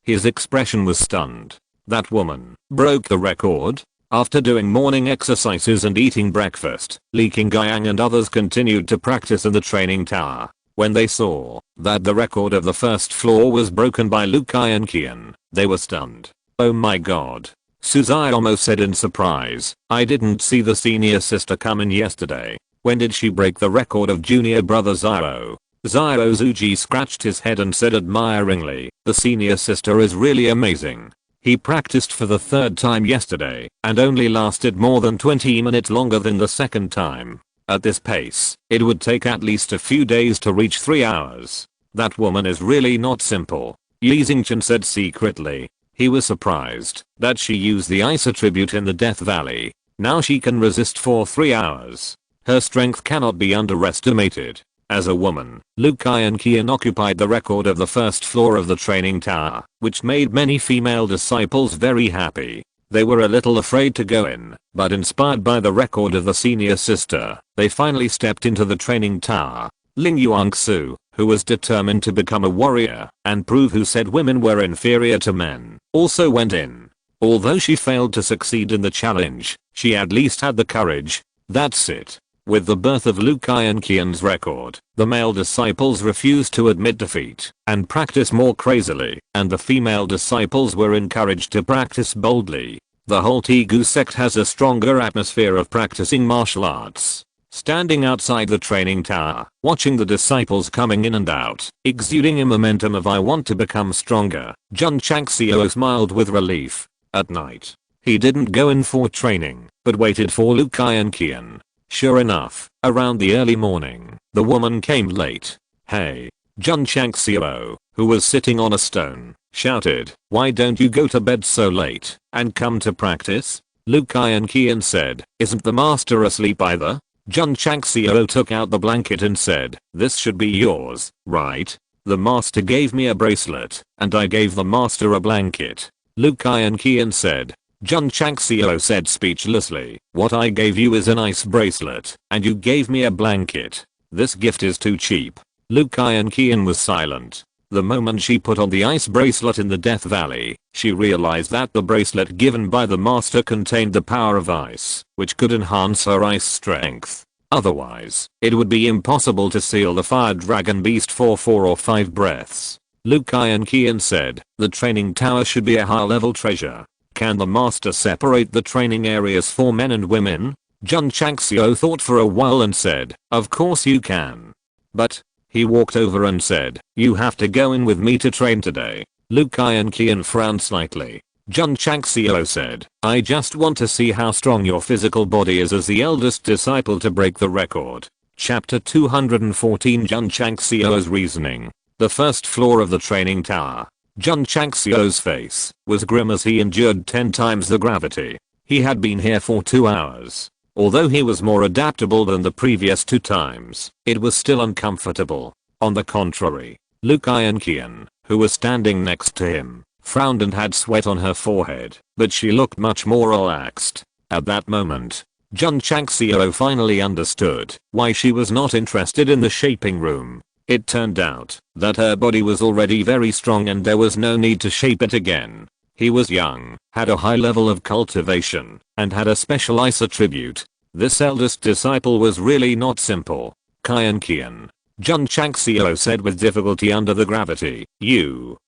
His expression was stunned. That woman broke the record. After doing morning exercises and eating breakfast, Li Qingyang and others continued to practice in the training tower. When they saw that the record of the first floor was broken by Liu Kai and Qian, they were stunned. "Oh my god." Suzai almost said in surprise, "I didn't see the senior sister come in yesterday. When did she break the record of junior brother Xiao?" Xiao Zuji scratched his head and said admiringly, "The senior sister is really amazing. He practiced for the 3rd time yesterday and only lasted more than 20 minutes longer than the 2nd time. At this pace, it would take at least a few days to reach 3 hours. That woman is really not simple." Yi Xingchen said secretly. He was surprised that she used the ice attribute in the Death Valley. Now she can resist for 3 hours. Her strength cannot be underestimated. As a woman, Liu Kai and Qian occupied the record of the first floor of the training tower, which made many female disciples very happy. They were a little afraid to go in, but inspired by the record of the senior sister, they finally stepped into the training tower. Ling Yuangsu, who was determined to become a warrior and prove who said women were inferior to men, also went in. Although she failed to succeed in the challenge, she at least had the courage. That's it. With the birth of Liu Kai and Qian's record, the male disciples refused to admit defeat and practice more crazily, and the female disciples were encouraged to practice boldly. The whole Tegu sect has a stronger atmosphere of practicing martial arts. Standing outside the training tower, watching the disciples coming in and out, exuding a momentum of "I want to become stronger," Jun Changxiao smiled with relief. At night, he didn't go in for training, but waited for Liu Kai and Qian. Sure enough, around the early morning, the woman came late. "Hey!" Jun Changxiao, who was sitting on a stone, shouted, "Why don't you go to bed so late and come to practice?" Liu Kai and Qian said, "Isn't the master asleep either?" Jun Changxiao took out the blanket and said, "This should be yours, right? The master gave me a bracelet, and I gave the master a blanket." Liu Kai and Qian said. Jun Changxiao said speechlessly, "What I gave you is an ice bracelet, and you gave me a blanket. This gift is too cheap." Liu Kai and Qian was silent. The moment she put on the ice bracelet in the Death Valley, she realized that the bracelet given by the master contained the power of ice, which could enhance her ice strength. Otherwise, it would be impossible to seal the fire dragon beast for 4 or 5 breaths. Liu Kai and Qian said, "The training tower should be a high-level treasure. Can the master separate the training areas for men and women?" Jun Changxiao thought for a while and said, "Of course you can. But," he walked over and said, "you have to go in with me to train today." Liu Kai and Qian frowned slightly. Jun Changxiao said, I just want to see how strong your physical body is as the eldest disciple to break the record. Chapter 214 Jun Changxiao's reasoning. The first floor of the training tower. Jun Changxiao's face was grim as he endured 10 times the gravity. He had been here for 2 hours. Although he was more adaptable than the previous 2 times, it was still uncomfortable. On the contrary, Luke Qian, who was standing next to him, frowned and had sweat on her forehead, but she looked much more relaxed. At that moment, Jun Changxiao finally understood why she was not interested in the shaping room. It turned out that her body was already very strong and there was no need to shape it again. He was young, had a high level of cultivation, and had a special ice attribute. This eldest disciple was really not simple. Qian. Jun Changxiao said with difficulty under the gravity.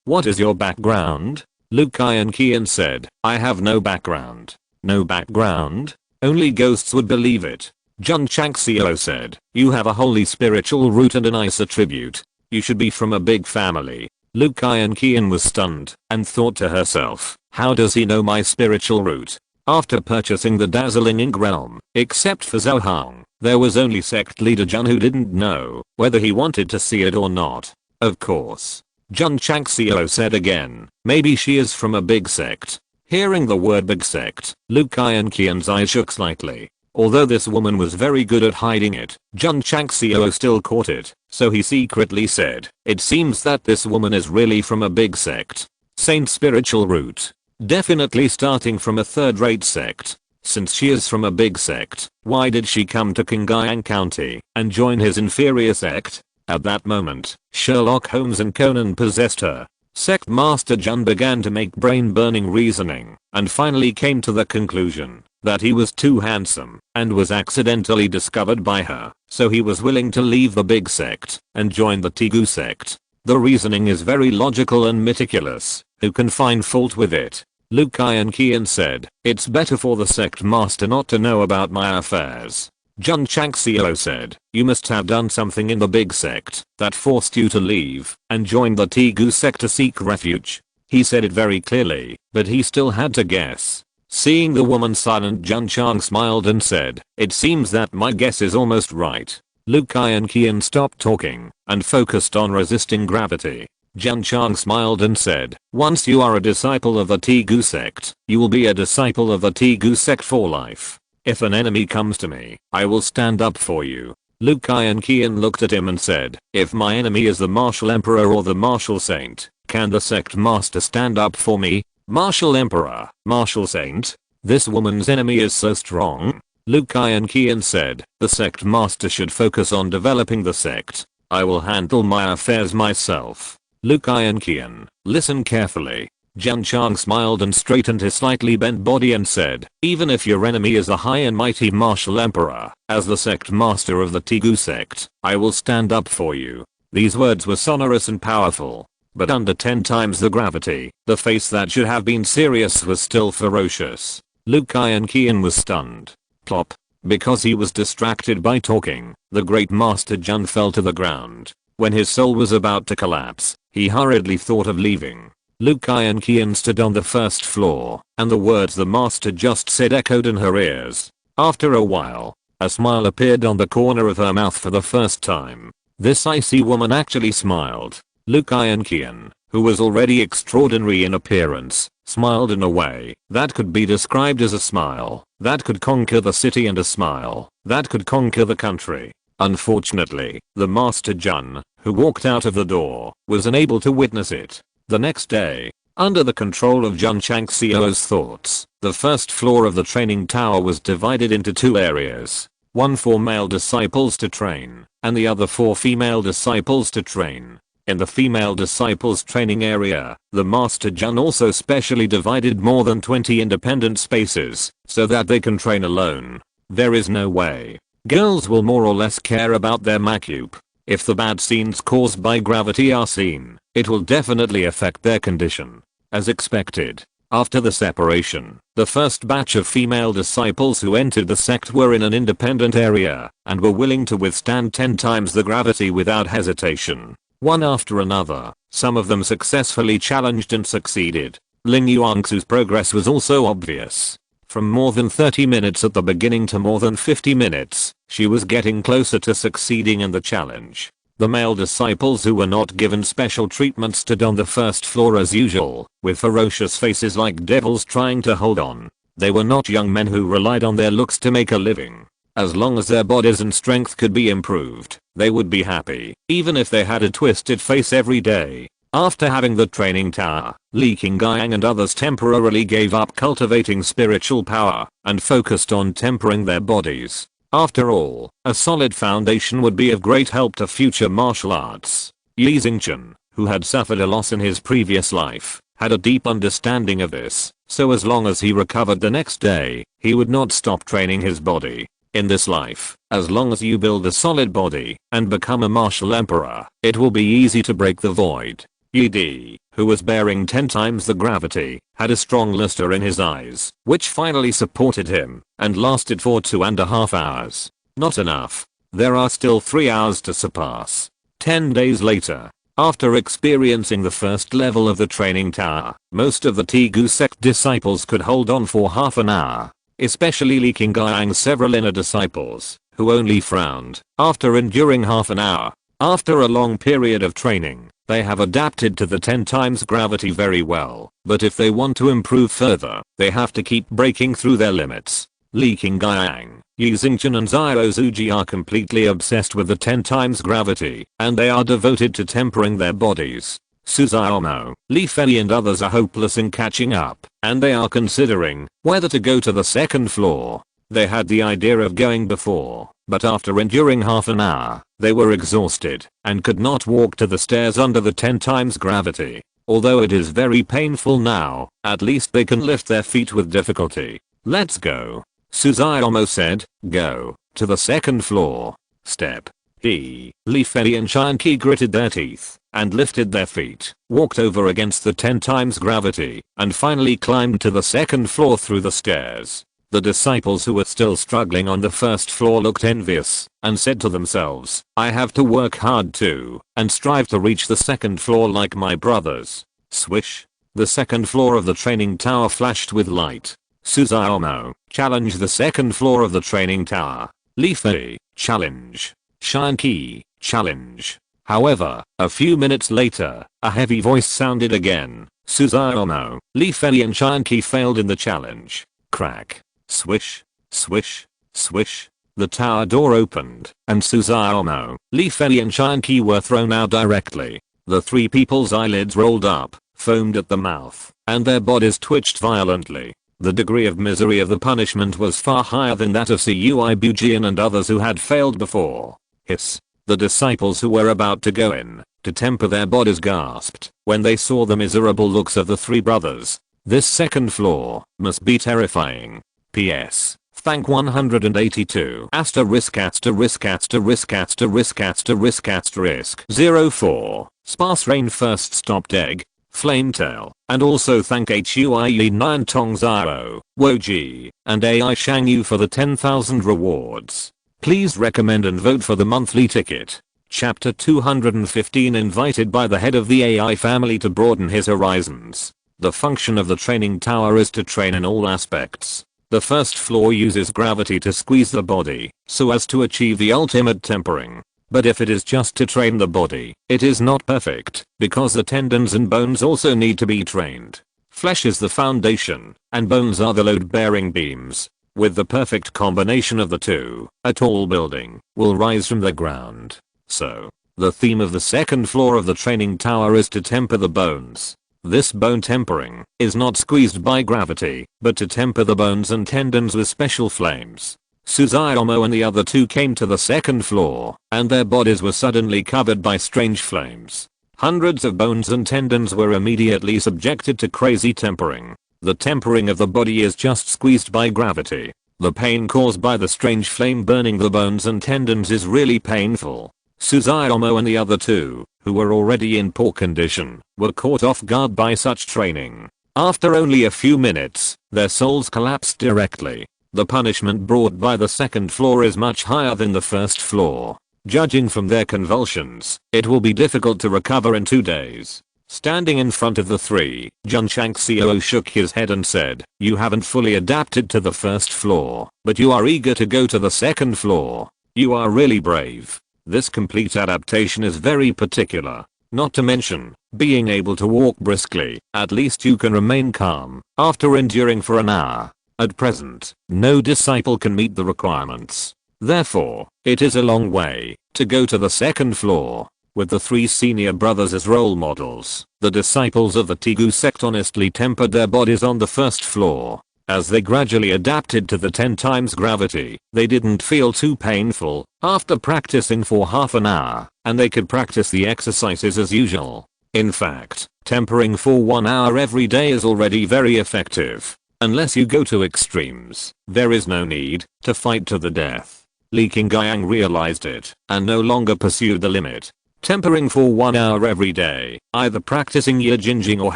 What is your background? Luke Qian said, I have no background. No background? Only ghosts would believe it. Jun Changxiao said, you have a holy spiritual root and an ice attribute. You should be from a big family. Luke Qian was stunned and thought to herself, how does he know my spiritual root? After purchasing the dazzling ink realm, except for Zhao Hong, there was only sect leader Jun who didn't know whether he wanted to see it or not. Of course. Jun Changxiao said again, maybe she is from a big sect. Hearing the word big sect, Luke Qian's eyes shook slightly. Although this woman was very good at hiding it, Jun Changxiao still caught it, so he secretly said, it seems that this woman is really from a big sect. Saint spiritual root. Definitely starting from a third-rate sect. Since she is from a big sect, why did she come to Qingyang County and join his inferior sect? At that moment, Sherlock Holmes and Conan possessed her. Sect Master Jun began to make brain-burning reasoning and finally came to the conclusion that he was too handsome and was accidentally discovered by her, so he was willing to leave the big sect and join the Tegu sect. The reasoning is very logical and meticulous. Who can find fault with it? Luke Qian said, it's better for the sect master not to know about my affairs. Jun Changxiao said, you must have done something in the big sect that forced you to leave and join the Tegu sect to seek refuge. He said it very clearly, but he still had to guess. Seeing the woman silent, Jun Chang smiled and said, it seems that my guess is almost right. Luke Qian stopped talking and focused on resisting gravity. Jun Chang smiled and said, once you are a disciple of the Tegu sect, you will be a disciple of the Tegu sect for life. If an enemy comes to me, I will stand up for you. Luke Qian looked at him and said, if my enemy is the martial emperor or the martial saint, can the sect master stand up for me? Martial emperor, martial saint? This woman's enemy is so strong. Luke Qian said, the sect master should focus on developing the sect. I will handle my affairs myself. Luke Qian, listen carefully. Jun Chang smiled and straightened his slightly bent body and said, even if your enemy is the high and mighty martial emperor, as the sect master of the Tegu sect, I will stand up for you. These words were sonorous and powerful. But under 10 times the gravity, the face that should have been serious was still ferocious. Luke Qian was stunned. Plop. Because he was distracted by talking, the great master Jun fell to the ground. When his soul was about to collapse, he hurriedly thought of leaving. Luke Qian stood on the first floor, and the words the master just said echoed in her ears. After a while, a smile appeared on the corner of her mouth for the first time. This icy woman actually smiled. Luke Qian, who was already extraordinary in appearance, smiled in a way that could be described as a smile that could conquer the city and a smile that could conquer the country. Unfortunately, the Master Jun, who walked out of the door, was unable to witness it. The next day, under the control of Jun Changxiao's thoughts, the first floor of the training tower was divided into 2 areas. One for male disciples to train, and the other for female disciples to train. In the female disciples training area, the Master Jun also specially divided more than 20 independent spaces, so that they can train alone. There is no way girls will more or less care about their makeup. If the bad scenes caused by gravity are seen, it will definitely affect their condition. As expected, after the separation, the first batch of female disciples who entered the sect were in an independent area, and were willing to withstand 10 times the gravity without hesitation. One after another, some of them successfully challenged and succeeded. Ling Yuanxu's progress was also obvious. From more than 30 minutes at the beginning to more than 50 minutes, she was getting closer to succeeding in the challenge. The male disciples who were not given special treatment stood on the first floor as usual, with ferocious faces like devils trying to hold on. They were not young men who relied on their looks to make a living. As long as their bodies and strength could be improved, they would be happy, even if they had a twisted face every day. After having the training tower, Li Qingyang and others temporarily gave up cultivating spiritual power and focused on tempering their bodies. After all, a solid foundation would be of great help to future martial arts. Yi Xingchen, who had suffered a loss in his previous life, had a deep understanding of this, so as long as he recovered the next day, he would not stop training his body. In this life, as long as you build a solid body and become a martial emperor, it will be easy to break the void. Yi Di, who was bearing 10 times the gravity, had a strong luster in his eyes, which finally supported him, and lasted for 2.5 hours. Not enough. There are still 3 hours to surpass. 10 days later, after experiencing the first level of the training tower, most of the Tegu sect disciples could hold on for half an hour. Especially Li Qingyang's several inner disciples, who only frowned after enduring half an hour. After a long period of training, they have adapted to the 10 times gravity very well, but if they want to improve further, they have to keep breaking through their limits. Li Qingyang, Yi Xingchen and Zhao Zuji are completely obsessed with the 10 times gravity, and they are devoted to tempering their bodies. Su Xiaomo, Li Fei and others are hopeless in catching up, and they are considering whether to go to the second floor. They had the idea of going before, but after enduring half an hour, they were exhausted and could not walk to the stairs under the 10 times gravity. Although it is very painful now, at least they can lift their feet with difficulty. Let's go. Su Xiaomo said, go to the second floor. Step. Li Fei and Shanqi gritted their teeth and lifted their feet, walked over against the 10 times gravity, and finally climbed to the second floor through the stairs. The disciples who were still struggling on the first floor looked envious and said to themselves, I have to work hard too and strive to reach the second floor like my brothers. Swish. The second floor of the training tower flashed with light. Su Xiaomo, challenge the second floor of the training tower. Li Fei, challenge. Shanqi, challenge. However, a few minutes later, a heavy voice sounded again. Su Xiaomo, Li Fei and Shanqi failed in the challenge. Crack. Swish. Swish. Swish. The tower door opened, and Su Xiaomo, Li Fei and Shanqi were thrown out directly. The 3 people's eyelids rolled up, foamed at the mouth, and their bodies twitched violently. The degree of misery of the punishment was far higher than that of Cui Bujian and others who had failed before. Hiss. The disciples who were about to go in to temper their bodies gasped when they saw the miserable looks of the 3 brothers. This second floor must be terrifying. P.S. Thank 182 asterisk asterisk asterisk asterisk asterisk asterisk 04 Sparse Rain First Stopped Egg Flametail, and also thank HUIE 9 Tong Zaro, Woji, and AI Shangyu for the 10,000 rewards. Please recommend and vote for the monthly ticket. Chapter 215 invited by the head of the AI family to broaden his horizons. The function of the training tower is to train in all aspects. The first floor uses gravity to squeeze the body, so as to achieve the ultimate tempering. But if it is just to train the body, it is not perfect, because the tendons and bones also need to be trained. Flesh is the foundation, and bones are the load-bearing beams. With the perfect combination of the two, a tall building will rise from the ground. So, the theme of the second floor of the training tower is to temper the bones. This bone tempering is not squeezed by gravity, but to temper the bones and tendons with special flames. Su Xiaomo and the other 2 came to the second floor, and their bodies were suddenly covered by strange flames. Hundreds of bones and tendons were immediately subjected to crazy tempering. The tempering of the body is just squeezed by gravity. The pain caused by the strange flame burning the bones and tendons is really painful. Su Xiaomo and the other 2, who were already in poor condition, were caught off guard by such training. After only a few minutes, their souls collapsed directly. The punishment brought by the second floor is much higher than the first floor. Judging from their convulsions, it will be difficult to recover in 2 days. Standing in front of the three, Jun Changxiao shook his head and said, "You haven't fully adapted to the first floor, but you are eager to go to the second floor. You are really brave. This complete adaptation is very particular. Not to mention, being able to walk briskly, at least you can remain calm after enduring for an hour. At present, no disciple can meet the requirements. Therefore, it is a long way to go to the second floor." With the three senior brothers as role models, the disciples of the Tegu sect honestly tempered their bodies on the first floor. As they gradually adapted to the 10 times gravity, they didn't feel too painful after practicing for half an hour, and they could practice the exercises as usual. In fact, tempering for 1 hour every day is already very effective. Unless you go to extremes, there is no need to fight to the death. Li Qingyang realized it and no longer pursued the limit. Tempering for 1 hour every day, either practicing Yijinjing or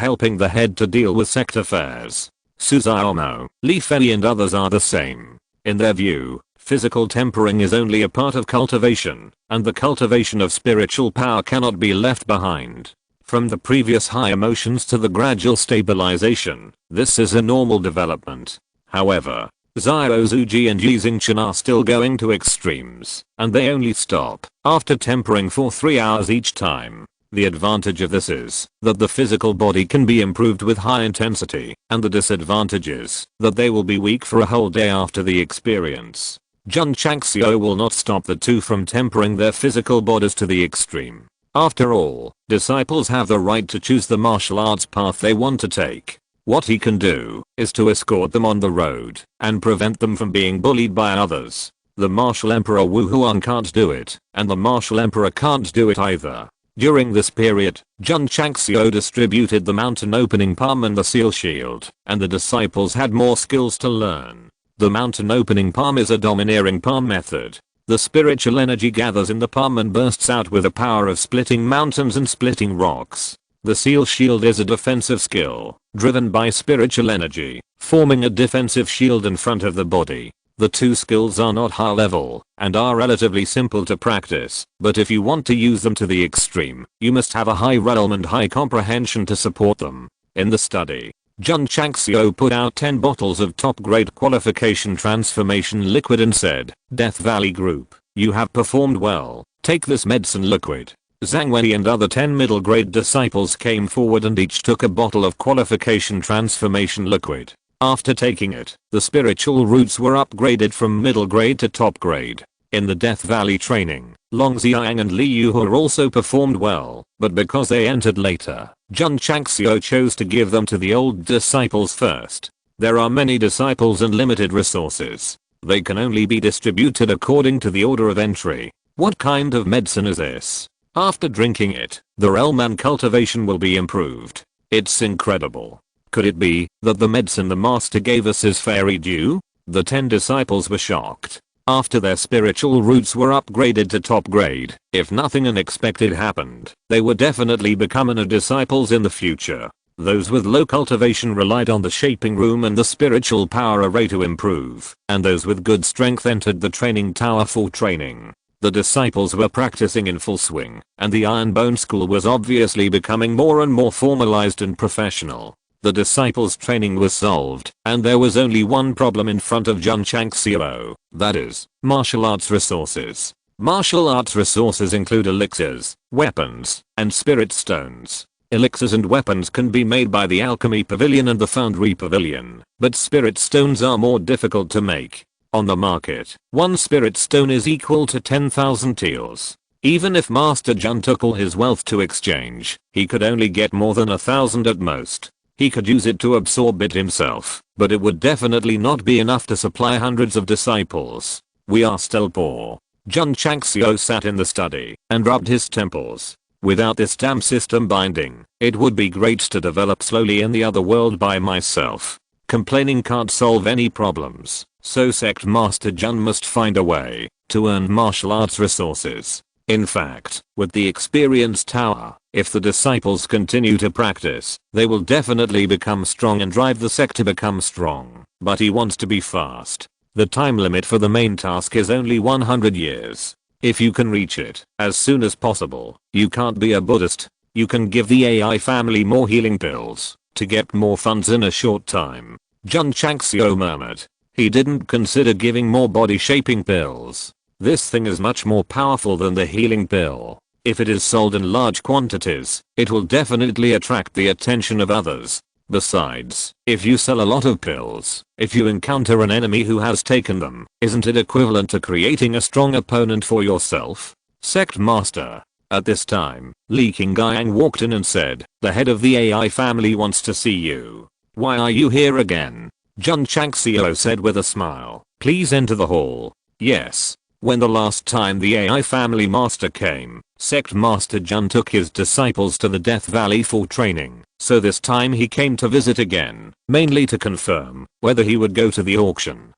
helping the head to deal with sect affairs. Su Xiaomo, Li Fei and others are the same. In their view, physical tempering is only a part of cultivation, and the cultivation of spiritual power cannot be left behind. From the previous high emotions to the gradual stabilization, this is a normal development. However, Xiao Zuji and Yi Xingchen are still going to extremes, and they only stop after tempering for 3 hours each time. The advantage of this is that the physical body can be improved with high intensity, and the disadvantage is that they will be weak for a whole day after the experience. Jun Changxiao will not stop the two from tempering their physical bodies to the extreme. After all, disciples have the right to choose the martial arts path they want to take. What he can do is to escort them on the road and prevent them from being bullied by others. The martial emperor Wu Huang can't do it, and the martial emperor can't do it either. During this period, Jun Changxiao distributed the mountain opening palm and the seal shield, and the disciples had more skills to learn. The mountain opening palm is a domineering palm method. The spiritual energy gathers in the palm and bursts out with the power of splitting mountains and splitting rocks. The seal shield is a defensive skill, driven by spiritual energy, forming a defensive shield in front of the body. The two skills are not high level, and are relatively simple to practice, but if you want to use them to the extreme, you must have a high realm and high comprehension to support them. In the study, Jun Changxiao put out 10 bottles of top-grade qualification transformation liquid and said, "Death Valley Group, you have performed well, take this medicine liquid." Zhang Wei and other 10 middle-grade disciples came forward and each took a bottle of qualification transformation liquid. After taking it, the spiritual roots were upgraded from middle grade to top grade. In the Death Valley training, Long Xiang and Li Yuhe also performed well, but because they entered later, Jun Changxiao chose to give them to the old disciples first. There are many disciples and limited resources. They can only be distributed according to the order of entry. What kind of medicine is this? After drinking it, the realm and cultivation will be improved. It's incredible. Could it be that the medicine the master gave us is fairy dew? The 10 disciples were shocked. After their spiritual roots were upgraded to top grade, if nothing unexpected happened, they would definitely become disciples in the future. Those with low cultivation relied on the shaping room and the spiritual power array to improve, and those with good strength entered the training tower for training. The disciples were practicing in full swing, and the Iron Bone School was obviously becoming more and more formalized and professional. The disciples' training was solved, and there was only one problem in front of Jun Changxiao, that is, martial arts resources. Martial arts resources include elixirs, weapons, and spirit stones. Elixirs and weapons can be made by the Alchemy Pavilion and the Foundry Pavilion, but spirit stones are more difficult to make. On the market, one spirit stone is equal to 10,000 taels. Even if Master Jun took all his wealth to exchange, he could only get more than 1,000 at most. He could use it to absorb it himself, but it would definitely not be enough to supply hundreds of disciples. We are still poor. Jun Changxiao sat in the study and rubbed his temples. Without this damn system binding, it would be great to develop slowly in the other world by myself. Complaining can't solve any problems, so Sect Master Jun must find a way to earn martial arts resources. In fact, with the experience tower, if the disciples continue to practice, they will definitely become strong and drive the sect to become strong. But he wants to be fast. The time limit for the main task is only 100 years. If you can reach it as soon as possible, you can't be a Buddhist. You can give the AI family more healing pills to get more funds in a short time. Jun Changxiao murmured. He didn't consider giving more body shaping pills. This thing is much more powerful than the healing pill. If it is sold in large quantities, it will definitely attract the attention of others. Besides, if you sell a lot of pills, if you encounter an enemy who has taken them, isn't it equivalent to creating a strong opponent for yourself? Sect Master. At this time, Li Qingyang walked in and said, the head of the AI family wants to see you. Why are you here again? Jun Changxiao said with a smile. Please enter the hall. Yes. When the last time the AI family master came, Sect Master Jun took his disciples to the Death Valley for training, so this time he came to visit again, mainly to confirm whether he would go to the auction.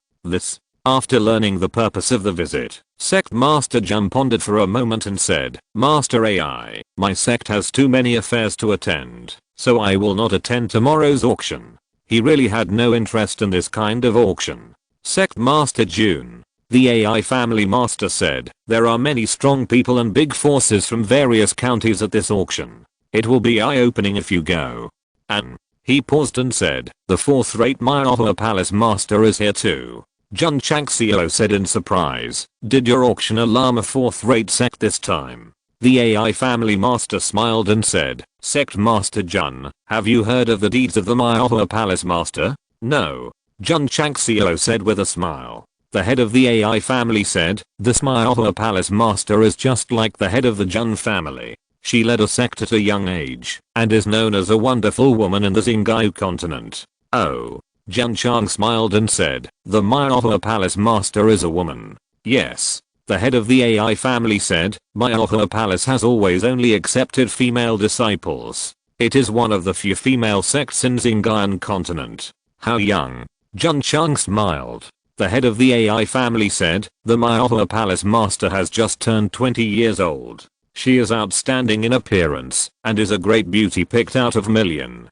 After learning the purpose of the visit, Sect Master Jun pondered for a moment and said, Master AI, my sect has too many affairs to attend, so I will not attend tomorrow's auction. He really had no interest in this kind of auction. Sect Master Jun. The AI family master said, there are many strong people and big forces from various counties at this auction. It will be eye-opening if you go. And he paused and said, the fourth-rate Myoho Palace master is here too. Jun Changxiao said in surprise, did your auction alarm a fourth-rate sect this time? The AI family master smiled and said, Sect Master Jun, have you heard of the deeds of the Myoho Palace master? No. Jun Changxiao said with a smile. The head of the AI family said, this Myoho Palace master is just like the head of the Jun family. She led a sect at a young age, and is known as a wonderful woman in the Xingyao continent. Oh. Jun Chang smiled and said, the Myoho Palace master is a woman. Yes. The head of the AI family said, Myoho Palace has always only accepted female disciples. It is one of the few female sects in Xingyao continent. How young? Jun Chang smiled. The head of the AI family said, the Myoho Palace master has just turned 20 years old. She is outstanding in appearance, and is a great beauty picked out of million.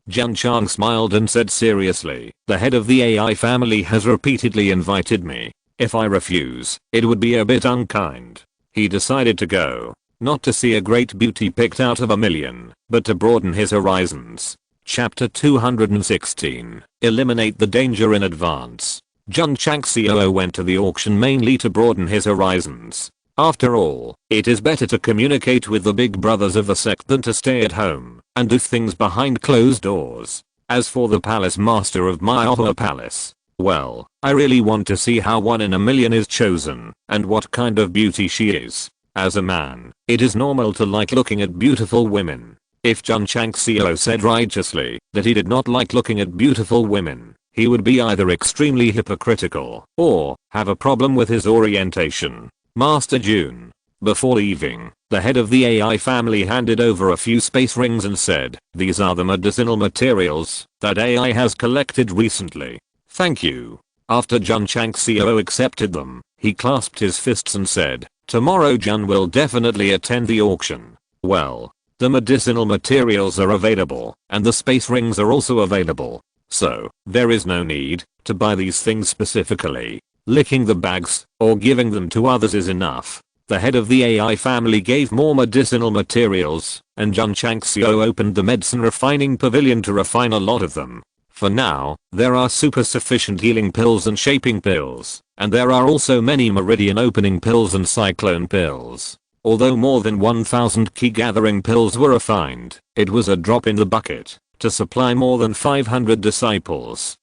Jun Chang smiled and said seriously, the head of the AI family has repeatedly invited me. If I refuse, it would be a bit unkind. He decided to go, not to see a great beauty picked out of a million, but to broaden his horizons. Chapter 216. Eliminate the danger in advance. Jun Changxiao went to the auction mainly to broaden his horizons. After all, it is better to communicate with the big brothers of the sect than to stay at home and do things behind closed doors. As for the palace master of Myoho Palace, well, I really want to see how one in a million is chosen and what kind of beauty she is. As a man, it is normal to like looking at beautiful women. If Jun Changxiao said righteously that he did not like looking at beautiful women, he would be either extremely hypocritical or have a problem with his orientation. Master Jun. Before leaving, the head of the AI family handed over a few space rings and said, these are the medicinal materials that AI has collected recently. Thank you. After Jun Changxiao accepted them, he clasped his fists and said, tomorrow Jun will definitely attend the auction. Well, the medicinal materials are available, and the space rings are also available. So, there is no need to buy these things specifically. Licking the bags or giving them to others is enough. The head of the AI family gave more medicinal materials, and Jun Changxiao opened the medicine refining pavilion to refine a lot of them. For now, there are super sufficient healing pills and shaping pills, and there are also many meridian opening pills and cyclone pills. Although more than 1000 key gathering pills were refined, it was a drop in the bucket to supply more than 500 disciples.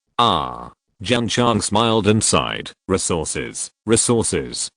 Jun Chang smiled and sighed. Resources,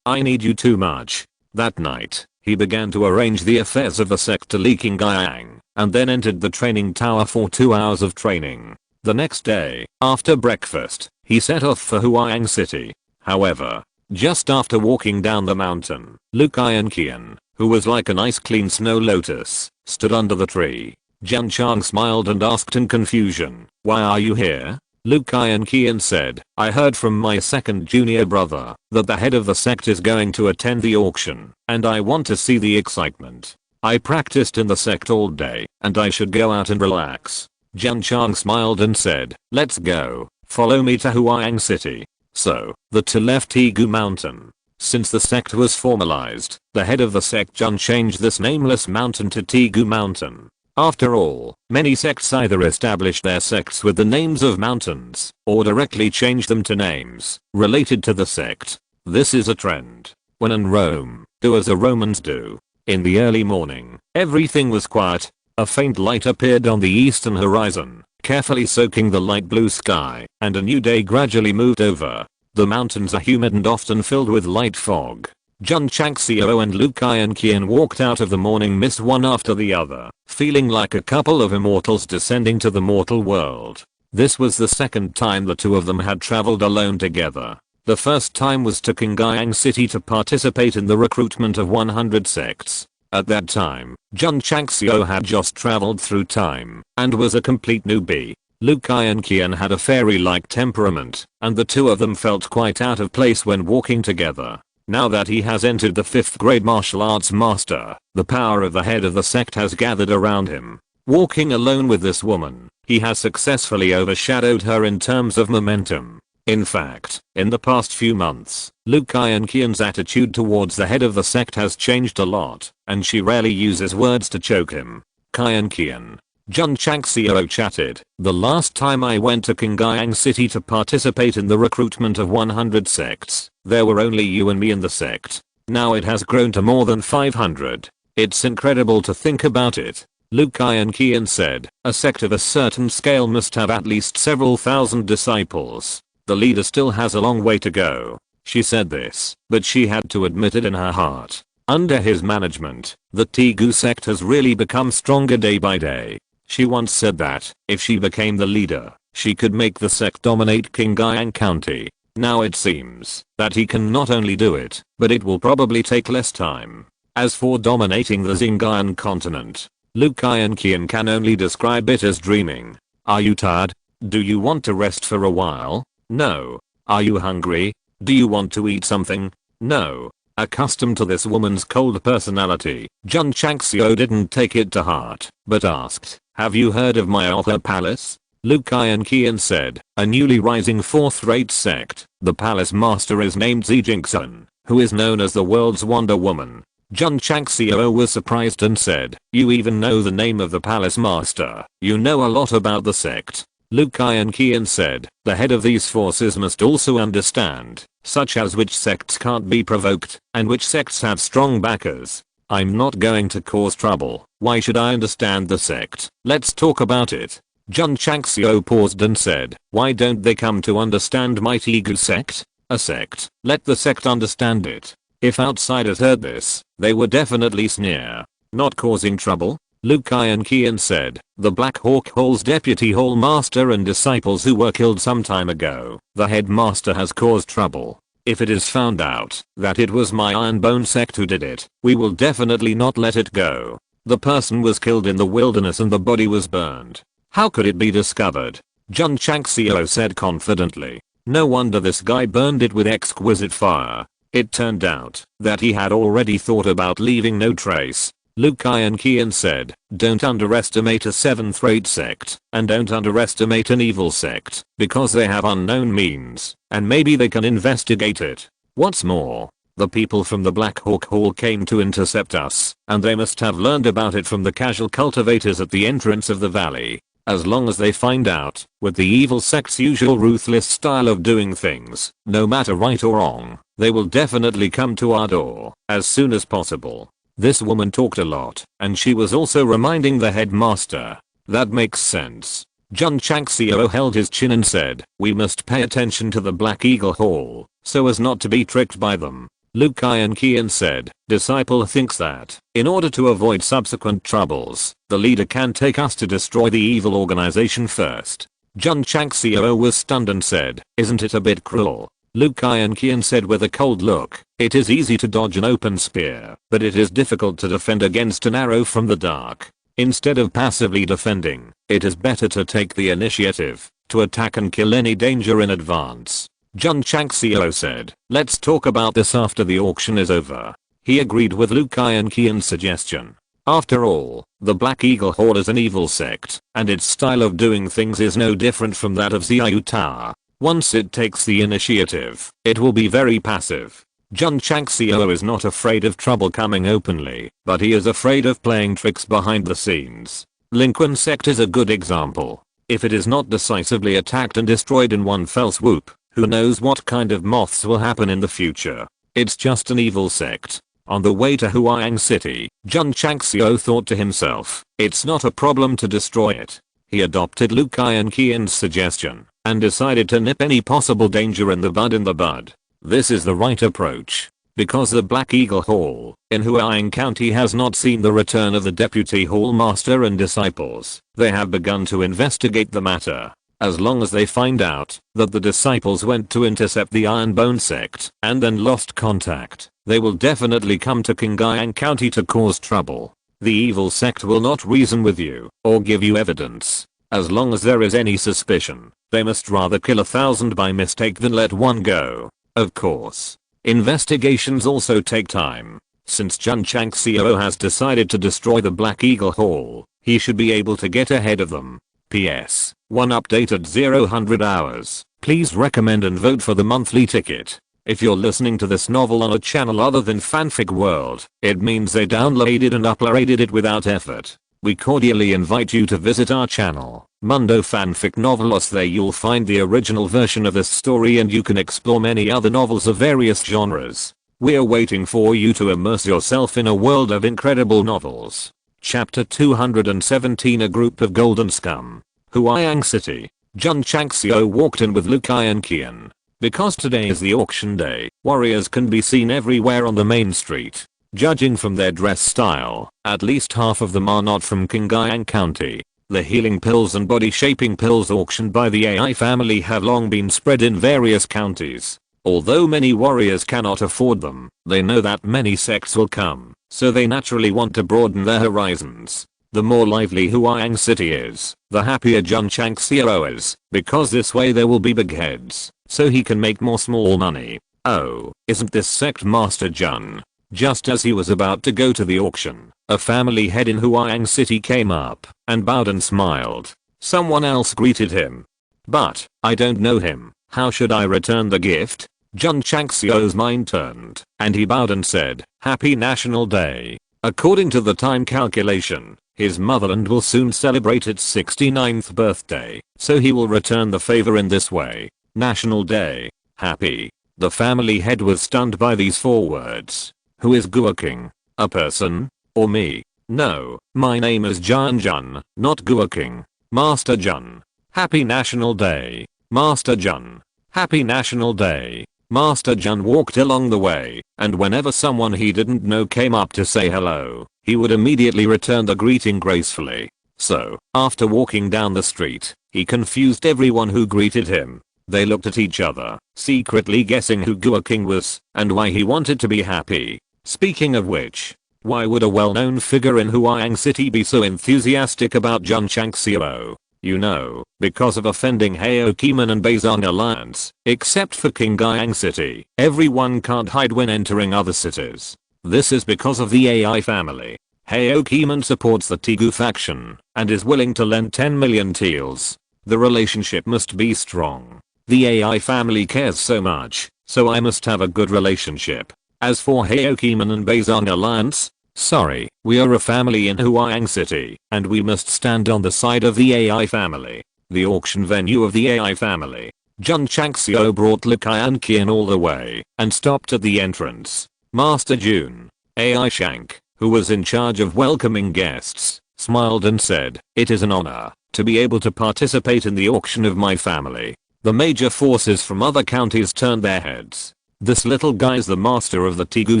I need you too much. That night, he began to arrange the affairs of the sect to Li Qingyang, and then entered the training tower for 2 hours of training. The next day, after breakfast, he set off for Huayang City. However, just after walking down the mountain, Lu Qian, who was like a nice clean snow lotus, stood under the tree. Jun Chang smiled and asked in confusion, why are you here? Lu Qian said, I heard from my second junior brother that the head of the sect is going to attend the auction, and I want to see the excitement. I practiced in the sect all day, and I should go out and relax. Jun Chang smiled and said, let's go, follow me to Huayang City. So, the two left Igu Mountain. Since the sect was formalized, the head of the sect Jun changed this nameless mountain to Tegu Mountain. After all, many sects either establish their sects with the names of mountains, or directly change them to names related to the sect. This is a trend. When in Rome, do as the Romans do. In the early morning, everything was quiet. A faint light appeared on the eastern horizon, carefully soaking the light blue sky, and a new day gradually moved over. The mountains are humid and often filled with light fog. Jun Changxiao and Lu Qian walked out of the morning mist one after the other, feeling like a couple of immortals descending to the mortal world. This was the second time the two of them had traveled alone together. The first time was to Qingyang City to participate in the recruitment of 100 sects. At that time, Jun Changxiao had just traveled through time and was a complete newbie. Lu Qian had a fairy-like temperament, and the two of them felt quite out of place when walking together. Now that he has entered the 5th grade martial arts master, the power of the head of the sect has gathered around him. Walking alone with this woman, he has successfully overshadowed her in terms of momentum. In fact, in the past few months, Lu Qian's attitude towards the head of the sect has changed a lot, and she rarely uses words to choke him. Qian. Jun Changxiao chatted. The last time I went to Qingyang City to participate in the recruitment of 100 sects, there were only you and me in the sect. Now it has grown to more than 500. It's incredible to think about it. Lu Qian said. A sect of a certain scale must have at least several thousand disciples. The leader still has a long way to go. She said this, but she had to admit it in her heart. Under his management, the Tegu sect has really become stronger day by day. She once said that, if she became the leader, she could make the sect dominate Qingyang County. Now it seems that he can not only do it, but it will probably take less time. As for dominating the Xingyan continent, Lu Qian can only describe it as dreaming. Are you tired? Do you want to rest for a while? No. Are you hungry? Do you want to eat something? No. Accustomed to this woman's cold personality, Jun Changxiao didn't take it to heart, but asked, have you heard of my author palace? Lu Qian said, a newly rising 4th-rate sect. The palace master is named Zijingsun, who is known as the world's Wonder Woman. Jun Changxiao was surprised and said, you even know the name of the palace master. You know a lot about the sect. Lu Qian said, the head of these forces must also understand, such as which sects can't be provoked, and which sects have strong backers. I'm not going to cause trouble. Why should I understand the sect? Let's talk about it. Jun Changxiao paused and said, why don't they come to understand my Tegu sect? A sect. Let the sect understand it. If outsiders heard this, they would definitely sneer. Not causing trouble? Lu Qian said, the Black Hawk Hall's deputy hall master and disciples who were killed some time ago. The headmaster has caused trouble. If it is found out that it was my Iron Bone Sect who did it, we will definitely not let it go. The person was killed in the wilderness and the body was burned. How could it be discovered? Jun Changxiao said confidently. No wonder this guy burned it with exquisite fire. It turned out that he had already thought about leaving no trace. Lu Qian said, don't underestimate a 7th-rate sect, and don't underestimate an evil sect, because they have unknown means, and maybe they can investigate it. What's more, the people from the Black Hawk Hall came to intercept us, and they must have learned about it from the casual cultivators at the entrance of the valley. As long as they find out, with the evil sect's usual ruthless style of doing things, no matter right or wrong, they will definitely come to our door, as soon as possible. This woman talked a lot, and she was also reminding the headmaster. That makes sense. Jun Changxiao held his chin and said, we must pay attention to the Black Eagle Hall, so as not to be tricked by them. Lu Qian said, disciple thinks that, in order to avoid subsequent troubles, the leader can take us to destroy the evil organization first. Jun Changxiao was stunned and said, isn't it a bit cruel? Lu Qian said with a cold look, it is easy to dodge an open spear, but it is difficult to defend against an arrow from the dark. Instead of passively defending, it is better to take the initiative, to attack and kill any danger in advance. Jun Changxiao said, let's talk about this after the auction is over. He agreed with Lu Qian's suggestion. After all, the Black Eagle Hall is an evil sect, and its style of doing things is no different from that of Xiaoyu Tower. Once it takes the initiative, it will be very passive. Jun Changxiao is not afraid of trouble coming openly, but he is afraid of playing tricks behind the scenes. Lincoln Sect is a good example. If it is not decisively attacked and destroyed in one fell swoop, who knows what kind of moths will happen in the future. It's just an evil sect. On the way to Huayang City, Jun Changxiao thought to himself, it's not a problem to destroy it. He adopted Lu Qianqian's suggestion and decided to nip any possible danger in the bud. This is the right approach. Because the Black Eagle Hall in Huayang County has not seen the return of the Deputy Hall Master and disciples, they have begun to investigate the matter. As long as they find out that the disciples went to intercept the Iron Bone Sect and then lost contact, they will definitely come to Qingyang County to cause trouble. The evil sect will not reason with you or give you evidence. As long as there is any suspicion, they must rather kill 1,000 by mistake than let one go. Of course, investigations also take time. Since Jun Changxiao has decided to destroy the Black Eagle Hall, he should be able to get ahead of them. PS. 1 update at 0 hours. Please recommend and vote for the monthly ticket. If you're listening to this novel on a channel other than Fanfic World, it means they downloaded and uploaded it without effort. We cordially invite you to visit our channel, Mundo Fanfic Novelos. There you'll find the original version of this story and you can explore many other novels of various genres. We're waiting for you to immerse yourself in a world of incredible novels. Chapter 217 A Group of Golden Scum. Huayang City. Jun Changxiao walked in with Lu Qianqian. Because today is the auction day, warriors can be seen everywhere on the main street. Judging from their dress style, at least half of them are not from Qingyang County. The healing pills and body shaping pills auctioned by the AI family have long been spread in various counties. Although many warriors cannot afford them, they know that many sects will come, so they naturally want to broaden their horizons. The more lively Huayang City is, the happier Jun Changxiao is, because this way there will be big heads, so he can make more small money. Oh, isn't this sect Master Jun? Just as he was about to go to the auction, a family head in Huayang City came up and bowed and smiled. Someone else greeted him. But, I don't know him, how should I return the gift? Jun Changxiao's mind turned, and he bowed and said, Happy National Day. According to the time calculation, his motherland will soon celebrate its 69th birthday, so he will return the favor in this way. National Day. Happy. The family head was stunned by these 4 words. Who is Gua King? A person? Or me? No, my name is Jun, not Gua King. Master Jun. Happy National Day. Master Jun. Happy National Day. Master Jun walked along the way, and whenever someone he didn't know came up to say hello, he would immediately return the greeting gracefully. So, after walking down the street, he confused everyone who greeted him. They looked at each other, secretly guessing who Gua King was, and why he wanted to be happy. Speaking of which, why would a well-known figure in Huayang City be so enthusiastic about Jun Changxiao? You know, because of offending Heokiman and Beizang Alliance. Except for Qingyang City, everyone can't hide when entering other cities. This is because of the AI family. Heokiman supports the Tigu faction and is willing to lend 10 million teals. The relationship must be strong. The AI family cares so much, so I must have a good relationship. As for Heokiman and Beizang Alliance, sorry, we are a family in Huayang City, and we must stand on the side of the AI family. The auction venue of the AI family. Jun Changxiao brought Lu Qianqian all the way, and stopped at the entrance. Master Jun, AI Shank, who was in charge of welcoming guests, smiled and said, it is an honor to be able to participate in the auction of my family. The major forces from other counties turned their heads. This little guy's the master of the Tigu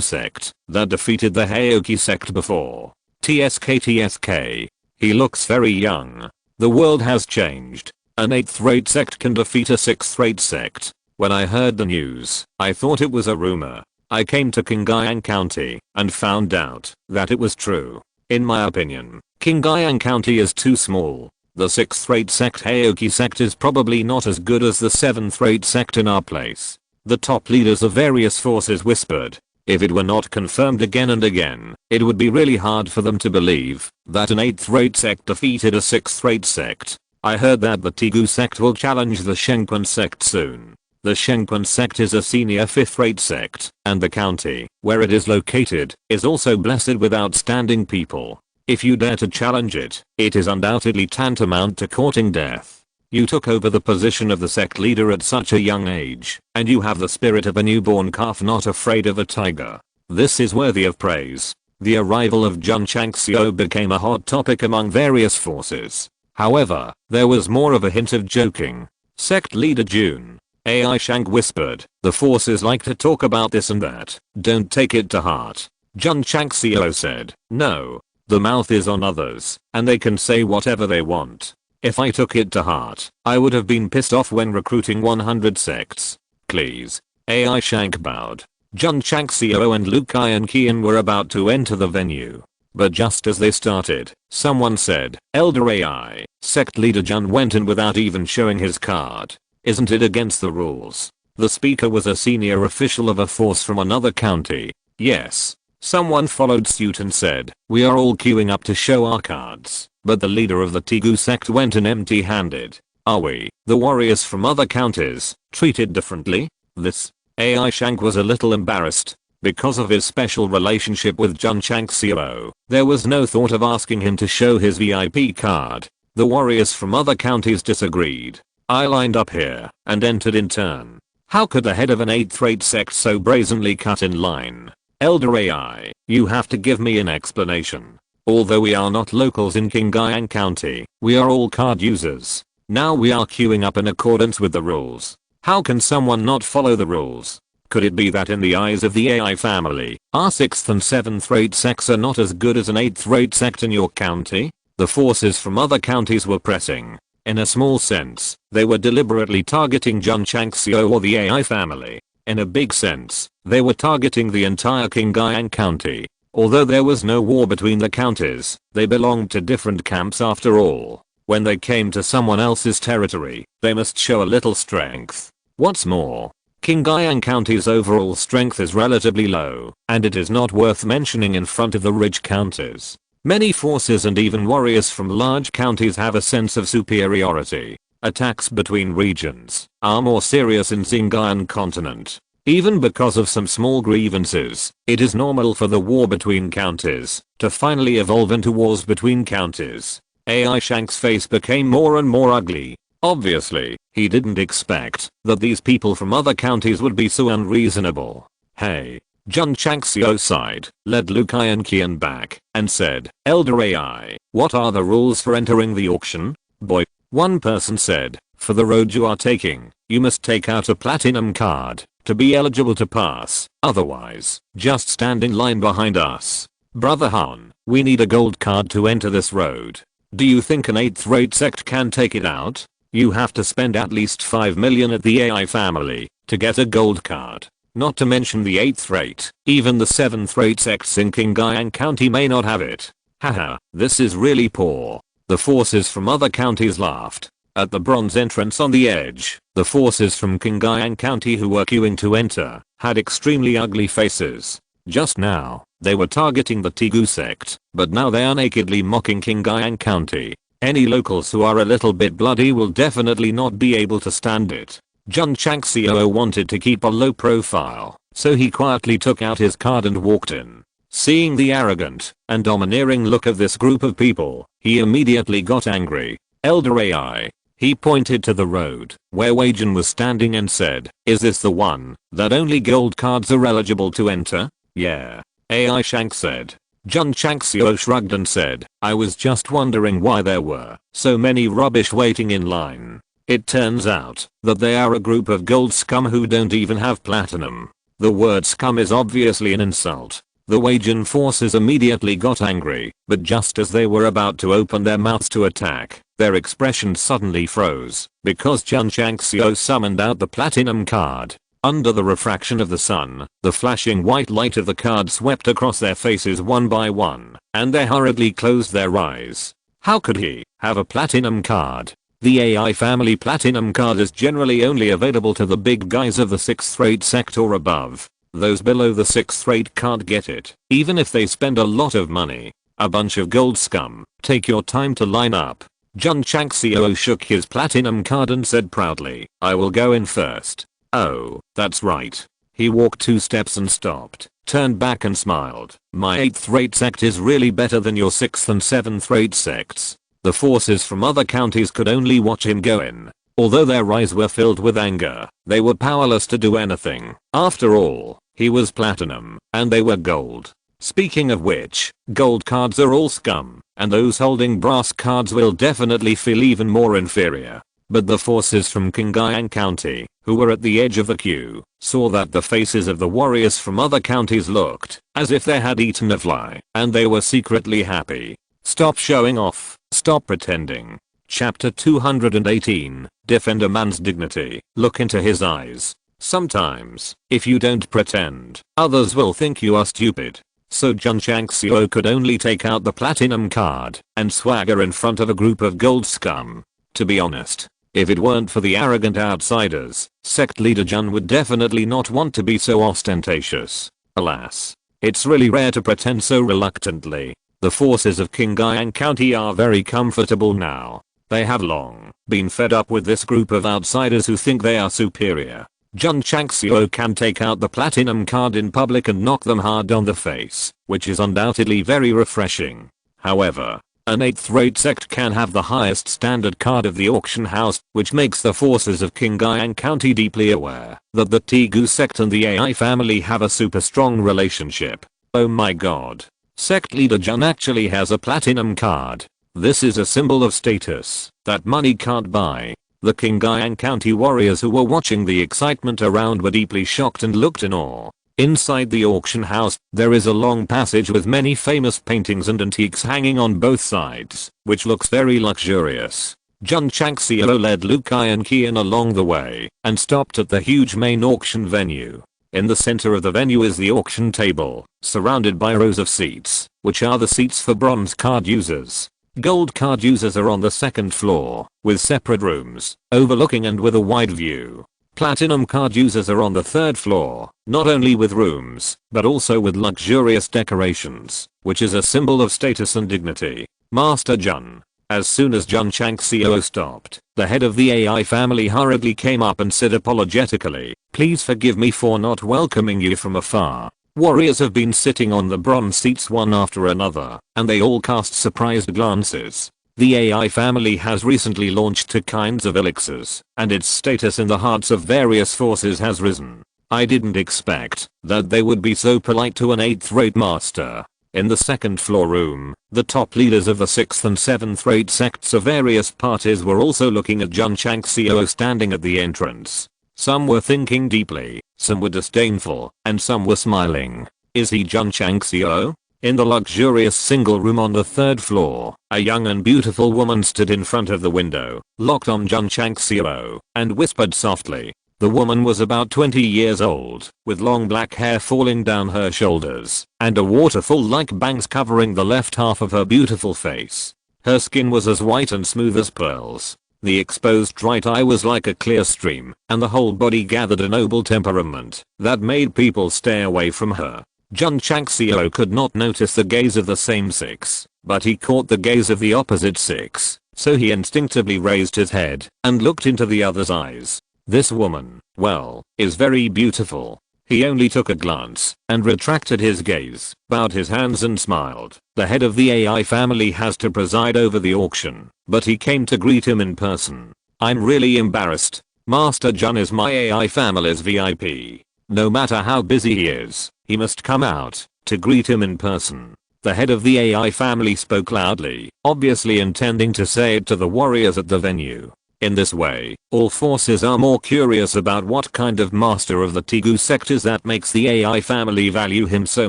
sect that defeated the Heoki sect before. TSK. He looks very young. The world has changed. An 8th-rate sect can defeat a 6th-rate sect. When I heard the news, I thought it was a rumor. I came to Qingyang County and found out that it was true. In my opinion, Qingyang County is too small. The 6th-rate sect Heoki sect is probably not as good as the 7th-rate sect in our place. The top leaders of various forces whispered. If it were not confirmed again and again, it would be really hard for them to believe that an 8th-rate sect defeated a 6th-rate sect. I heard that the Tigu sect will challenge the Shengquan sect soon. The Shengquan sect is a senior 5th-rate sect, and the county, where it is located, is also blessed with outstanding people. If you dare to challenge it, it is undoubtedly tantamount to courting death. You took over the position of the sect leader at such a young age, and you have the spirit of a newborn calf not afraid of a tiger. This is worthy of praise. The arrival of Jun Changxiao became a hot topic among various forces. However, there was more of a hint of joking. Sect leader Jun AI Shank whispered, "The forces like to talk about this and that, don't take it to heart." Jun Changxiao said, "No. The mouth is on others, and they can say whatever they want. If I took it to heart, I would have been pissed off when recruiting 100 sects. Please." AI Shank bowed. Jun Changxiao and Lu Kai and Qian were about to enter the venue. But just as they started, someone said, "Elder AI." Sect leader Jun went in without even showing his card. "Isn't it against the rules?" The speaker was a senior official of a force from another county. "Yes." Someone followed suit and said, "We are all queuing up to show our cards." But the leader of the Tigu sect went in empty-handed. "Are we, the warriors from other counties, treated differently?" This AI Shank was a little embarrassed. Because of his special relationship with Jun Changxiao, there was no thought of asking him to show his VIP card. The warriors from other counties disagreed. I lined up here and entered in turn. How could the head of an 8th-rate sect so brazenly cut in line? Elder AI, you have to give me an explanation. Although we are not locals in Qingyang County, we are all card users. Now we are queuing up in accordance with the rules. How can someone not follow the rules? Could it be that in the eyes of the AI family, our 6th and 7th-rate sects are not as good as an 8th-rate sect in your county? The forces from other counties were pressing. In a small sense, they were deliberately targeting Jun Changxiao or the AI family. In a big sense, they were targeting the entire Qingyang County. Although there was no war between the counties, they belonged to different camps after all. When they came to someone else's territory, they must show a little strength. What's more, Qingyang County's overall strength is relatively low, and it is not worth mentioning in front of the rich counties. Many forces and even warriors from large counties have a sense of superiority. Attacks between regions are more serious in Xinjiang continent. Even because of some small grievances, it is normal for the war between counties to finally evolve into wars between counties. AI Shank's face became more and more ugly. Obviously, he didn't expect that these people from other counties would be so unreasonable. "Hey." Jun Changxiao sighed, led Lu Kai and Qian back, and said, "Elder AI, what are the rules for entering the auction?" "Boy." One person said, "For the road you are taking, you must take out a platinum card to be eligible to pass. Otherwise, just stand in line behind us." "Brother Han, we need a gold card to enter this road. Do you think an 8th-rate sect can take it out? You have to spend at least 5 million at the AI family to get a gold card. Not to mention the 8th rate, even the 7th rate sects in Qingyang County may not have it." "Haha, this is really poor." The forces from other counties laughed. At the bronze entrance on the edge, the forces from Qingyang County who were queuing to enter had extremely ugly faces. Just now, they were targeting the Tigu sect, but now they are nakedly mocking Qingyang County. Any locals who are a little bit bloody will definitely not be able to stand it. Jun Changxiao wanted to keep a low profile, so he quietly took out his card and walked in. Seeing the arrogant and domineering look of this group of people, he immediately got angry. "Elder AI." He pointed to the road where Wei Jun was standing and said, "Is this the one that only gold cards are eligible to enter?" "Yeah." AI Shank said. Jun Changxiao shrugged and said, "I was just wondering why there were so many rubbish waiting in line. It turns out that they are a group of gold scum who don't even have platinum." The word scum is obviously an insult. The Wei Jun forces immediately got angry, but just as they were about to open their mouths to attack, their expressions suddenly froze, because Jun Changxiao summoned out the platinum card. Under the refraction of the sun, the flashing white light of the card swept across their faces one by one, and they hurriedly closed their eyes. How could he have a platinum card? The AI family platinum card is generally only available to the big guys of the 6th rate sect or above. Those below the 6th rate can't get it, even if they spend a lot of money. A bunch of gold scum, take your time to line up. Jun Changxiao shook his platinum card and said proudly, "I will go in first." Oh, that's right. He walked 2 steps and stopped, turned back and smiled. My 8th rate sect is really better than your 6th and 7th rate sects. The forces from other counties could only watch him go in. Although their eyes were filled with anger, they were powerless to do anything. After all, he was platinum, and they were gold. Speaking of which, gold cards are all scum, and those holding brass cards will definitely feel even more inferior. But the forces from Qingyang County, who were at the edge of the queue, saw that the faces of the warriors from other counties looked as if they had eaten a fly, and they were secretly happy. Stop showing off, stop pretending. Chapter 218, Defend a Man's Dignity. Look into his eyes. Sometimes, if you don't pretend, others will think you are stupid. So Jun Changxiao could only take out the platinum card and swagger in front of a group of gold scum. To be honest, if it weren't for the arrogant outsiders, sect leader Jun would definitely not want to be so ostentatious. Alas, it's really rare to pretend so reluctantly. The forces of Qingyang County are very comfortable now. They have long been fed up with this group of outsiders who think they are superior. Jun Changxiao can take out the platinum card in public and knock them hard on the face, which is undoubtedly very refreshing. However, an 8th rate sect can have the highest standard card of the auction house, which makes the forces of Qingyang County deeply aware that the Tegu sect and the AI family have a super strong relationship. Oh my god. Sect leader Jun actually has a platinum card. This is a symbol of status that money can't buy. The Qingyang County warriors who were watching the excitement around were deeply shocked and looked in awe. Inside the auction house, there is a long passage with many famous paintings and antiques hanging on both sides, which looks very luxurious. Jun Changxiao led Lu Kai and Qian along the way and stopped at the huge main auction venue. In the center of the venue is the auction table, surrounded by rows of seats, which are the seats for bronze card users. Gold card users are on the 2nd floor, with separate rooms, overlooking and with a wide view. Platinum card users are on the 3rd floor, not only with rooms, but also with luxurious decorations, which is a symbol of status and dignity. Master Jun. As soon as Jun Changxiao stopped, the head of the AI family hurriedly came up and said apologetically, "Please forgive me for not welcoming you from afar." Warriors have been sitting on the bronze seats one after another, and they all cast surprised glances. The AI family has recently launched 2 kinds of elixirs, and its status in the hearts of various forces has risen. I didn't expect that they would be so polite to an 8th rate master. In the 2nd floor room, the top leaders of the 6th and 7th rate sects of various parties were also looking at Jun Changxiao standing at the entrance. Some were thinking deeply, some were disdainful, and some were smiling. Is he Jun Changxiao? In the luxurious single room on the 3rd floor, a young and beautiful woman stood in front of the window, locked on Jun Changxiao, and whispered softly. The woman was about 20 years old, with long black hair falling down her shoulders, and a waterfall-like bangs covering the left half of her beautiful face. Her skin was as white and smooth as pearls. The exposed right eye was like a clear stream, and the whole body gathered a noble temperament that made people stay away from her. Jun Changxiao could not notice the gaze of the same sex, but he caught the gaze of the opposite sex, so he instinctively raised his head and looked into the other's eyes. This woman, well, is very beautiful. He only took a glance and retracted his gaze, bowed his hands and smiled. The head of the AI family has to preside over the auction, but he came to greet him in person. I'm really embarrassed. Master Jun is my AI family's VIP. No matter how busy he is, he must come out to greet him in person. The head of the AI family spoke loudly, obviously intending to say it to the warriors at the venue. In this way, all forces are more curious about what kind of master of the Tegu sect is that makes the AI family value him so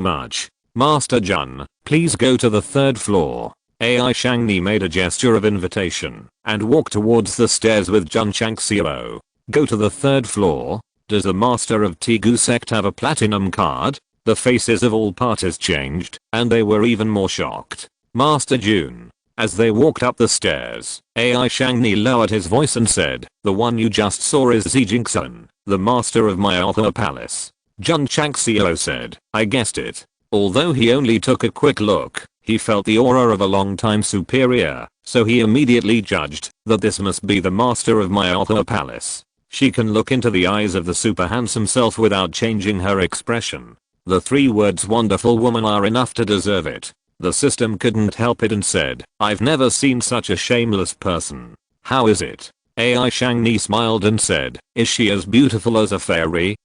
much. Master Jun, please go to the 3rd floor. AI Shangni made a gesture of invitation and walked towards the stairs with Jun Changxiao. Go to the 3rd floor? Does the master of Tegu sect have a platinum card? The faces of all parties changed, and they were even more shocked. Master Jun. As they walked up the stairs, AI Shangni lowered his voice and said, the one you just saw is Zijingsun, the master of my Alpha Palace. Jun Changxiao said, I guessed it. Although he only took a quick look, he felt the aura of a long-time superior, so he immediately judged that this must be the master of my Alpha Palace. She can look into the eyes of the super handsome self without changing her expression. The 3 words wonderful woman are enough to deserve it. The system couldn't help it and said, I've never seen such a shameless person. How is it? AI Shangni smiled and said, is she as beautiful as a fairy?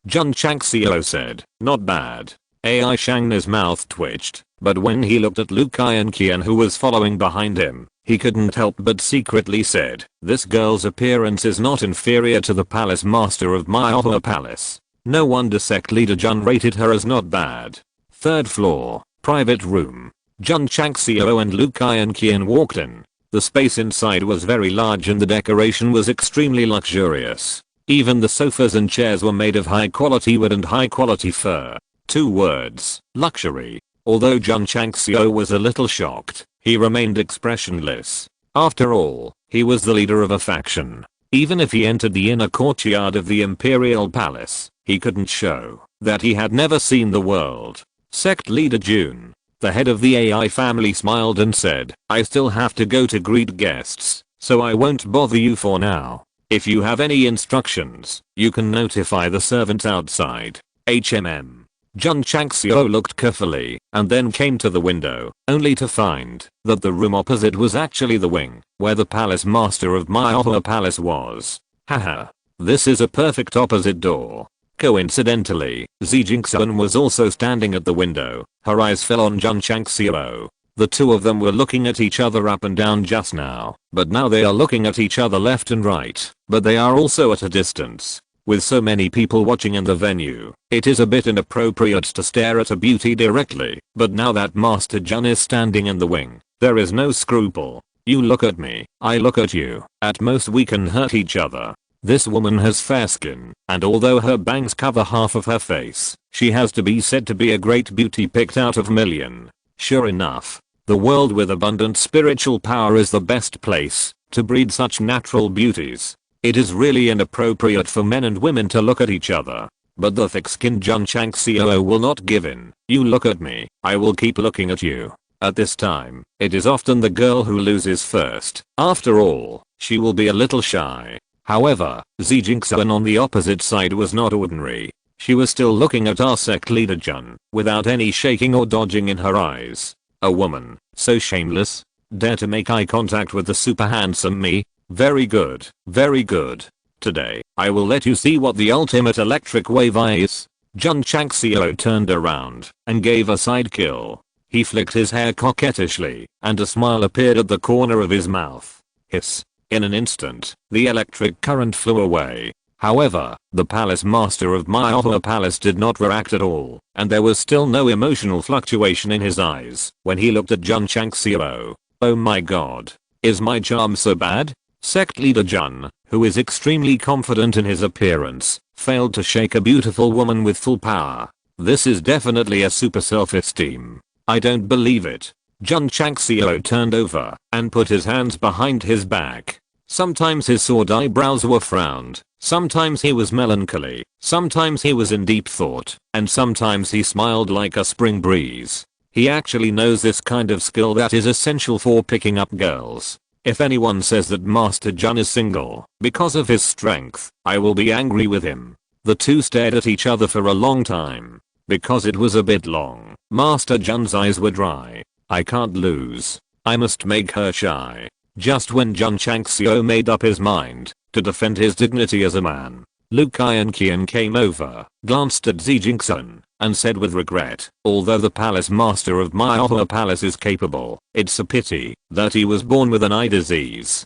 Jun Changxiao said, not bad. AI Shangni's mouth twitched, but when he looked at Lu Kai and Qian who was following behind him, he couldn't help but secretly said, this girl's appearance is not inferior to the palace master of my palace. No wonder sect leader Jun rated her as not bad. 3rd floor. Private room. Jun Changxiao and Lu Kai and Qian walked in. The space inside was very large and the decoration was extremely luxurious. Even the sofas and chairs were made of high quality wood and high quality fur. 2 words, luxury. Although Jun Changxiao was a little shocked, he remained expressionless. After all, he was the leader of a faction. Even if he entered the inner courtyard of the imperial palace, he couldn't show that he had never seen the world. Sect leader Jun, the head of the AI family, smiled and said, I still have to go to greet guests, so I won't bother you for now. If you have any instructions, you can notify the servants outside. HMM. Jun Changxiao looked carefully and then came to the window, only to find that the room opposite was actually the wing where the palace master of my palace was. Haha. This is a perfect opposite door. Coincidentally, Xi Jinxian was also standing at the window. Her eyes fell on Jun Changxiao. The 2 of them were looking at each other up and down just now, but now they are looking at each other left and right, but they are also at a distance. With so many people watching in the venue, it is a bit inappropriate to stare at a beauty directly, but now that Master Jun is standing in the wing, there is no scruple. You look at me, I look at you, at most we can hurt each other. This woman has fair skin, and although her bangs cover half of her face, she has to be said to be a great beauty picked out of million. Sure enough, the world with abundant spiritual power is the best place to breed such natural beauties. It is really inappropriate for men and women to look at each other. But the thick-skinned Jun Changxiao will not give in. You look at me, I will keep looking at you. At this time, it is often the girl who loses first. After all, she will be a little shy. However, Xi Jinxian on the opposite side was not ordinary. She was still looking at our sect leader Jun, without any shaking or dodging in her eyes. A woman, so shameless, dare to make eye contact with the super handsome me? Very good, very good. Today, I will let you see what the ultimate electric wave is. Jun Changxiao turned around and gave a side kill. He flicked his hair coquettishly, and a smile appeared at the corner of his mouth. Hiss. In an instant, the electric current flew away. However, the palace master of my palace did not react at all, and there was still no emotional fluctuation in his eyes when he looked at Jun Changxiao. Oh my god. Is my charm so bad? Sect leader Jun, who is extremely confident in his appearance, failed to shake a beautiful woman with full power. This is definitely a super self-esteem. I don't believe it. Jun Changxiao turned over and put his hands behind his back. Sometimes his sword eyebrows were frowned, sometimes he was melancholy, sometimes he was in deep thought, and sometimes he smiled like a spring breeze. He actually knows this kind of skill that is essential for picking up girls. If anyone says that Master Jun is single because of his strength, I will be angry with him. The two stared at each other for a long time. Because it was a bit long, Master Jun's eyes were dry. I can't lose. I must make her shy. Just when Jun Changxiao made up his mind to defend his dignity as a man, Lu Kai and Qian came over, glanced at Xi Jinxian, and said with regret, although the palace master of my palace is capable, it's a pity that he was born with an eye disease.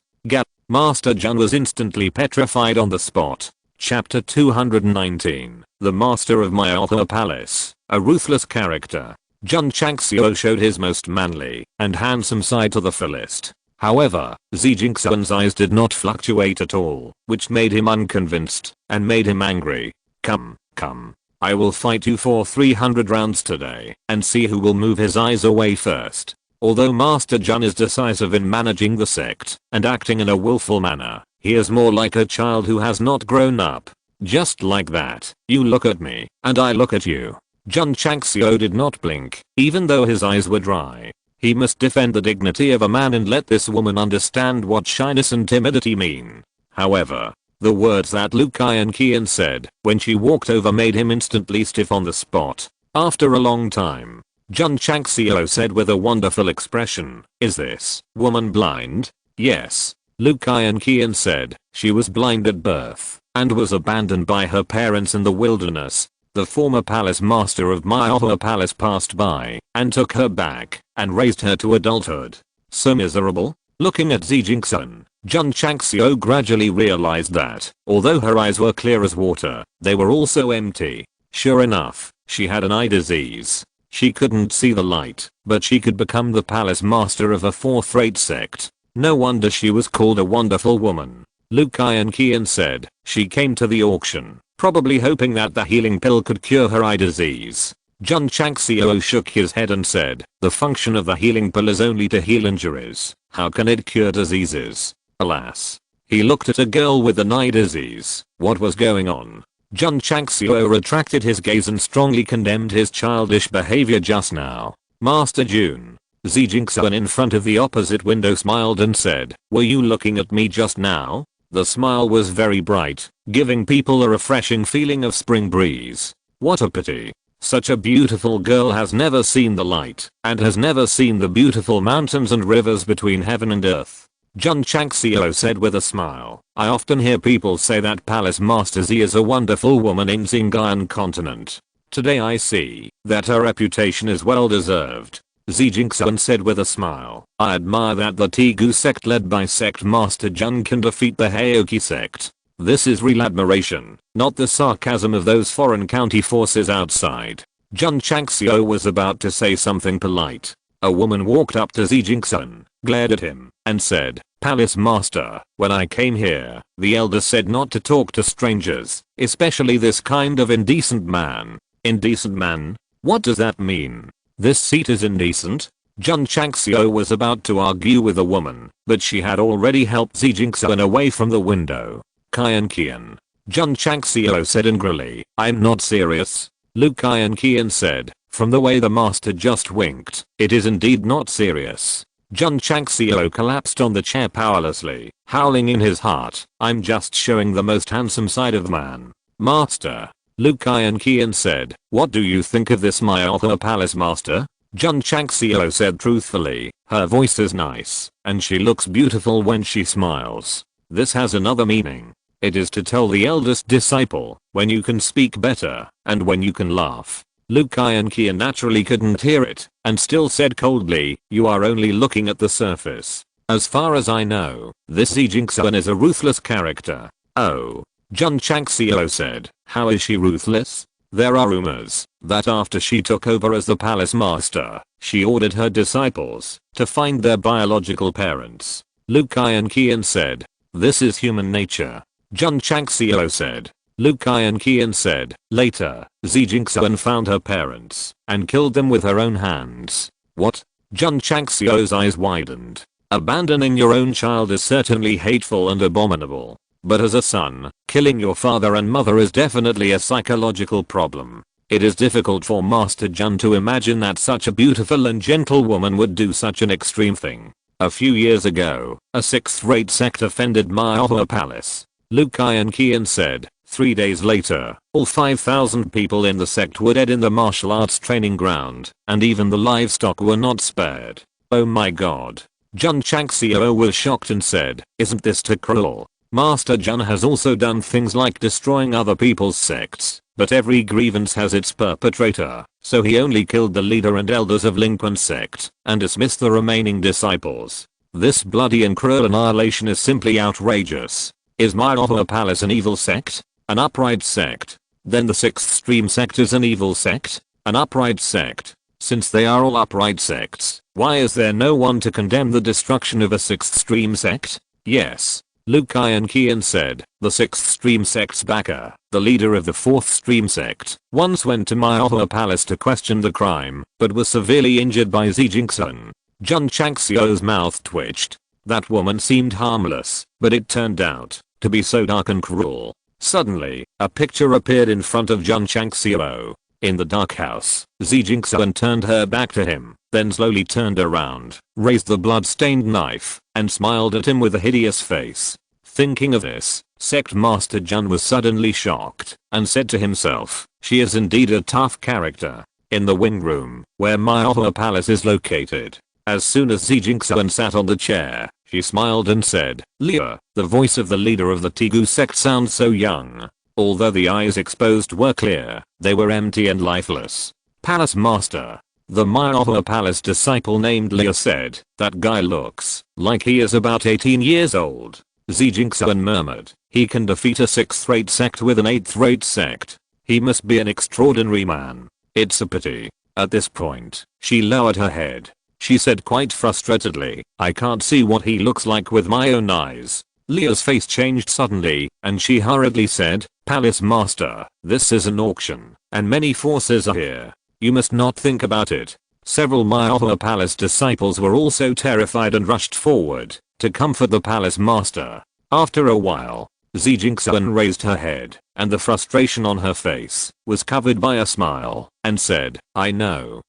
Master Jun was instantly petrified on the spot. Chapter 219. The Master of my Palace, a ruthless character. Jun Changxiao showed his most manly and handsome side to the fullest. However, Xi Jinxian's eyes did not fluctuate at all, which made him unconvinced and made him angry. Come. I will fight you for 300 rounds today and see who will move his eyes away first. Although Master Jun is decisive in managing the sect and acting in a willful manner, he is more like a child who has not grown up. Just like that, you look at me, and I look at you. Jun Changxiao did not blink, even though his eyes were dry. He must defend the dignity of a man and let this woman understand what shyness and timidity mean. However, The words that Lu Qian said when she walked over made him instantly stiff on the spot. After a long time, Jun Changxiao said with a wonderful expression, "Is this woman blind?" "Yes," Lu Qian said. "She was blind at birth and was abandoned by her parents in the wilderness. The former palace master of Maihua Palace passed by and took her back and raised her to adulthood." So miserable? Looking at Zijingsun, Jun Changxiao gradually realized that, although her eyes were clear as water, they were also empty. Sure enough, she had an eye disease. She couldn't see the light, but she could become the palace master of a fourth-rate sect. No wonder she was called a wonderful woman. Lu Qian said, "She came to the auction, probably hoping that the healing pill could cure her eye disease." Jun Changxiao shook his head and said, "The function of the healing pill is only to heal injuries. How can it cure diseases?" Alas. He looked at a girl with an eye disease. What was going on? Jun Changxiao retracted his gaze and strongly condemned his childish behavior just now. "Master Jun." Zijingsun in front of the opposite window smiled and said, "Were you looking at me just now?" The smile was very bright, giving people a refreshing feeling of spring breeze. What a pity. Such a beautiful girl has never seen the light and has never seen the beautiful mountains and rivers between heaven and earth. Jun Changxiao said with a smile, "I often hear people say that Palace Master Z is a wonderful woman in Xinjiang continent. Today I see that her reputation is well deserved." Zijingsun said with a smile, "I admire that the Tegu sect led by sect master Jun can defeat the Heoki sect. This is real admiration, not the sarcasm of those foreign county forces outside." Jun Changxiao was about to say something polite. A woman walked up to Zijingsun, glared at him, and said, "Palace Master, when I came here, the elder said not to talk to strangers, especially this kind of indecent man." Indecent man? What does that mean? This seat is indecent? Jun Changxiao was about to argue with the woman, but she had already helped Zijingsun away from the window. "Qian." Jun Changxiao said angrily, "I'm not serious." Lu Qian said, "From the way the master just winked, it is indeed not serious." Jun Changxiao collapsed on the chair powerlessly, howling in his heart, "I'm just showing the most handsome side of man." "Master." Lu Qian said, "What do you think of this Maihua Palace Master?" Jun Changxiao said truthfully, "Her voice is nice, and she looks beautiful when she smiles. This has another meaning. It is to tell the eldest disciple, when you can speak better, and when you can laugh." Lu Qian naturally couldn't hear it, and still said coldly, "You are only looking at the surface. As far as I know, this Zijingsun is a ruthless character." "Oh." Jun Changxiao said, "How is she ruthless?" "There are rumors that after she took over as the palace master, she ordered her disciples to find their biological parents." Lu Qian said, "This is human nature." Jun Changxiao said. Lu Qian said, "Later, Zijingsun found her parents and killed them with her own hands." "What?" Jun Changxiao's eyes widened. "Abandoning your own child is certainly hateful and abominable. But as a son, killing your father and mother is definitely a psychological problem. It is difficult for Master Jun to imagine that such a beautiful and gentle woman would do such an extreme thing. A few years ago, a sixth-rate sect offended Maihua Palace." Lu Qian said. 3 days later, all 5,000 people in the sect were dead in the martial arts training ground, and even the livestock were not spared. "Oh my god." Jun Changxiao was shocked and said, "Isn't this too cruel? Master Jun has also done things like destroying other people's sects, but every grievance has its perpetrator, so he only killed the leader and elders of Lingquan sect, and dismissed the remaining disciples. This bloody and cruel annihilation is simply outrageous. Is Maihua Palace an evil sect? An upright sect? Then the sixth stream sect is an evil sect? An upright sect? Since they are all upright sects, why is there no one to condemn the destruction of a sixth stream sect?" "Yes." Lu Qian said, "The sixth stream sect's backer, the leader of the fourth stream sect, once went to Maihua Palace to question the crime, but was severely injured by Zijingsun." Jun Changxiao's mouth twitched. That woman seemed harmless, but it turned out to be so dark and cruel. Suddenly, a picture appeared in front of Jun Changxiao. In the dark house, Zijingsun turned her back to him, then slowly turned around, raised the blood-stained knife, and smiled at him with a hideous face. Thinking of this, Sect Master Jun was suddenly shocked and said to himself, she is indeed a tough character. In the wing room, where my palace is located, as soon as Jingxiao sat on the chair, she smiled and said, Leah, the voice of the leader of the Tigu sect sounds so young. Although the eyes exposed were clear, they were empty and lifeless. Palace Master. The Maya Palace disciple named Leah said, that guy looks like he is about 18 years old. Jingxiao murmured, he can defeat a 6th rate sect with an 8th rate sect. He must be an extraordinary man. It's a pity. At this point, she lowered her head. She said quite frustratedly, I can't see what he looks like with my own eyes. Leah's face changed suddenly, and she hurriedly said, Palace Master, this is an auction, and many forces are here. You must not think about it. Several Maya Palace disciples were also terrified and rushed forward to comfort the Palace Master. After a while, Jingxiao raised her head, and the frustration on her face was covered by a smile, and said, I know.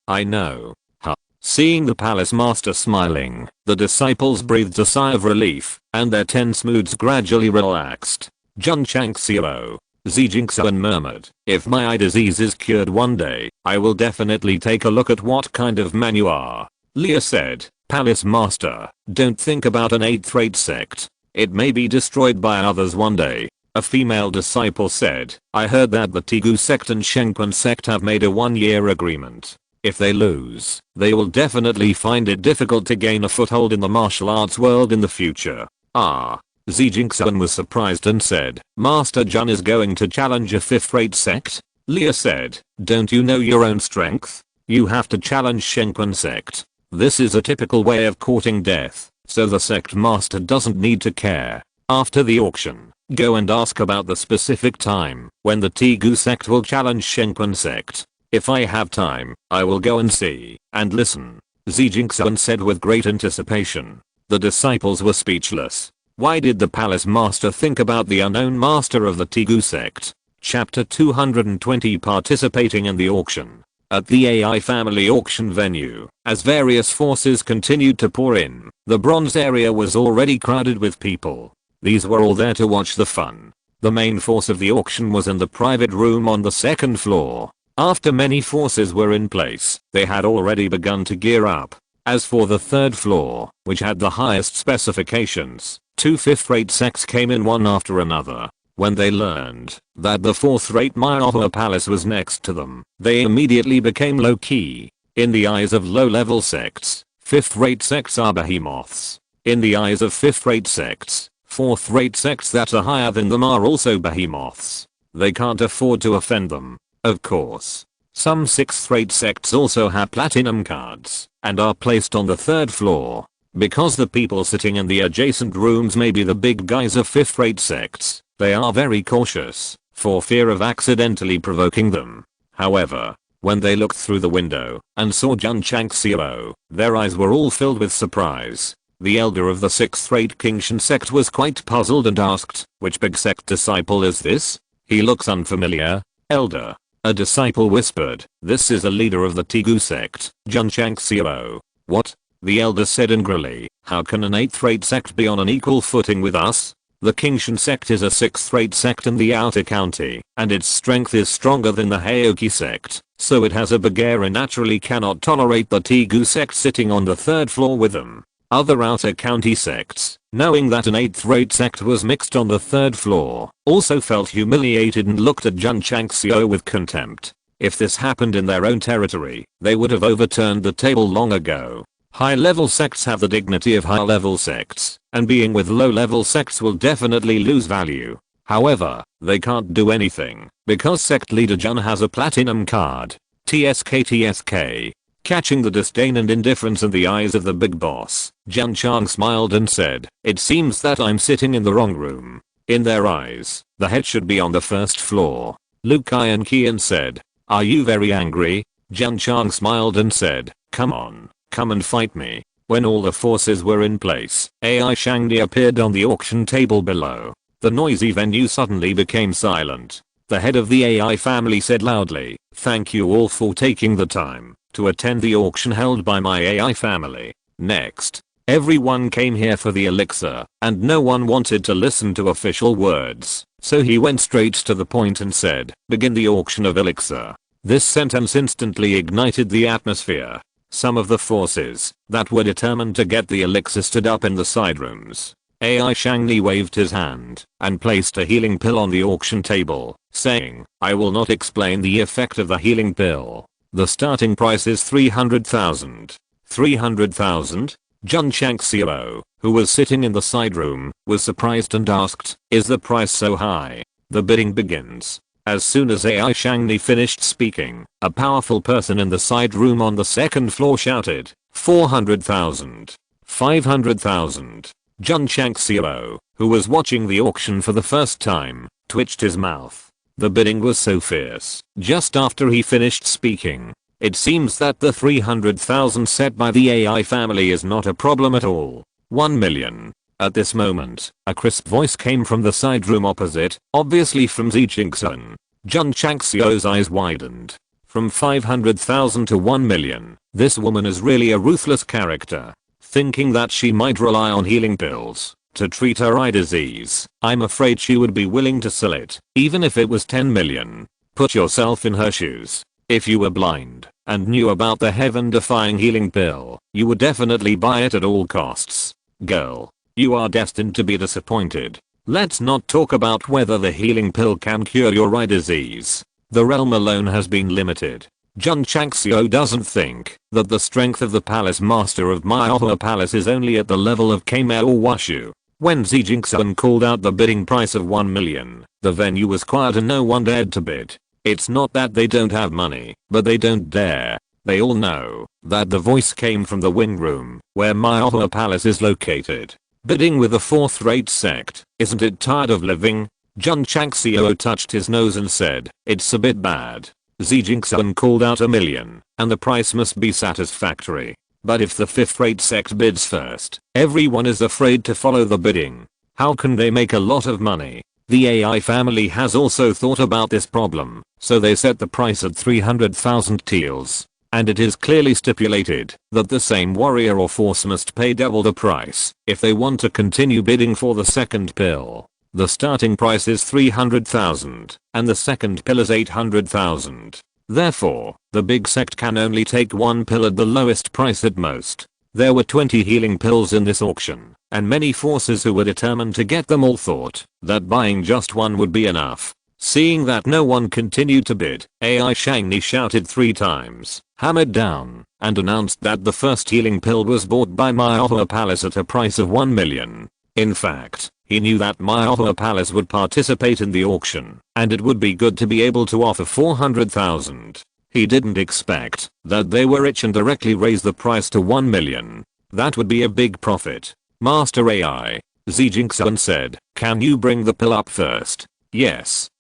Seeing the Palace Master smiling, the disciples breathed a sigh of relief, and their tense moods gradually relaxed. Jun Changxiao. Jingxiao murmured, if my eye disease is cured one day, I will definitely take a look at what kind of man you are. Leah said, Palace Master, don't think about an 8th rate sect. It may be destroyed by others one day. A female disciple said, I heard that the Tigu sect and Shenkwan sect have made a 1-year agreement. If they lose, they will definitely find it difficult to gain a foothold in the martial arts world in the future. Jingxiao was surprised and said, Master Jun is going to challenge a 5th rate sect? Leah said, don't you know your own strength? You have to challenge Shenkwan sect. This is a typical way of courting death, so the sect master doesn't need to care. After the auction, go and ask about the specific time when the Tigu sect will challenge Shenkwan sect. If I have time, I will go and see and listen. Jingxiao said with great anticipation. The disciples were speechless. Why did the Palace Master think about the unknown master of the Tigu sect? Chapter 220 Participating in the auction. At the AI family auction venue, as various forces continued to pour in, the bronze area was already crowded with people. These were all there to watch the fun. The main force of the auction was in the private room on the 2nd floor. After many forces were in place, they had already begun to gear up. As for the 3rd floor, which had the highest specifications, 2 5th rate sects came in one after another. When they learned that the 4th rate Maya Palace was next to them, they immediately became low-key. In the eyes of low-level sects, 5th rate sects are behemoths. In the eyes of 5th rate sects, 4th rate sects that are higher than them are also behemoths. They can't afford to offend them. Of course, some 6th rate sects also have platinum cards and are placed on the 3rd floor. Because the people sitting in the adjacent rooms may be the big guys of 5th rate sects, they are very cautious, for fear of accidentally provoking them. However, when they looked through the window and saw Jun Changxiao, their eyes were all filled with surprise. The elder of the 6th rate Qingshan sect was quite puzzled and asked, which big sect disciple is this? He looks unfamiliar. Elder. A disciple whispered, this is a leader of the Tigu sect, Jun Changxiao. What? The elder said angrily, how can an 8th rate sect be on an equal footing with us? The Qingshan sect is a 6th rate sect in the outer county, and its strength is stronger than the Heoki sect, so it has a begar and naturally cannot tolerate the Tigu sect sitting on the 3rd floor with them. Other outer county sects, knowing that an 8th rate sect was mixed on the 3rd floor, also felt humiliated and looked at Jun Changxiao with contempt. If this happened in their own territory, they would have overturned the table long ago. High-level sects have the dignity of high-level sects, and being with low-level sects will definitely lose value. However, they can't do anything, because sect leader Jun has a platinum card. TSK. Catching the disdain and indifference in the eyes of the big boss, Jun Chang smiled and said, it seems that I'm sitting in the wrong room. In their eyes, the head should be on the 1st floor. Lu Kai and Qian said, are you very angry? Jun Chang smiled and said, come on, come and fight me. When all the forces were in place, AI Shangdi appeared on the auction table below. The noisy venue suddenly became silent. The head of the AI family said loudly, thank you all for taking the time to attend the auction held by my AI family. Next, Everyone came here for the elixir, and no one wanted to listen to official words, so he went straight to the point and said, "Begin the auction of elixir." This sentence instantly ignited the atmosphere. Some of the forces that were determined to get the elixir stood up in the side rooms. AI Shangni waved his hand and placed a healing pill on the auction table, saying, "I will not explain the effect of the healing pill. The starting price is 300,000. 300,000? Jun Changxiao, who was sitting in the side room, was surprised and asked, "Is the price so high?" The bidding begins. As soon as AI Shangni finished speaking, a powerful person in the side room on the second floor shouted, 400,000. 500,000. Jun Changxiao, who was watching the auction for the first time, twitched his mouth. The bidding was so fierce. Just after he finished speaking, it seems that the 300,000 set by the AI family is not a problem at all. 1 million. At this moment, a crisp voice came from the side room opposite, obviously from Changxiao. Jun Changxiao's eyes widened. From 500,000 to 1 million, this woman is really a ruthless character. Thinking that she might rely on healing pills to treat her eye disease, I'm afraid she would be willing to sell it, even if it was 10 million. Put yourself in her shoes. If you were blind and knew about the heaven-defying healing pill, you would definitely buy it at all costs. Girl, you are destined to be disappointed. Let's not talk about whether the healing pill can cure your eye disease. The realm alone has been limited. Jun Changxiao doesn't think that the strength of the palace master of Maohua Palace is only at the level of Kame or Washu. When Jingxian called out the bidding price of 1 million, the venue was quiet and no one dared to bid. It's not that they don't have money, but they don't dare. They all know that the voice came from the wing room, where Maohua Palace is located. Bidding with a fourth-rate sect, isn't it tired of living? Jun Changxiao touched his nose and said, "It's a bit bad." Jingxian called out 1 million, and the price must be satisfactory. But if the fifth-rate sect bids first, everyone is afraid to follow the bidding. How can they make a lot of money? The AI family has also thought about this problem, so they set the price at 300,000 taels. And it is clearly stipulated that the same warrior or force must pay double the price if they want to continue bidding for the second pill. The starting price is 300,000 and the second pill is 800,000. Therefore, the big sect can only take one pill at the lowest price at most. There were 20 healing pills in this auction, and many forces who were determined to get them all thought that buying just one would be enough. Seeing that no one continued to bid, AI Shangni shouted 3 times, hammered down, and announced that the first healing pill was bought by Maohua Palace at a price of 1 million. In fact, he knew that Maohua Palace would participate in the auction, and it would be good to be able to offer 400,000. He didn't expect that they were rich and directly raise the price to 1 million. That would be a big profit. Master AI, Jingxian said, "Can you bring the pill up first?" Yes.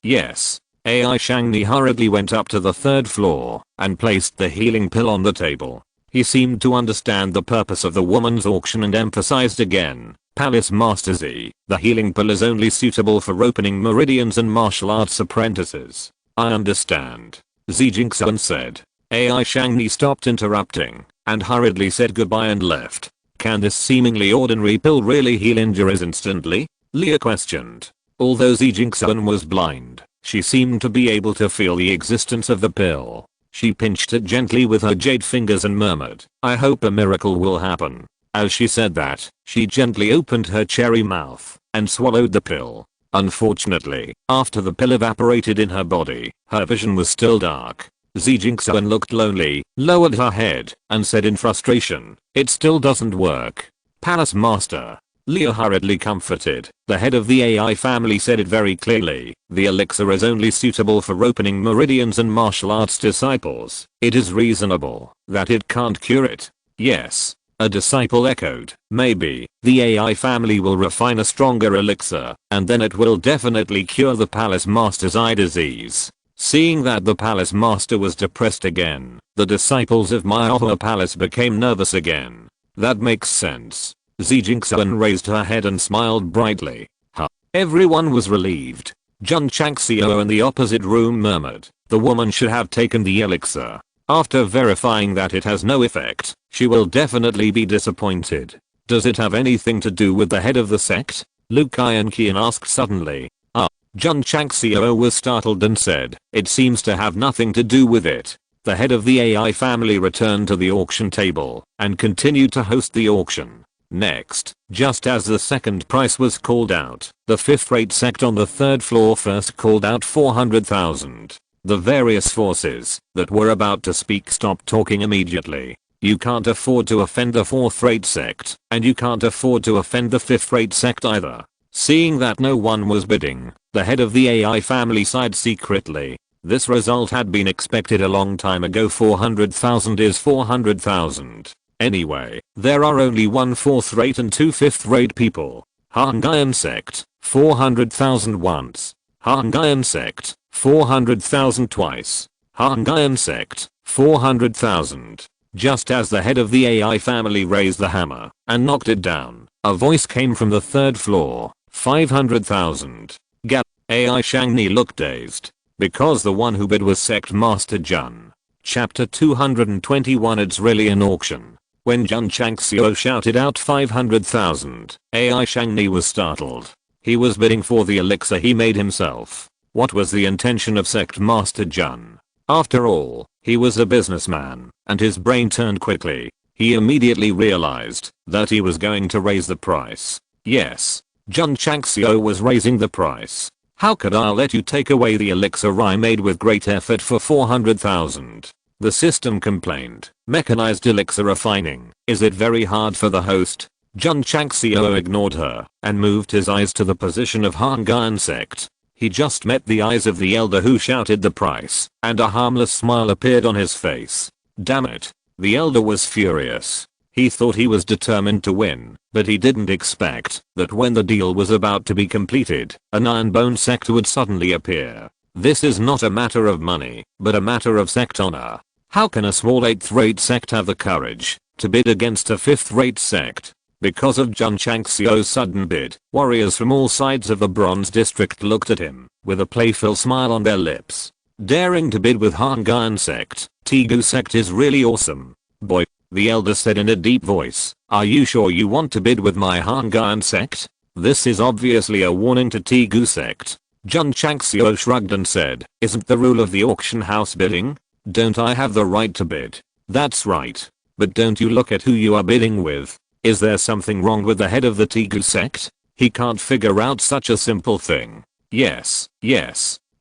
AI Shangni hurriedly went up to the 3rd floor and placed the healing pill on the table. He seemed to understand the purpose of the woman's auction and emphasized again, "Palace Master Z, the healing pill is only suitable for opening meridians and martial arts apprentices." "I understand," Jingxian said. AI Shangni stopped interrupting and hurriedly said goodbye and left. "Can this seemingly ordinary pill really heal injuries instantly?" Leah questioned. Although Jingxian was blind, she seemed to be able to feel the existence of the pill. She pinched it gently with her jade fingers and murmured, "I hope a miracle will happen." As she said that, she gently opened her cherry mouth and swallowed the pill. Unfortunately, after the pill evaporated in her body, her vision was still dark. Jingxian looked lonely, lowered her head, and said in frustration, "It still doesn't work." "Palace Master," Leah hurriedly comforted. The head of the AI family said it very clearly, "The elixir is only suitable for opening meridians and martial arts disciples. It is reasonable that it can't cure it." "Yes." A disciple echoed, "Maybe the AI family will refine a stronger elixir, and then it will definitely cure the palace master's eye disease." Seeing that the palace master was depressed again, the disciples of Maohua Palace became nervous again. "That makes sense." Jingxian raised her head and smiled brightly. "Huh." Everyone was relieved. Jun Changxiao in the opposite room murmured, "The woman should have taken the elixir. After verifying that it has no effect, she will definitely be disappointed." Does it have anything to do with the head of the sect? Luke Ironkian asked suddenly. Jun Changxiao was startled and said, it seems to have nothing to do with it. The head of the AI family returned to the auction table and continued to host the auction. Next, just as the second price was called out, the fifth-rate sect on the third floor first called out 400,000. The various forces that were about to speak stopped talking immediately. You can't afford to offend the fourth-rate sect, and you can't afford to offend the fifth-rate sect either. Seeing that no one was bidding, the head of the AI family sighed secretly. This result had been expected a long time ago. 400,000 is 400,000. Anyway, there are only 1 fourth-rate and 2 fifth-rate people. Iron Sect, 400,000 once. Iron Sect, 400,000 twice. Iron Sect, 400,000. Just as the head of the AI family raised the hammer and knocked it down, a voice came from the third floor. 500,000. AI Shangni looked dazed. Because the one who bid was Sect Master Jun. Chapter 221. It's really an auction. When Jun Changxiao shouted out 500,000, AI Shangni was startled. He was bidding for the elixir he made himself. What was the intention of Sect Master Jun? After all, he was a businessman, and his brain turned quickly. He immediately realized that he was going to raise the price. Yes, Jun Changxiao was raising the price. How could I let you take away the elixir I made with great effort for 400,000? The system complained. Mechanized elixir refining. Is it very hard for the host? Jun Changxiao ignored her and moved his eyes to the position of Iron Sect. He just met the eyes of the elder who shouted the price, and a harmless smile appeared on his face. Damn it. The elder was furious. He thought he was determined to win, but he didn't expect that when the deal was about to be completed, an Iron Bone Sect would suddenly appear. This is not a matter of money, but a matter of sect honor. How can a small 8th-rate sect have the courage to bid against a 5th-rate sect? Because of Jun Changxiao's sudden bid, warriors from all sides of the Bronze District looked at him with a playful smile on their lips. Daring to bid with Iron Sect, Tegu Sect is really awesome. Boy. The elder said in a deep voice, are you sure you want to bid with my Iron Sect? This is obviously a warning to Tegu Sect. Jun Changxiao shrugged and said, isn't the rule of the auction house bidding? Don't I have the right to bid? That's right. But don't you look at who you are bidding with? Is there something wrong with the head of the Tegu Sect? He can't figure out such a simple thing. Yes.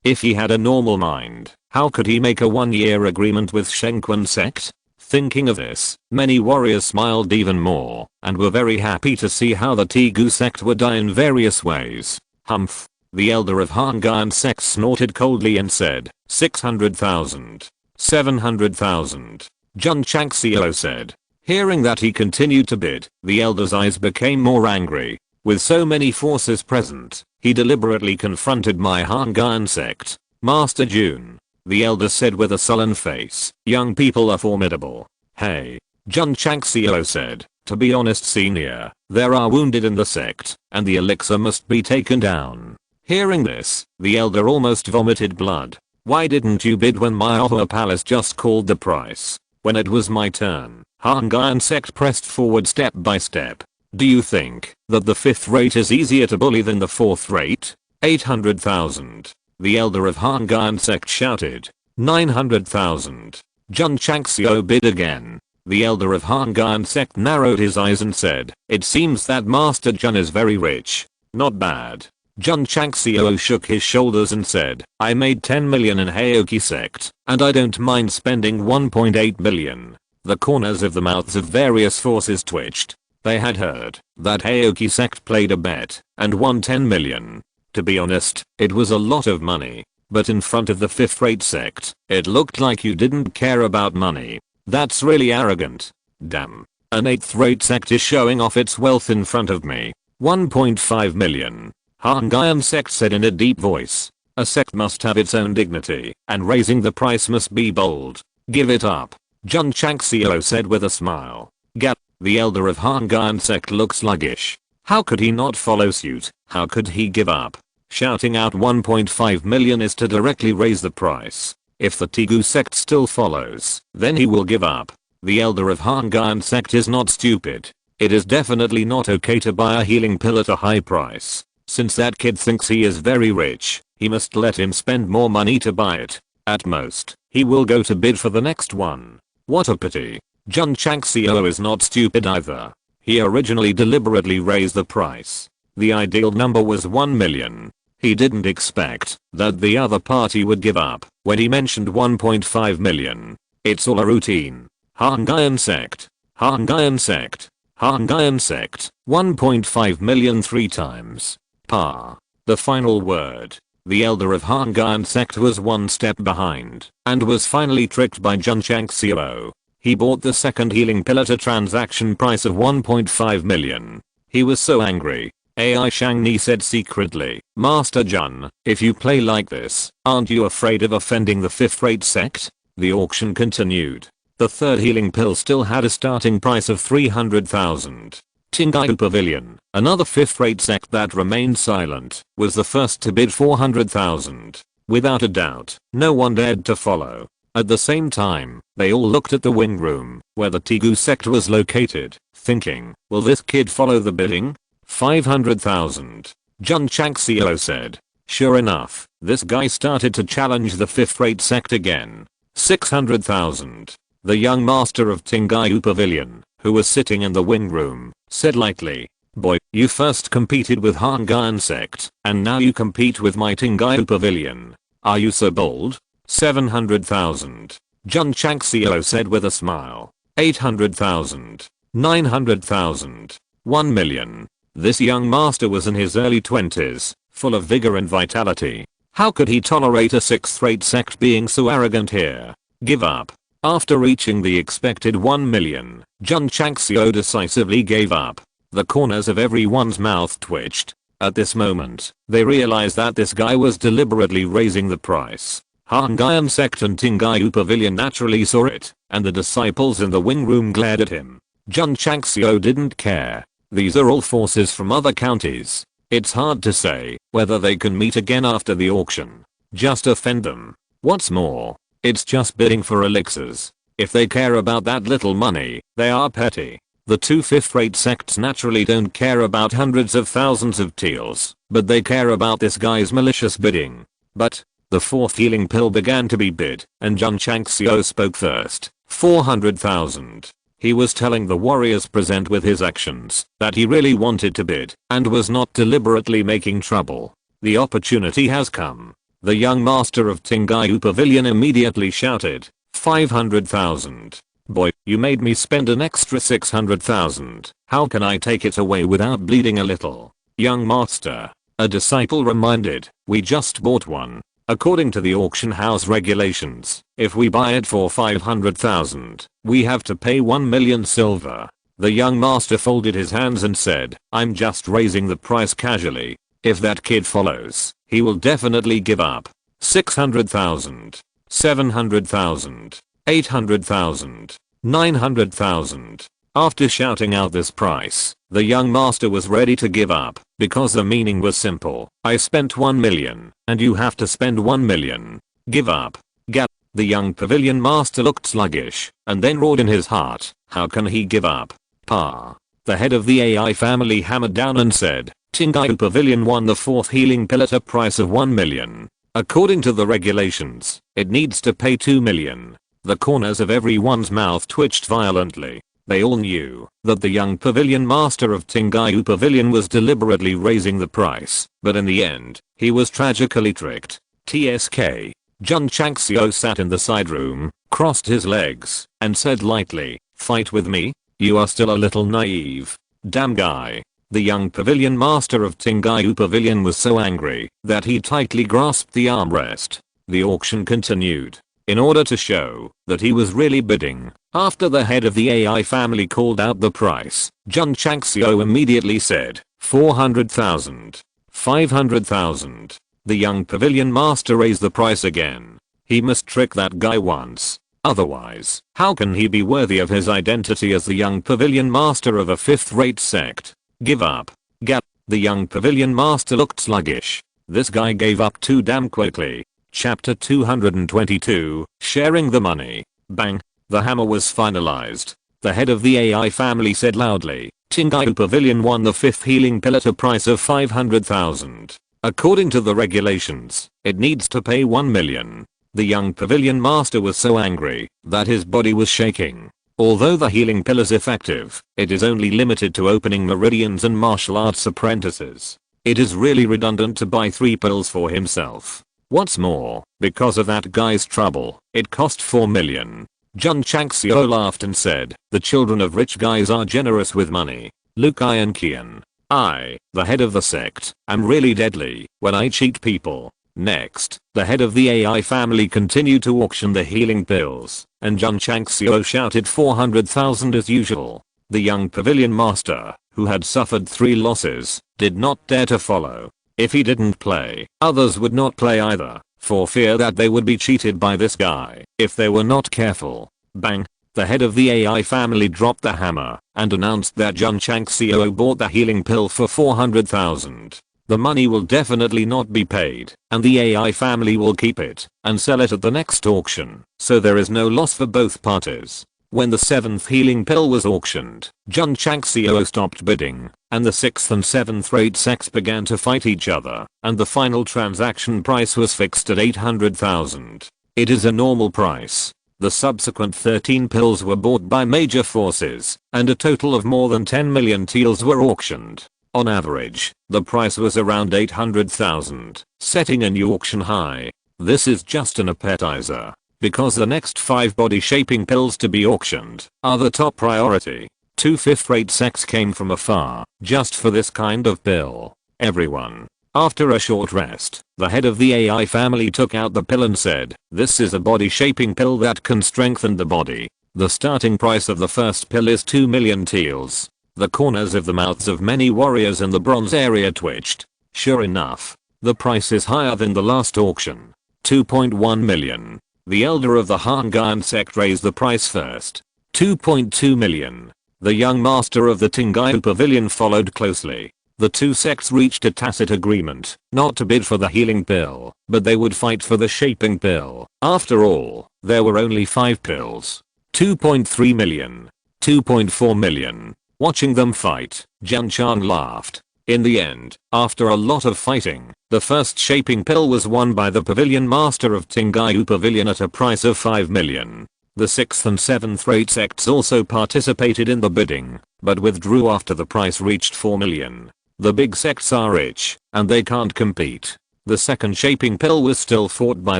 If he had a normal mind, how could he make a 1-year agreement with Shengquan Sect? Thinking of this, many warriors smiled even more and were very happy to see how the Tegu Sect would die in various ways. Humph. The elder of Iron Sect snorted coldly and said, 600,000. 700,000. Jun Changxiao said. Hearing that he continued to bid, the elder's eyes became more angry. With so many forces present, he deliberately confronted my Iron Sect. Master Jun. The elder said with a sullen face, young people are formidable. Hey. Jun Changxiao said, to be honest senior, there are wounded in the sect, and the elixir must be taken down. Hearing this, the elder almost vomited blood. Why didn't you bid when my Ohua Palace just called the price? When it was my turn, Iron Sect pressed forward step by step. Do you think that the 5th rate is easier to bully than the 4th rate? 800,000. The elder of Iron Sect shouted. 900,000. Jun Changxiao bid again. The elder of Iron Sect narrowed his eyes and said, it seems that Master Jun is very rich. Not bad. Jun Changxiao shook his shoulders and said, I made 10 million in Heoki Sect, and I don't mind spending 1.8 million. The corners of the mouths of various forces twitched. They had heard that Heoki Sect played a bet and won 10 million. To be honest, it was a lot of money. But in front of the 5th-rate sect, it looked like you didn't care about money. That's really arrogant. Damn. An 8th-rate sect is showing off its wealth in front of me. 1.5 million. Iron Sect said in a deep voice. A sect must have its own dignity, and raising the price must be bold. Give it up. Jun Changxiao said with a smile. Gap. The elder of Iron Sect looked sluggish. How could he not follow suit? How could he give up? Shouting out 1.5 million is to directly raise the price. If the Tegu Sect still follows, then he will give up. The elder of Iron Sect is not stupid. It is definitely not okay to buy a healing pill at a high price. Since that kid thinks he is very rich, he must let him spend more money to buy it. At most, he will go to bid for the next one. What a pity. Jun Changxiao is not stupid either. He originally deliberately raised the price. The ideal number was 1 million. He didn't expect that the other party would give up when he mentioned 1.5 million. It's all a routine. Iron Sect. Iron Sect. Iron Sect. 1.5 million 3 times. Par. The final word. The elder of Iron Sect was one step behind and was finally tricked by Jun Changxiao. He bought the second healing pill at a transaction price of 1.5 million. He was so angry. AI Shangni said secretly, "Master Jun, if you play like this, aren't you afraid of offending the 5th-rate sect?" The auction continued. The third healing pill still had a starting price of 300,000. Tingyu Pavilion, another 5th-rate sect that remained silent, was the first to bid 400,000. Without a doubt, no one dared to follow. At the same time, they all looked at the wing room, where the Tigu sect was located, thinking, will this kid follow the bidding? 500,000. Jun Changxiao said. Sure enough, this guy started to challenge the 5th-rate sect again. 600,000. The young master of Tingyu Pavilion, who was sitting in the wing room, said lightly, "Boy, you first competed with Iron Sect, and now you compete with my Tingyu Pavilion. Are you so bold?" 700,000. Jun Changxiao said with a smile. 800,000. 900,000. 1 million. This young master was in his early 20s, full of vigor and vitality. How could he tolerate a 6th-rate sect being so arrogant here? Give up. After reaching the expected 1 million, Jun Changxiao decisively gave up. The corners of everyone's mouth twitched. At this moment, they realized that this guy was deliberately raising the price. Iron Sect and Tingyu Pavilion naturally saw it, and the disciples in the wing room glared at him. Jun Changxiao didn't care. These are all forces from other counties. It's hard to say whether they can meet again after the auction. Just offend them. What's more, it's just bidding for elixirs. If they care about that little money, they are petty. The two 5th-rate sects naturally don't care about hundreds of thousands of teals, but they care about this guy's malicious bidding. But the 4th healing pill began to be bid, and Jun Changxiao spoke first. 400,000. He was telling the warriors present with his actions that he really wanted to bid and was not deliberately making trouble. The opportunity has come. The young master of Tingyu Pavilion immediately shouted, 500,000. Boy, you made me spend an extra 600,000. How can I take it away without bleeding a little? Young master, a disciple reminded, we just bought one. According to the auction house regulations, if we buy it for 500,000, we have to pay 1 million silver. The young master folded his hands and said, I'm just raising the price casually. If that kid follows, he will definitely give up. 600,000. 700,000. 800,000. 900,000. After shouting out this price, the young master was ready to give up, because the meaning was simple. I spent 1 million, and you have to spend 1 million. Give up. Gap. The young pavilion master looked sluggish, and then roared in his heart, how can he give up? Pa. The head of the AI family hammered down and said, Tingyu Pavilion won the 4th healing pill at a price of 1 million. According to the regulations, it needs to pay 2 million. The corners of everyone's mouth twitched violently. They all knew that the young pavilion master of Tingyu Pavilion was deliberately raising the price, but in the end, he was tragically tricked. TSK. Jun Changxiao sat in the side room, crossed his legs, and said lightly, fight with me? You are still a little naive. Damn guy. The young pavilion master of Tingyu Pavilion was so angry that he tightly grasped the armrest. The auction continued. In order to show that he was really bidding, after the head of the AI family called out the price, Jun Changxiao immediately said, 400,000. 500,000. The young pavilion master raised the price again. He must trick that guy once. Otherwise, how can he be worthy of his identity as the young pavilion master of a 5th-rate sect? Give up. Gap. The young pavilion master looked sluggish. This guy gave up too damn quickly. Chapter 222, Sharing the Money. Bang. The hammer was finalized. The head of the AI family said loudly, Tingyu Pavilion won the 5th healing pill at a price of 500,000. According to the regulations, it needs to pay 1 million. The young pavilion master was so angry that his body was shaking. Although the healing pill is effective, it is only limited to opening meridians and martial arts apprentices. It is really redundant to buy 3 pills for himself. What's more, because of that guy's trouble, it cost 4 million. Jun Changxiao laughed and said, the children of rich guys are generous with money. Luke and Kian. I, the head of the sect, am really deadly when I cheat people. Next, the head of the AI family continued to auction the healing pills, and Jun Changxiao shouted 400,000 as usual. The young pavilion master, who had suffered 3 losses, did not dare to follow. If he didn't play, others would not play either, for fear that they would be cheated by this guy if they were not careful. Bang! The head of the AI family dropped the hammer and announced that Jun Changxiao bought the healing pill for 400,000. The money will definitely not be paid, and the AI family will keep it and sell it at the next auction, so there is no loss for both parties. When the 7th healing pill was auctioned, Jun Changxiao stopped bidding, and the 6th and 7th rate sects began to fight each other, and the final transaction price was fixed at 800,000. It is a normal price. The subsequent 13 pills were bought by major forces, and a total of more than 10 million taels were auctioned. On average, the price was around 800,000, setting a new auction high. This is just an appetizer, because the next 5 body shaping pills to be auctioned are the top priority. 2 5th-rate sects came from afar just for this kind of pill. Everyone. After a short rest, the head of the AI family took out the pill and said, this is a body shaping pill that can strengthen the body. The starting price of the first pill is 2 million taels. The corners of the mouths of many warriors in the bronze area twitched. Sure enough, the price is higher than the last auction. 2.1 million. The elder of the Hongyan sect raised the price first. 2.2 million. The young master of the Tingyu Pavilion followed closely. The 2 sects reached a tacit agreement not to bid for the healing pill, but they would fight for the shaping pill. After all, there were only 5 pills. 2.3 million. 2.4 million. Watching them fight, Jun Chang laughed. In the end, after a lot of fighting, the first shaping pill was won by the pavilion master of Tingyu Pavilion at a price of 5 million. The 6th and 7th rate sects also participated in the bidding, but withdrew after the price reached 4 million. The big sects are rich, and they can't compete. The second shaping pill was still fought by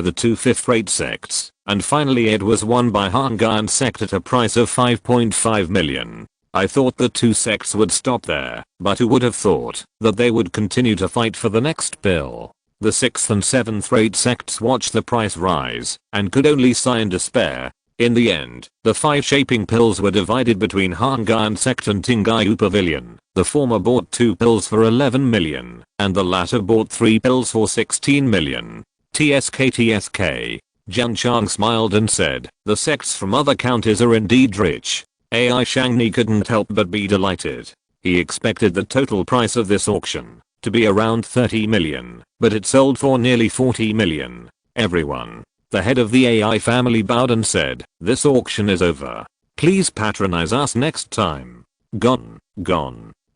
the 2 5th-rate sects, and finally it was won by Hongyan sect at a price of 5.5 million. I thought the 2 sects would stop there, but who would have thought that they would continue to fight for the next pill? The 6th and 7th rate sects watched the price rise, and could only sigh in despair. In the end, the 5 shaping pills were divided between Hongyan sect and Tingyu Pavilion. The former bought 2 pills for 11 million, and the latter bought 3 pills for 16 million. TSK. Jun Chang smiled and said, the sects from other counties are indeed rich. AI Shangni couldn't help but be delighted. He expected the total price of this auction to be around 30 million, but it sold for nearly 40 million. Everyone. The head of the AI family bowed and said, this auction is over. Please patronize us next time. Gone.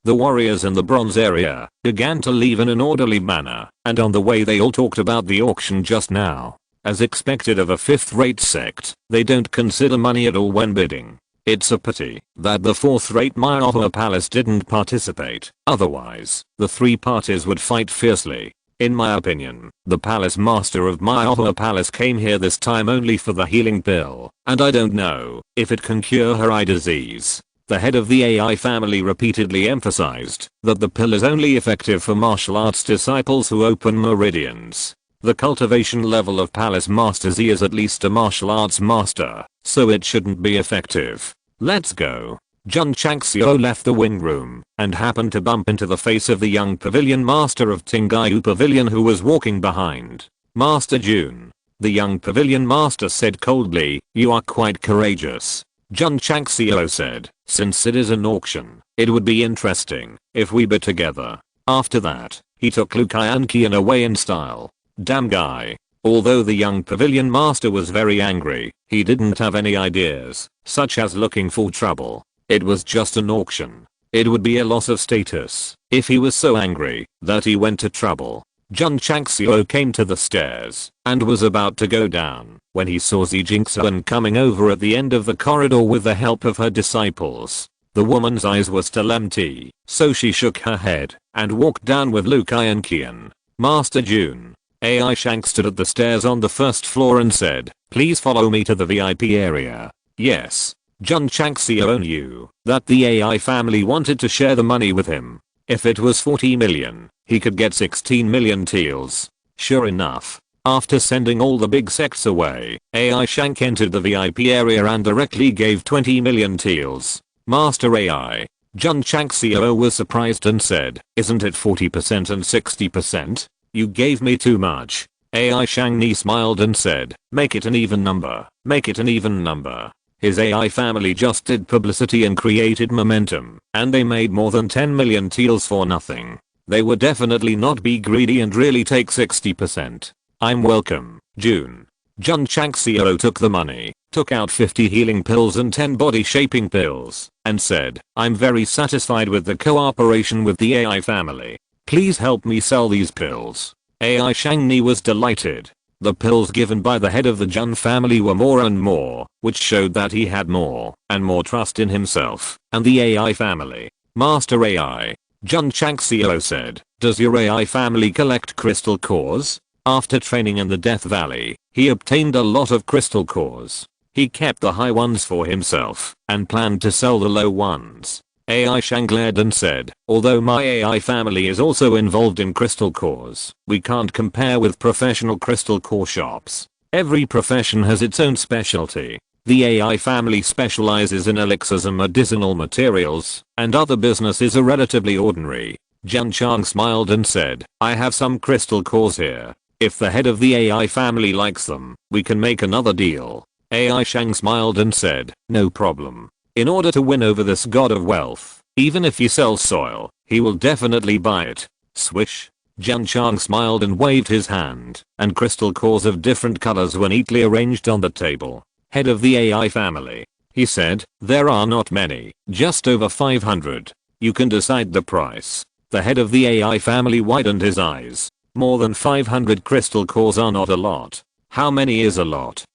The warriors in the bronze area began to leave in an orderly manner, and on the way they all talked about the auction just now. As expected of a 5th-rate sect, they don't consider money at all when bidding. It's a pity that the 4th-rate Mayahua Palace didn't participate, otherwise, the 3 parties would fight fiercely. In my opinion, the palace master of Mayahua Palace came here this time only for the healing pill, and I don't know if it can cure her eye disease. The head of the AI family repeatedly emphasized that the pill is only effective for martial arts disciples who open meridians. The cultivation level of palace master Z is at least a martial arts master, so it shouldn't be effective. Let's go. Jun Changxiao left the wing room and happened to bump into the face of the young pavilion master of Tingyu Pavilion who was walking behind. Master Jun. The young pavilion master said coldly, you are quite courageous. Jun Changxiao said, since it is an auction, it would be interesting if we bid together. After that, he took Lu Kai and Qian away in style. Damn guy. Although the young pavilion master was very angry, he didn't have any ideas, such as looking for trouble. It was just an auction. It would be a loss of status if he was so angry that he went to trouble. Jun Changxiao came to the stairs and was about to go down when he saw Zi Jingxuan coming over at the end of the corridor with the help of her disciples. The woman's eyes were still empty, so she shook her head and walked down with Lu Kai and Qian. Master Jun. AI Shank stood at the stairs on the first floor and said, "Please follow me to the VIP area." Yes. Jun Changxiao knew that the AI family wanted to share the money with him. If it was 40 million, he could get 16 million taels. Sure enough, after sending all the big sects away, AI Shank entered the VIP area and directly gave 20 million taels. Master AI. Jun Changxiao was surprised and said, "Isn't it 40% and 60%? You gave me too much." AI Shangni smiled and said, "Make it an even number. Make it an even number." His AI family just did publicity and created momentum, and they made more than 10 million taels for nothing. They would definitely not be greedy and really take 60%. I'm welcome, Jun. Jun Changxiao took the money, took out 50 healing pills and 10 body shaping pills, and said, "I'm very satisfied with the cooperation with the AI family. Please help me sell these pills." AI Shangni was delighted. The pills given by the head of the Jun family were more and more, which showed that he had more and more trust in himself and the AI family. Master AI. Jun Changxiao said, "Does your AI family collect crystal cores?" After training in the Death Valley, he obtained a lot of crystal cores. He kept the high ones for himself and planned to sell the low ones. AI Shang glared and said, "Although my AI family is also involved in crystal cores, we can't compare with professional crystal core shops. Every profession has its own specialty. The AI family specializes in elixirs and medicinal materials, and other businesses are relatively ordinary." Jun Chang smiled and said, "I have some crystal cores here. If the head of the AI family likes them, we can make another deal." AI Shang smiled and said, "No problem. In order to win over this god of wealth, even if you sell soil, he will definitely buy it." Swish. Jun Chang smiled and waved his hand, and crystal cores of different colors were neatly arranged on the table. Head of the AI family. He said, "There are not many, just over 500. You can decide the price." The head of the AI family widened his eyes. More than 500 crystal cores are not a lot. How many is a lot?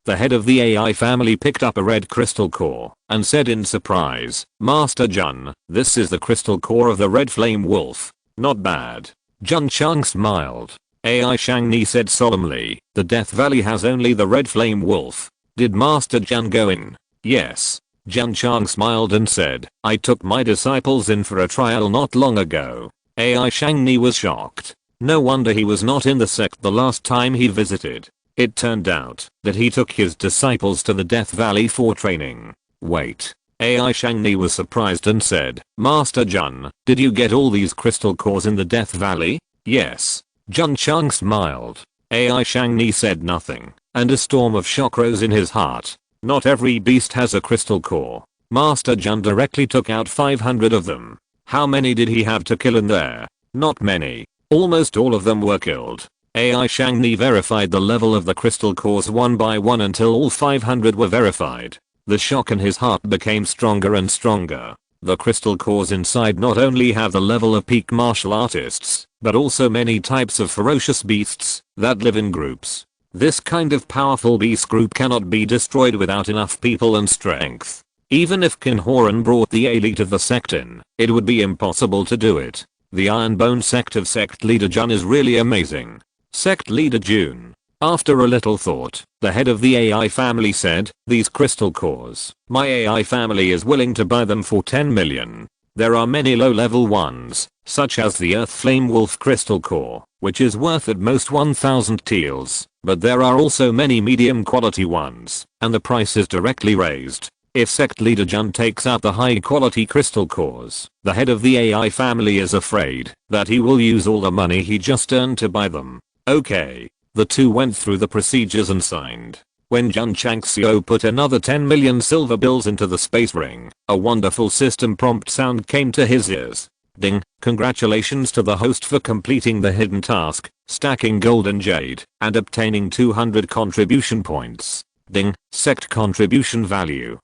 The head of the AI family picked up a red crystal core and said in surprise, "Master Jun, this is the crystal core of the red flame wolf. Not bad." Jun Chang smiled. AI Shangni said solemnly, "The Death Valley has only the red flame wolf. Did Master Jun go in?" "Yes." Jun Chang smiled and said, "I took my disciples in for a trial not long ago." AI Shangni was shocked. No wonder he was not in the sect the last time he visited. It turned out that he took his disciples to the Death Valley for training. Wait. AI Shangni was surprised and said, "Master Jun, did you get all these crystal cores in the Death Valley?" "Yes." Jun Chang smiled. AI Shangni said nothing, and a storm of shock rose in his heart. Not every beast has a crystal core. Master Jun directly took out 500 of them. How many did he have to kill in there? Not many. Almost all of them were killed. AI Shangni verified the level of the crystal cores one by one until all 500 were verified. The shock in his heart became stronger and stronger. The crystal cores inside not only have the level of peak martial artists, but also many types of ferocious beasts that live in groups. This kind of powerful beast group cannot be destroyed without enough people and strength. Even if Qin Horan brought the elite of the sect in, it would be impossible to do it. The Iron Bone Sect of Sect Leader Jun is really amazing. Sect Leader Jun. After a little thought, the head of the AI family said, "These crystal cores, my AI family is willing to buy them for 10 million. There are many low-level ones, such as the Earth Flame Wolf crystal core, which is worth at most 1000 taels, but there are also many medium-quality ones, and the price is directly raised. If Sect Leader Jun takes out the high-quality crystal cores, the head of the AI family is afraid that he will use all the money he just earned to buy them." Okay. The two went through the procedures and signed. When Jun Changxiao put another 10 million silver bills into the space ring, a wonderful system prompt sound came to his ears. Ding, congratulations to the host for completing the hidden task, stacking gold and jade, and obtaining 200 contribution points. Ding, sect contribution value.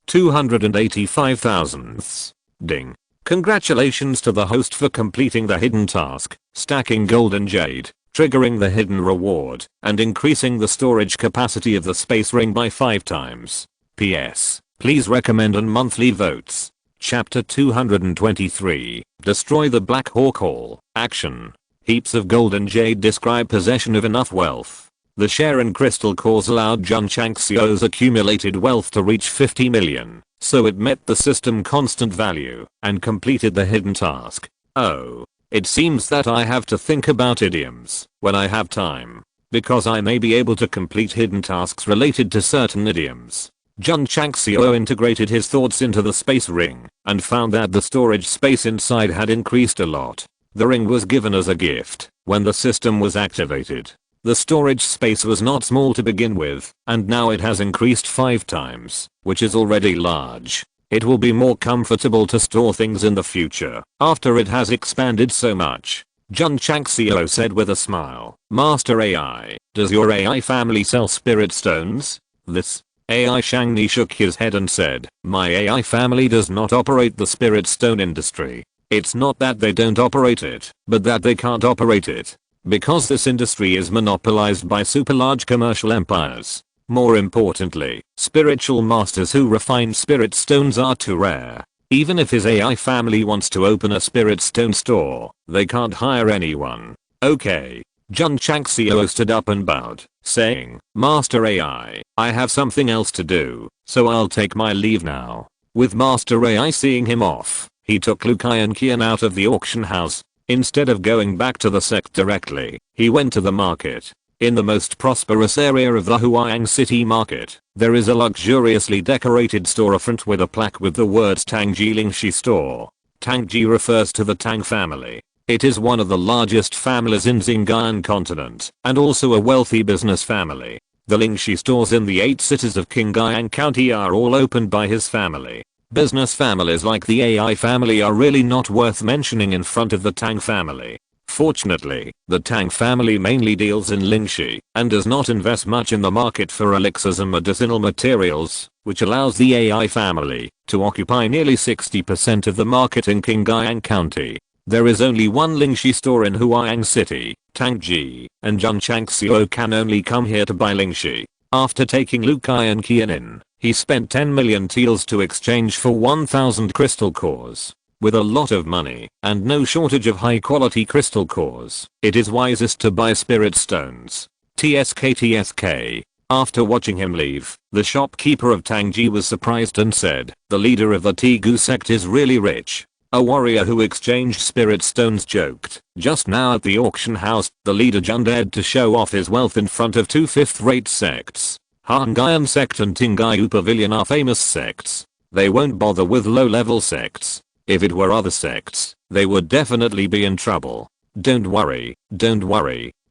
285 thousandths. Ding. Congratulations to the host for completing the hidden task, stacking golden jade, triggering the hidden reward, and increasing the storage capacity of the space ring by 5 times. PS. Please recommend on monthly votes. Chapter 223. Destroy the Black Hawk Hall. Action. Heaps of golden jade describe possession of enough wealth. The share in crystal cores allowed Jun Changxiao's accumulated wealth to reach 50 million, so it met the system constant value and completed the hidden task. Oh. It seems that I have to think about idioms when I have time, because I may be able to complete hidden tasks related to certain idioms. Jun Changxiao integrated his thoughts into the space ring and found that the storage space inside had increased a lot. The ring was given as a gift when the system was activated. The storage space was not small to begin with, and now it has increased 5 times, which is already large. It will be more comfortable to store things in the future after it has expanded so much. Jun Changxiao said with a smile. Master AI, does your AI family sell spirit stones? This AI Shangni shook his head and said, my AI family does not operate the spirit stone industry. It's not that they don't operate it, but that they can't operate it. Because this industry is monopolized by super large commercial empires. More importantly, spiritual masters who refine spirit stones are too rare. Even if his AI family wants to open a spirit stone store, they can't hire anyone. Okay. Jun Changxiao stood up and bowed, saying, Master AI, I have something else to do, so I'll take my leave now. With Master AI seeing him off, he took Lu Kai and Qian out of the auction house. Instead of going back to the sect directly, he went to the market. In the most prosperous area of the Huang City market, there is a luxuriously decorated storefront with a plaque with the words Tangji Lingxi Store. Tangji refers to the Tang family. It is one of the largest families in Xinjiang continent, and also a wealthy business family. The Lingxi stores in the 8 cities of Qingyang County are all opened by his family. Business families like the AI family are really not worth mentioning in front of the Tang family. Fortunately, the Tang family mainly deals in Lingxi and does not invest much in the market for elixirs and medicinal materials, which allows the AI family to occupy nearly 60% of the market in Qingyang County. There is only one Lingxi store in Huang City, Tangji, and Jun Changxiao can only come here to buy Lingxi. After taking Lu Kai and Qian in, he spent 10 million taels to exchange for 1000 crystal cores. With a lot of money and no shortage of high quality crystal cores, it is wisest to buy spirit stones. TSK. After watching him leave, the shopkeeper of Tangji was surprised and said, the leader of the Tegu sect is really rich. A warrior who exchanged spirit stones joked, just now at the auction house, the leader Jun dared to show off his wealth in front of 2 fifth-rate sects. Iron Sect and Tingyu Pavilion are famous sects. They won't bother with low-level sects. If it were other sects, they would definitely be in trouble. Don't worry.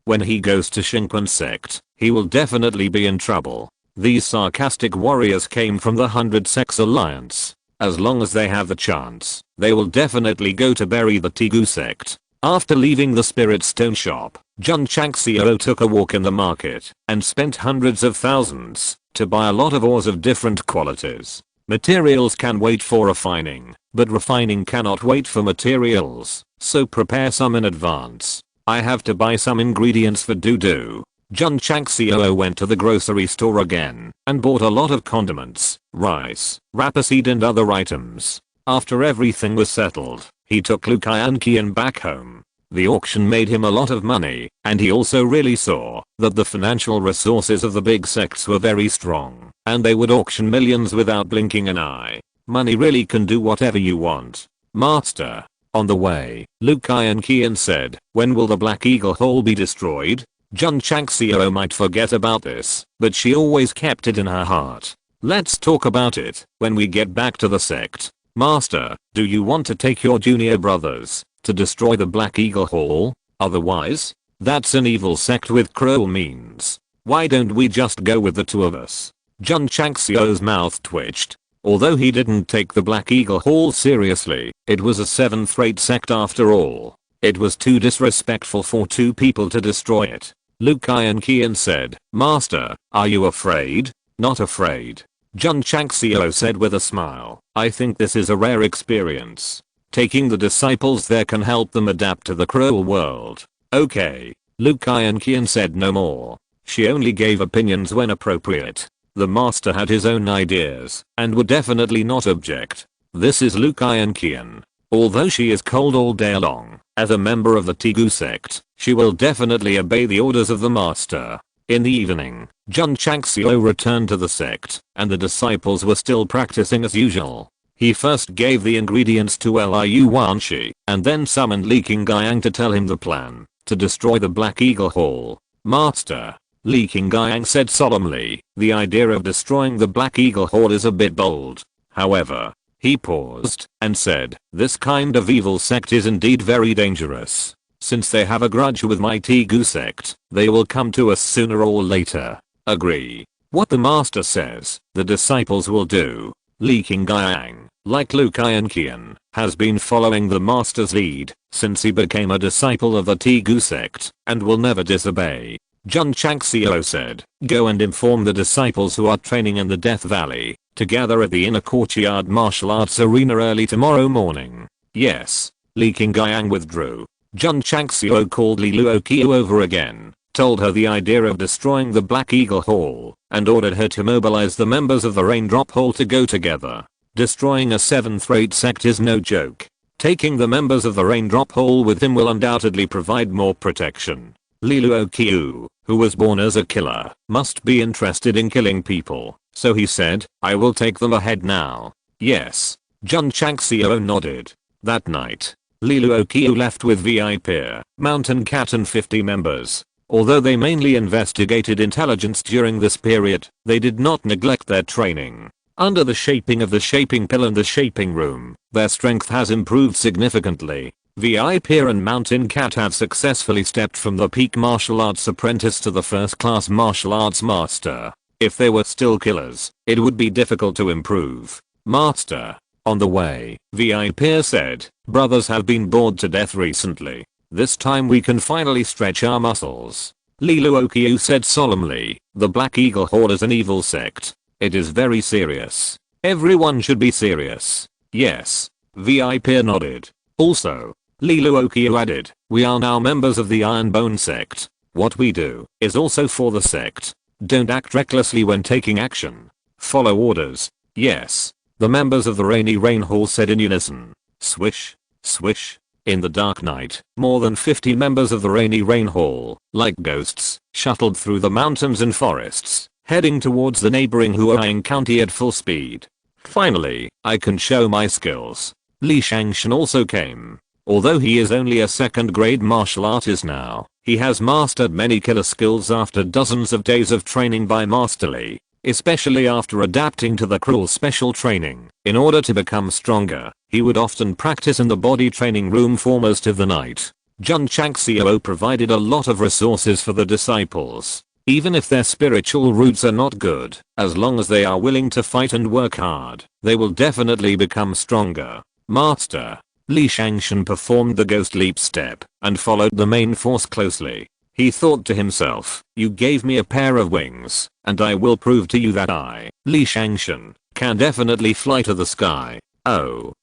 When he goes to Xingquan sect, he will definitely be in trouble. These sarcastic warriors came from the 100 Sects Alliance. As long as they have the chance, they will definitely go to bury the Tegu sect. After leaving the spirit stone shop, Jun Changxiao took a walk in the market and spent hundreds of thousands to buy a lot of ores of different qualities. Materials can wait for refining, but refining cannot wait for materials, so prepare some in advance. I have to buy some ingredients for Dudu. Jun Changxiao went to the grocery store again and bought a lot of condiments, rice, rapeseed and other items. After everything was settled, he took Lu Kai and Qian back home. The auction made him a lot of money, and he also really saw that the financial resources of the big sects were very strong, and they would auction millions without blinking an eye. Money really can do whatever you want. Master. On the way, Lu Kai and Qian said, when will the Black Eagle Hole be destroyed? Jun Changxiao might forget about this, but she always kept it in her heart. Let's talk about it when we get back to the sect. Master, do you want to take your junior brothers to destroy the Black Eagle Hall? Otherwise, that's an evil sect with cruel means. Why don't we just go with the 2 of us? Jun Changxiao's mouth twitched. Although he didn't take the Black Eagle Hall seriously, it was a 7th-rate sect after all. It was too disrespectful for 2 people to destroy it. Lu Kai and Qian said, Master, are you afraid? Not afraid. Jun Changxiao said with a smile. I think this is a rare experience. Taking the disciples there can help them adapt to the cruel world. Okay. Liu Qian said no more. She only gave opinions when appropriate. The master had his own ideas and would definitely not object. This is Liu Qian. Although she is cold all day long, as a member of the Tegu sect, she will definitely obey the orders of the master. In the evening, Jun Changxiao returned to the sect, and the disciples were still practicing as usual. He first gave the ingredients to Liu Wanshi, and then summoned Li Qingyang to tell him the plan, to destroy the Black Eagle Hall. Master, Li Qingyang said solemnly, the idea of destroying the Black Eagle Hall is a bit bold. However, he paused and said, this kind of evil sect is indeed very dangerous. Since they have a grudge with my Tegu sect, they will come to us sooner or later. Agree. What the master says, the disciples will do. Li Qingyang, like Liu Qian, has been following the master's lead since he became a disciple of the Tegu sect and will never disobey. Jun Changxiao said, go and inform the disciples who are training in the Death Valley to gather at the inner courtyard martial arts arena early tomorrow morning. Yes. Li Qingyang withdrew. Jun Changxiao called Li Luoqiu over again, told her the idea of destroying the Black Eagle Hall, and ordered her to mobilize the members of the Raindrop Hall to go together. Destroying a 7th-rate sect is no joke. Taking the members of the Raindrop Hall with him will undoubtedly provide more protection. Li Luoqiu, who was born as a killer, must be interested in killing people, so he said, I will take them ahead now. Yes. Jun Changxiao nodded. That night, Li Luoqiu left with VIP, Mountain Cat and 50 members. Although they mainly investigated intelligence during this period, they did not neglect their training. Under the shaping of the shaping pill and the shaping room, their strength has improved significantly. VIP and Mountain Cat have successfully stepped from the peak martial arts apprentice to the first-class martial arts master. If they were still killers, it would be difficult to improve. Master. On the way, VIP said, brothers have been bored to death recently. This time we can finally stretch our muscles. Li Luoqiu said solemnly, the Black Eagle Hall is an evil sect. It is very serious. Everyone should be serious. Yes. VIP nodded. Also, Li Luoqiu added, we are now members of the Iron Bone Sect. What we do is also for the sect. Don't act recklessly when taking action. Follow orders. Yes. The members of the Rainy Rain Hall said in unison. Swish. Swish. In the dark night, more than 50 members of the Rainy Rain Hall, like ghosts, shuttled through the mountains and forests, heading towards the neighboring Huaiying County at full speed. Finally, I can show my skills. Li Shangshan also came. Although he is only a second-grade martial artist now, he has mastered many killer skills after dozens of days of training by Master Li, especially after adapting to the cruel special training. In order to become stronger, he would often practice in the body training room for most of the night. Jun Changxiao provided a lot of resources for the disciples. Even if their spiritual roots are not good, as long as they are willing to fight and work hard, they will definitely become stronger. Master. Li Shangshan performed the ghost leap step and followed the main force closely. He thought to himself, you gave me a pair of wings, and I will prove to you that I, Li Shangshan, can definitely fly to the sky. Oh.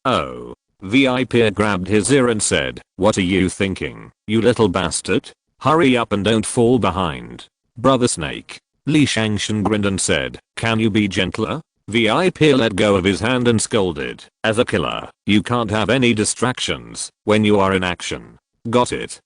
VIP grabbed his ear and said, what are you thinking, you little bastard? Hurry up and don't fall behind. Brother Snake. Li Shangshan grinned and said, can you be gentler? VIP let go of his hand and scolded, as a killer, you can't have any distractions when you are in action. Got it.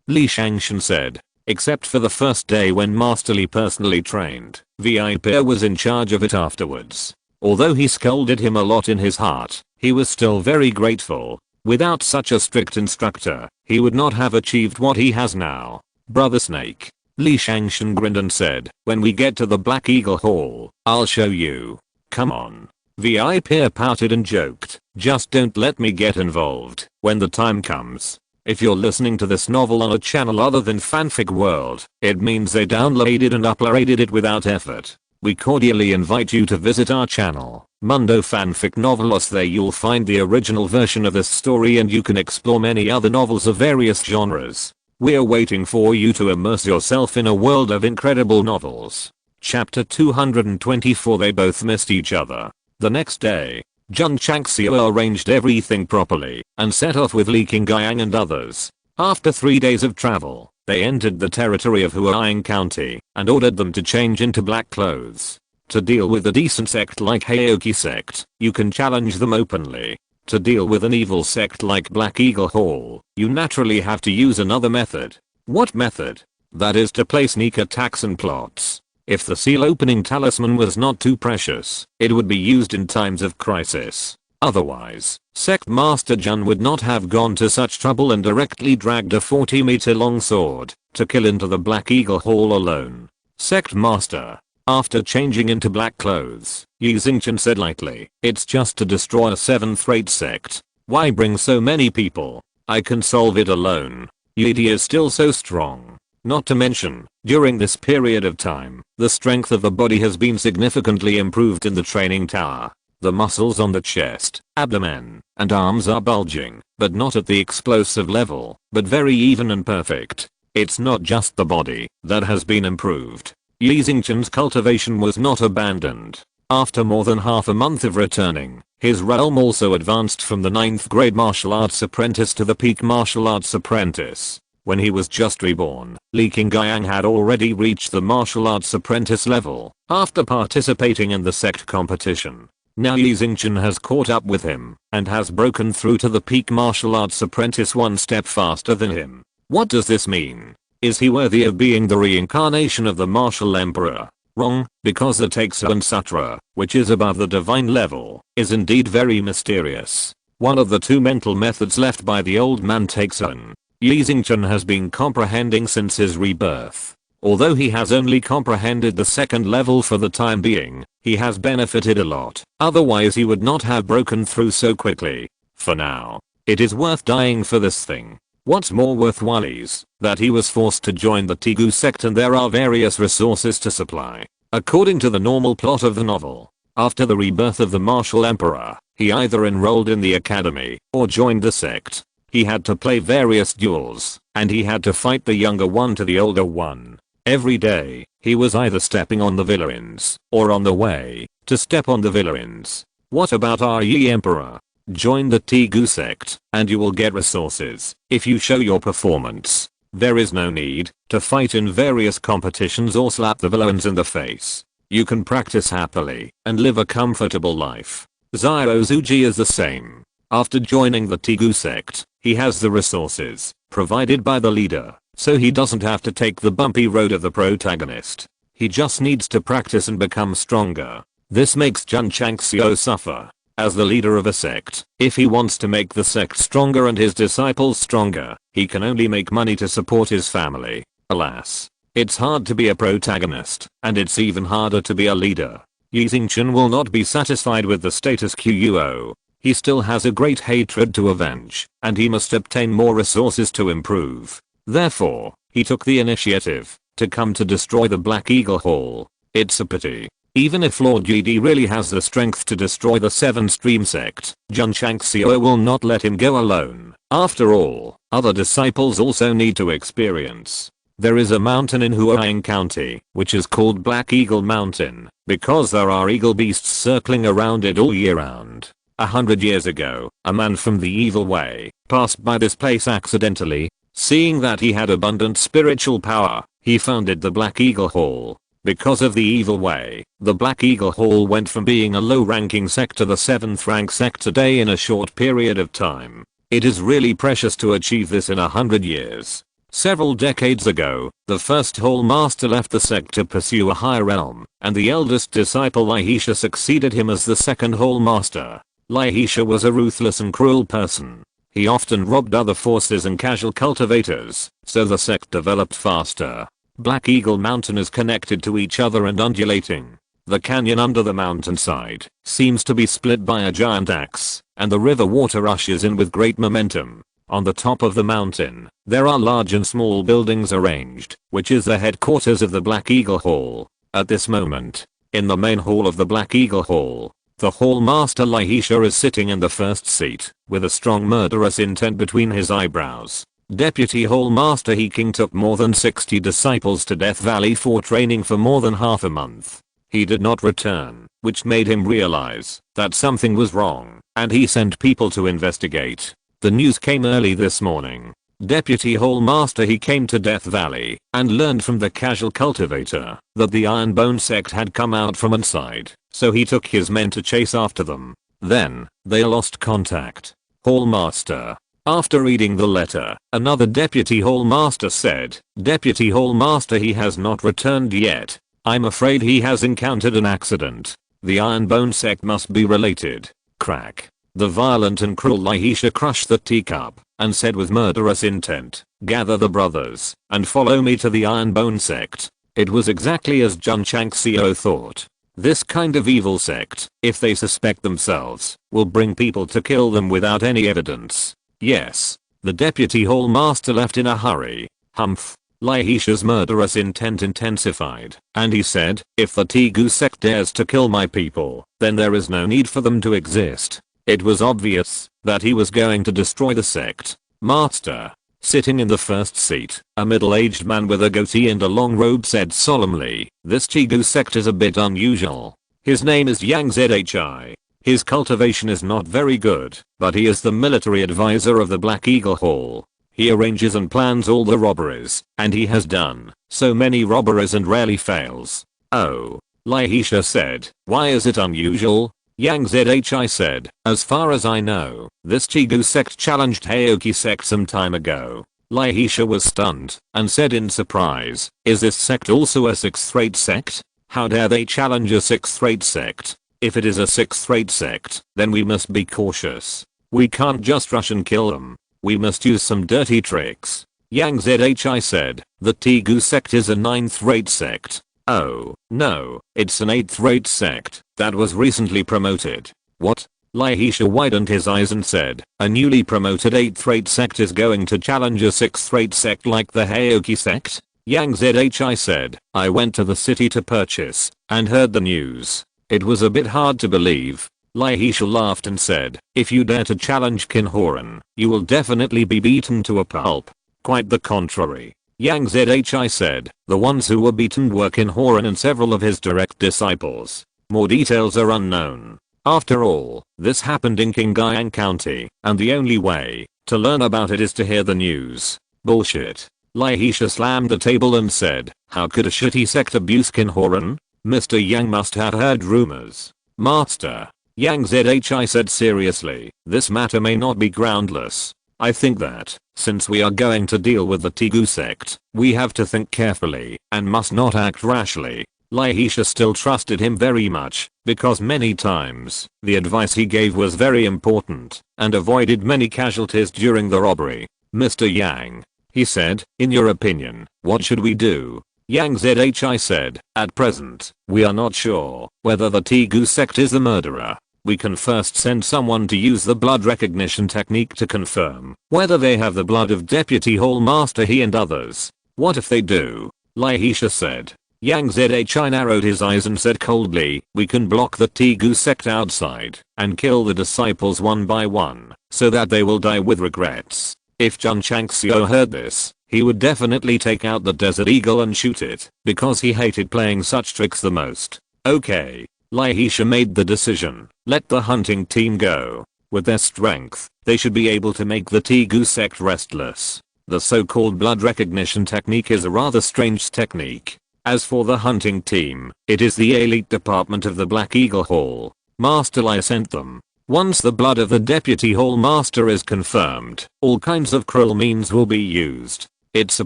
Li Shangshan said. Except for the first day when Master Li personally trained, VIP was in charge of it afterwards. Although he scolded him a lot in his heart, he was still very grateful. Without such a strict instructor, he would not have achieved what he has now. Brother Snake. Li Shangshan grinned and said, when we get to the Black Eagle Hall, I'll show you. Come on. VIP pouted and joked, just don't let me get involved when the time comes. If you're listening to this novel on a channel other than Fanfic World, it means they downloaded and uploaded it without effort. We cordially invite you to visit our channel, Mundo Fanfic Novelos. There you'll find the original version of this story and you can explore many other novels of various genres. We're waiting for you to immerse yourself in a world of incredible novels. Chapter 224. They both missed each other. The next day, Jun Changxiao arranged everything properly and set off with Li Qingyang and others. After 3 days of travel, they entered the territory of Huaiying County and ordered them to change into black clothes. To deal with a decent sect like Heoki sect, you can challenge them openly. To deal with an evil sect like Black Eagle Hall, you naturally have to use another method. What method? That is to play sneak attacks and plots. If the seal opening talisman was not too precious, it would be used in times of crisis. Otherwise, Sect Master Jun would not have gone to such trouble and directly dragged a 40-meter long sword to kill into the Black Eagle Hall alone. Sect Master, after changing into black clothes, Yi Xingchen said lightly, "It's just to destroy a 7th-rate sect. Why bring so many people? I can solve it alone. Yi is still so strong. Not to mention, during this period of time, the strength of the body has been significantly improved in the training tower. The muscles on the chest, abdomen, and arms are bulging, but not at the explosive level, but very even and perfect. It's not just the body that has been improved." Yi Xingchen's cultivation was not abandoned. After more than half a month of returning, his realm also advanced from the 9th grade martial arts apprentice to the peak martial arts apprentice. When he was just reborn, Li Qingyang had already reached the martial arts apprentice level after participating in the sect competition. Now Yi Xingchen has caught up with him and has broken through to the peak martial arts apprentice one step faster than him. What does this mean? Is he worthy of being the reincarnation of the martial emperor? Wrong, because the Taixuan Sutra, which is above the divine level, is indeed very mysterious. One of the two mental methods left by the old man Taixuan, Yi Xingchen has been comprehending since his rebirth. Although he has only comprehended the 2nd level for the time being, he has benefited a lot, otherwise he would not have broken through so quickly. For now, it is worth dying for this thing. What's more worthwhile is that he was forced to join the Tigu sect and there are various resources to supply. According to the normal plot of the novel, after the rebirth of the martial emperor, he either enrolled in the academy or joined the sect. He had to play various duels, and he had to fight the younger one to the older one. Every day, he was either stepping on the villains or on the way to step on the villains. What about our Yi Emperor? Join the Tigu sect, and you will get resources if you show your performance. There is no need to fight in various competitions or slap the villains in the face. You can practice happily and live a comfortable life. Xiao Zuji is the same. After joining the Tigu sect, he has the resources provided by the leader, so he doesn't have to take the bumpy road of the protagonist. He just needs to practice and become stronger. This makes Jun Changxiao suffer. As the leader of a sect, if he wants to make the sect stronger and his disciples stronger, he can only make money to support his family. Alas, it's hard to be a protagonist, and it's even harder to be a leader. Yi Xingchen will not be satisfied with the status quo. He still has a great hatred to avenge, and he must obtain more resources to improve. Therefore, he took the initiative to come to destroy the Black Eagle Hall. It's a pity. Even if Lord GD really has the strength to destroy the 7-stream sect, Jun Changxiao will not let him go alone. After all, other disciples also need to experience. There is a mountain in Huaiying County, which is called Black Eagle Mountain, because there are eagle beasts circling around it all year round. 100 years ago, a man from the evil way passed by this place accidentally. Seeing that he had abundant spiritual power, he founded the Black Eagle Hall. Because of the evil way, the Black Eagle Hall went from being a low-ranking sect to the 7th-rank sect today in a short period of time. It is really precious to achieve this in 100 years. Several decades ago, the first Hall Master left the sect to pursue a higher realm, and the eldest disciple Laisha succeeded him as the second Hall Master. Laisha was a ruthless and cruel person. He often robbed other forces and casual cultivators, so the sect developed faster. Black Eagle Mountain is connected to each other and undulating. The canyon under the mountainside seems to be split by a giant axe, and the river water rushes in with great momentum. On the top of the mountain, there are large and small buildings arranged, which is the headquarters of the Black Eagle Hall. At this moment, in the main hall of the Black Eagle Hall, the Hall Master Laisha is sitting in the first seat, with a strong murderous intent between his eyebrows. Deputy Hall Master He King took more than 60 disciples to Death Valley for training for more than half a month. He did not return, which made him realize that something was wrong, and he sent people to investigate. The news came early this morning. Deputy Hall Master He came to Death Valley and learned from the casual cultivator that the Iron Bone Sect had come out from inside, so he took his men to chase after them. Then, they lost contact. Hall Master. After reading the letter, another Deputy Hall Master said, Deputy Hall Master He has not returned yet. I'm afraid he has encountered an accident. The Iron Bone Sect must be related. Crack. The violent and cruel Lahisha crushed the teacup and said with murderous intent, gather the brothers and follow me to the Iron Bone Sect. It was exactly as Jun Changxiao thought. This kind of evil sect, if they suspect themselves, will bring people to kill them without any evidence. Yes. The Deputy Hall Master left in a hurry. Humph. Lahisha's murderous intent intensified, and he said, if the Tegu sect dares to kill my people, then there is no need for them to exist. It was obvious that he was going to destroy the sect. Master. Sitting in the first seat, a middle-aged man with a goatee and a long robe said solemnly, this Tegu sect is a bit unusual. His name is Yang Zhi. His cultivation is not very good, but he is the military advisor of the Black Eagle Hall. He arranges and plans all the robberies, and he has done so many robberies and rarely fails. Oh. Lahisha said, why is it unusual? Yang Zhi said, as far as I know, this Tegu sect challenged Haoki sect some time ago. Lahisha was stunned and said in surprise, is this sect also a 6th rate sect? How dare they challenge a 6th rate sect? If it is a 6th rate sect, then we must be cautious. We can't just rush and kill them. We must use some dirty tricks. Yang Zhi said, the Tegu sect is a 9th rate sect. Oh, no, it's an 8th rate sect that was recently promoted. What? Lahisha widened his eyes and said, a newly promoted 8th rate sect is going to challenge a 6th rate sect like the Haoki sect? Yang Zhi said, I went to the city to purchase and heard the news. It was a bit hard to believe. Lahisha laughed and said, if you dare to challenge Kinhoran, you will definitely be beaten to a pulp. Quite the contrary. Yang Zhi said, the ones who were beaten were Kinhoran and several of his direct disciples. More details are unknown. After all, this happened in Qingyang County, and the only way to learn about it is to hear the news. Bullshit. Lahisha slammed the table and said, how could a shitty sect abuse Kinhoran? Mr. Yang must have heard rumors. Master. Yang Zhi said seriously, this matter may not be groundless. I think that, since we are going to deal with the Tegu sect, we have to think carefully and must not act rashly. Lahisha still trusted him very much, because many times, the advice he gave was very important, and avoided many casualties during the robbery. Mr. Yang. He said, in your opinion, what should we do? Yang Zhi said, at present, we are not sure whether the Tegu sect is the murderer. We can first send someone to use the blood recognition technique to confirm whether they have the blood of Deputy Hall Master He and others. What if they do? Lahisha said. Yang Zhi narrowed his eyes and said coldly, we can block the Tegu sect outside and kill the disciples one by one so that they will die with regrets. If Jun Changxiao heard this, he would definitely take out the Desert Eagle and shoot it because he hated playing such tricks the most. Okay. Lahisha made the decision. Let the hunting team go. With their strength, they should be able to make the Tegu sect restless. The so-called blood recognition technique is a rather strange technique. As for the hunting team, it is the elite department of the Black Eagle Hall. Master Lai sent them. Once the blood of the Deputy Hall Master is confirmed, all kinds of cruel means will be used. It's a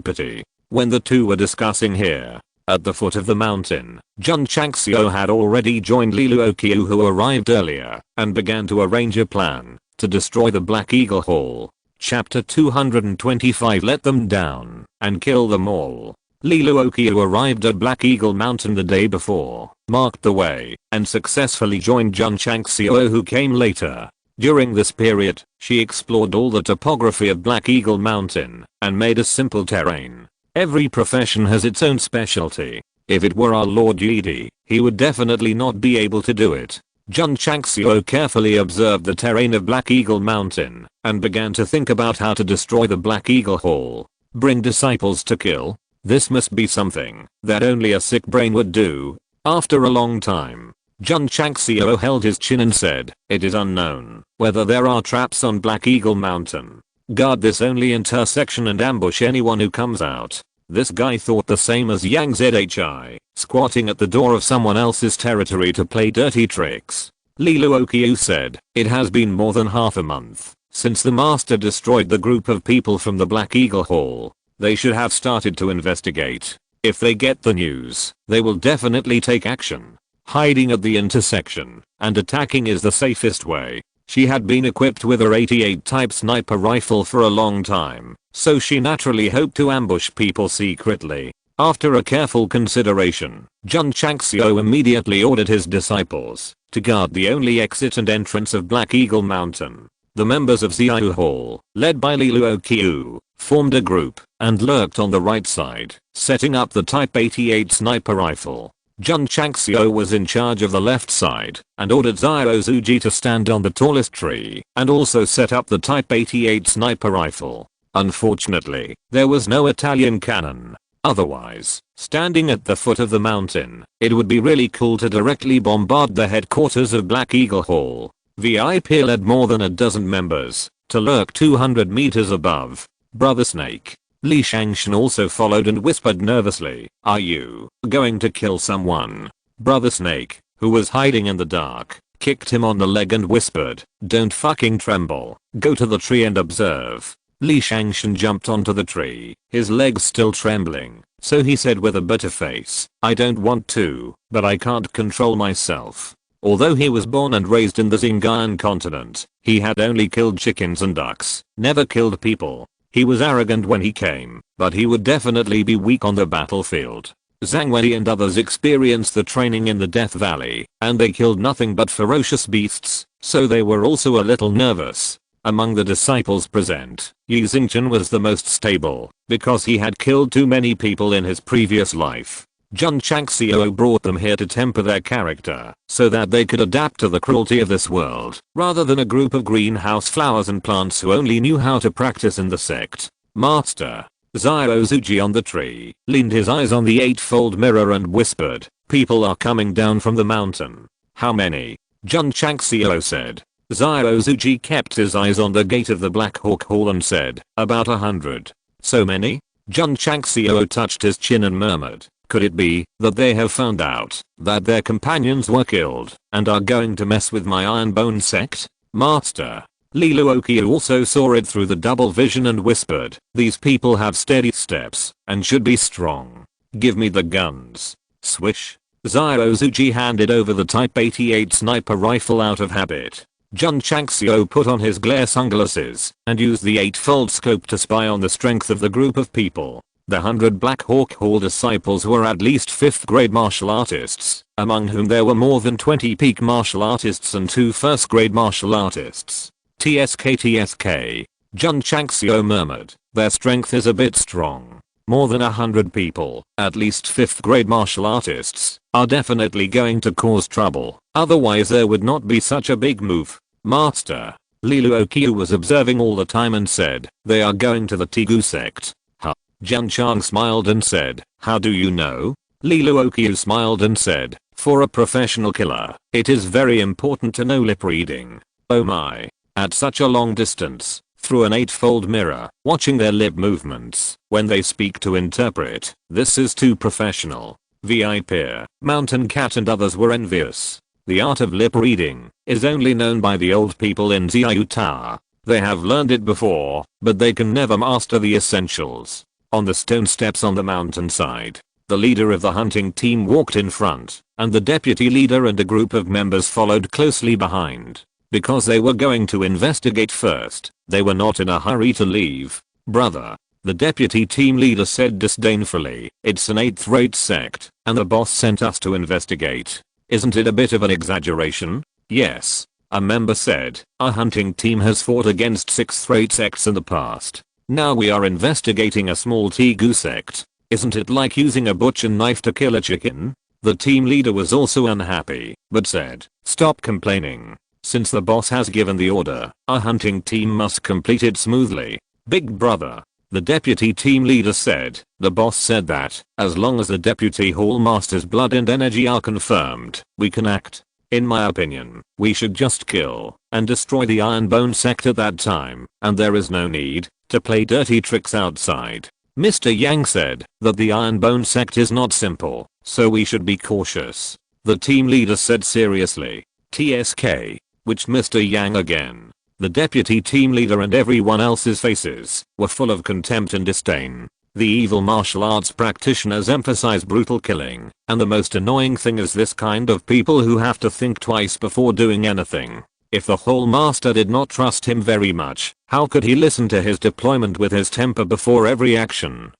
pity. When the two were discussing here, at the foot of the mountain, Jun Changxiao had already joined Li Luoqiu who arrived earlier and began to arrange a plan to destroy the Black Eagle Hall. Chapter 225 Let them down and kill them all. Li Luoqiu arrived at Black Eagle Mountain the day before, marked the way, and successfully joined Jun Changxiao who came later. During this period, she explored all the topography of Black Eagle Mountain and made a simple terrain. Every profession has its own specialty. If it were our Lord Yidi, he would definitely not be able to do it. Jun Changxiao carefully observed the terrain of Black Eagle Mountain and began to think about how to destroy the Black Eagle Hall. Bring disciples to kill? This must be something that only a sick brain would do. After a long time, Jun Changxiao held his chin and said, "It is unknown whether there are traps on Black Eagle Mountain. Guard this only intersection and ambush anyone who comes out." This guy thought the same as Yang Zhi, squatting at the door of someone else's territory to play dirty tricks. Li Luoqiu said, "It has been more than half a month since the master destroyed the group of people from the Black Eagle Hall. They should have started to investigate. If they get the news, they will definitely take action. Hiding at the intersection and attacking is the safest way." She had been equipped with her 88 type sniper rifle for a long time, so she naturally hoped to ambush people secretly. After a careful consideration, Jun Changxiao immediately ordered his disciples to guard the only exit and entrance of Black Eagle Mountain. The members of Xiao Hall, led by Li Luoqiu, formed a group and lurked on the right side, setting up the Type 88 sniper rifle. Jun Changxiao was in charge of the left side and ordered Xiao Zuji to stand on the tallest tree and also set up the Type 88 sniper rifle. Unfortunately, there was no Italian cannon. Otherwise, standing at the foot of the mountain, it would be really cool to directly bombard the headquarters of Black Eagle Hall. VIP led more than a dozen members to lurk 200 meters above. Brother Snake, Li Shangshan also followed and whispered nervously, "Are you going to kill someone?" Brother Snake, who was hiding in the dark, kicked him on the leg and whispered, "Don't fucking tremble. Go to the tree and observe." Li Shangshan jumped onto the tree, his legs still trembling, so he said with a bitter face, "I don't want to, but I can't control myself." Although he was born and raised in the Xinjiang continent, he had only killed chickens and ducks, never killed people. He was arrogant when he came, but he would definitely be weak on the battlefield. Zhang Wei and others experienced the training in the Death Valley, and they killed nothing but ferocious beasts, so they were also a little nervous. Among the disciples present, Yi Xingchen was the most stable, because he had killed too many people in his previous life. Jun Changxiao brought them here to temper their character, so that they could adapt to the cruelty of this world, rather than a group of greenhouse flowers and plants who only knew how to practice in the sect. Master Xiao Zuji on the tree leaned his eyes on the eightfold mirror and whispered, "People are coming down from the mountain." "How many?" Jun Changxiao said. Xiao Zuji kept his eyes on the gate of the Black Hawk Hall and said, "About 100. "So many?" Jun Changxiao touched his chin and murmured, "Could it be that they have found out that their companions were killed and are going to mess with my Iron Bone Sect?" Master Li Luoqiu also saw it through the double vision and whispered, "These people have steady steps and should be strong. Give me the guns." Swish. Xiao Zuji handed over the Type 88 sniper rifle out of habit. Jun Changxiao put on his glare sunglasses and used the eightfold scope to spy on the strength of the group of people. The 100 Black Hawk Hall disciples were at least 5th grade martial artists, among whom there were more than 20 peak martial artists and 2 1st grade martial artists. TSK. Jun Changxiao murmured, "Their strength is a bit strong. More than 100 people, at least 5th grade martial artists, are definitely going to cause trouble, otherwise there would not be such a big move." Master Li Luoqiu was observing all the time and said, "They are going to the Tegu sect." Jun Chang smiled and said, "How do you know?" Li Luoqiu smiled and said, "For a professional killer, it is very important to know lip reading." Oh my. At such a long distance, through an eightfold mirror, watching their lip movements when they speak to interpret, this is too professional. VIP, Mountain Cat and others were envious. The art of lip reading is only known by the old people in Xiaotar. They have learned it before, but they can never master the essentials. On the stone steps on the mountainside, the leader of the hunting team walked in front, and the deputy leader and a group of members followed closely behind. Because they were going to investigate first, they were not in a hurry to leave. "Brother," the deputy team leader said disdainfully, "it's an 8th-rate sect, and the boss sent us to investigate. Isn't it a bit of an exaggeration?" "Yes," a member said, "our hunting team has fought against 6th-rate sects in the past. Now we are investigating a small Tegu sect. Isn't it like using a butcher knife to kill a chicken?" The team leader was also unhappy, but said, "Stop complaining. Since the boss has given the order, our hunting team must complete it smoothly. Big brother." The deputy team leader said, "The boss said that, as long as the deputy hall master's blood and energy are confirmed, we can act. In my opinion, we should just kill and destroy the Iron Bone Sect at that time, and there is no need to play dirty tricks outside." Mr. Yang said that the Iron Bone Sect is not simple, so we should be cautious. The team leader said seriously, "TSK," which Mr. Yang again. The deputy team leader and everyone else's faces were full of contempt and disdain. The evil martial arts practitioners emphasize brutal killing, and the most annoying thing is this kind of people who have to think twice before doing anything. If the hall master did not trust him very much, how could he listen to his deployment with his temper before every action?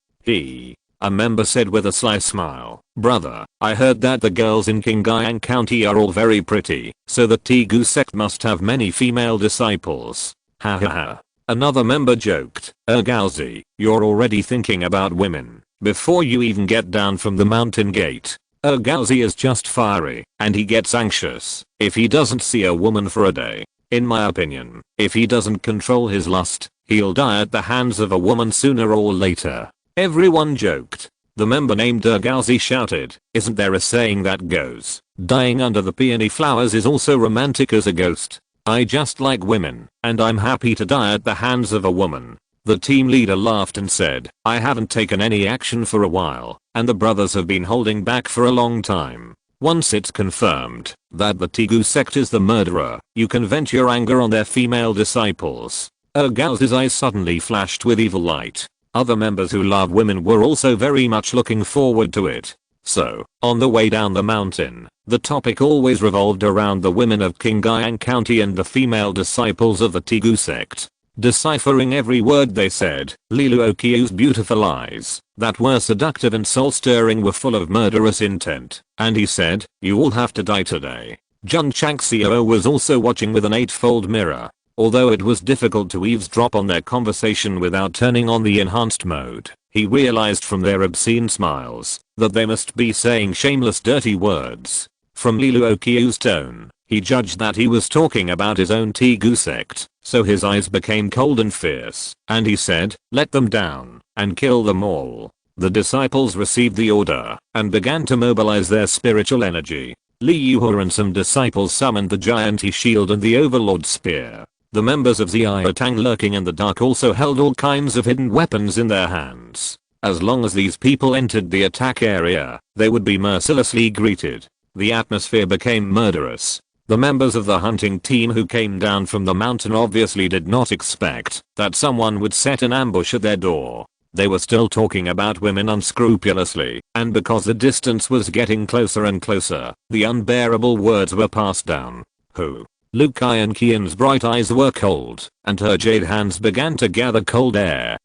A member said with a sly smile, "Brother, I heard that the girls in Qingyang County are all very pretty, so the Tegu sect must have many female disciples." Ha ha ha. Another member joked, "Gauzi, you're already thinking about women before you even get down from the mountain gate. Gauzi is just fiery, and he gets anxious if he doesn't see a woman for a day. In my opinion, if he doesn't control his lust, he'll die at the hands of a woman sooner or later." Everyone joked. The member named Gauzi shouted, "Isn't there a saying that goes, dying under the peony flowers is also romantic as a ghost? I just like women, and I'm happy to die at the hands of a woman." The team leader laughed and said, "I haven't taken any action for a while, and the brothers have been holding back for a long time. Once it's confirmed that the Tegu sect is the murderer, you can vent your anger on their female disciples." Gauzi's eyes suddenly flashed with evil light. Other members who love women were also very much looking forward to it. So, on the way down the mountain, the topic always revolved around the women of Qingyang County and the female disciples of the Tegu sect. Deciphering every word they said, Li Luoqiu's beautiful eyes, that were seductive and soul-stirring, were full of murderous intent, and he said, "You all have to die today." Jun Changxiao was also watching with an eightfold mirror. Although it was difficult to eavesdrop on their conversation without turning on the enhanced mode, he realized from their obscene smiles that they must be saying shameless dirty words. From Li Luoqiu's tone, he judged that he was talking about his own Tegu sect, so his eyes became cold and fierce, and he said, "Let them down, and kill them all." The disciples received the order, and began to mobilize their spiritual energy. Li Yuhua and some disciples summoned the giant He shield and the Overlord spear. The members of Xiaotang lurking in the dark also held all kinds of hidden weapons in their hands. As long as these people entered the attack area, they would be mercilessly greeted. The atmosphere became murderous. The members of the hunting team who came down from the mountain obviously did not expect that someone would set an ambush at their door. They were still talking about women unscrupulously, and because the distance was getting closer and closer, the unbearable words were passed down. "Who?" Lu Qianqian's bright eyes were cold, and her jade hands began to gather cold air.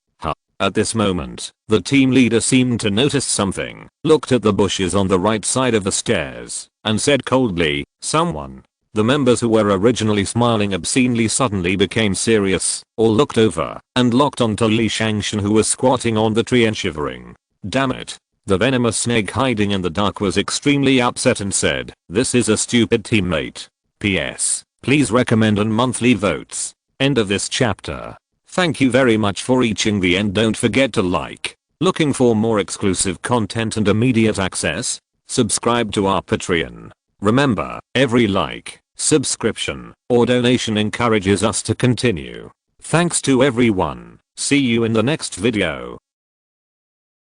At this moment, the team leader seemed to notice something, looked at the bushes on the right side of the stairs, and said coldly, "Someone." The members who were originally smiling obscenely suddenly became serious, all looked over, and locked onto Li Shangshan, who was squatting on the tree and shivering. "Damn it." The venomous snake hiding in the dark was extremely upset and said, "This is a stupid teammate. PS. Please recommend on monthly votes." End of this chapter. Thank you very much for reaching the end. Don't forget to like. Looking for more exclusive content and immediate access? Subscribe to our Patreon. Remember, every like, subscription, or donation encourages us to continue. Thanks to everyone. See you in the next video.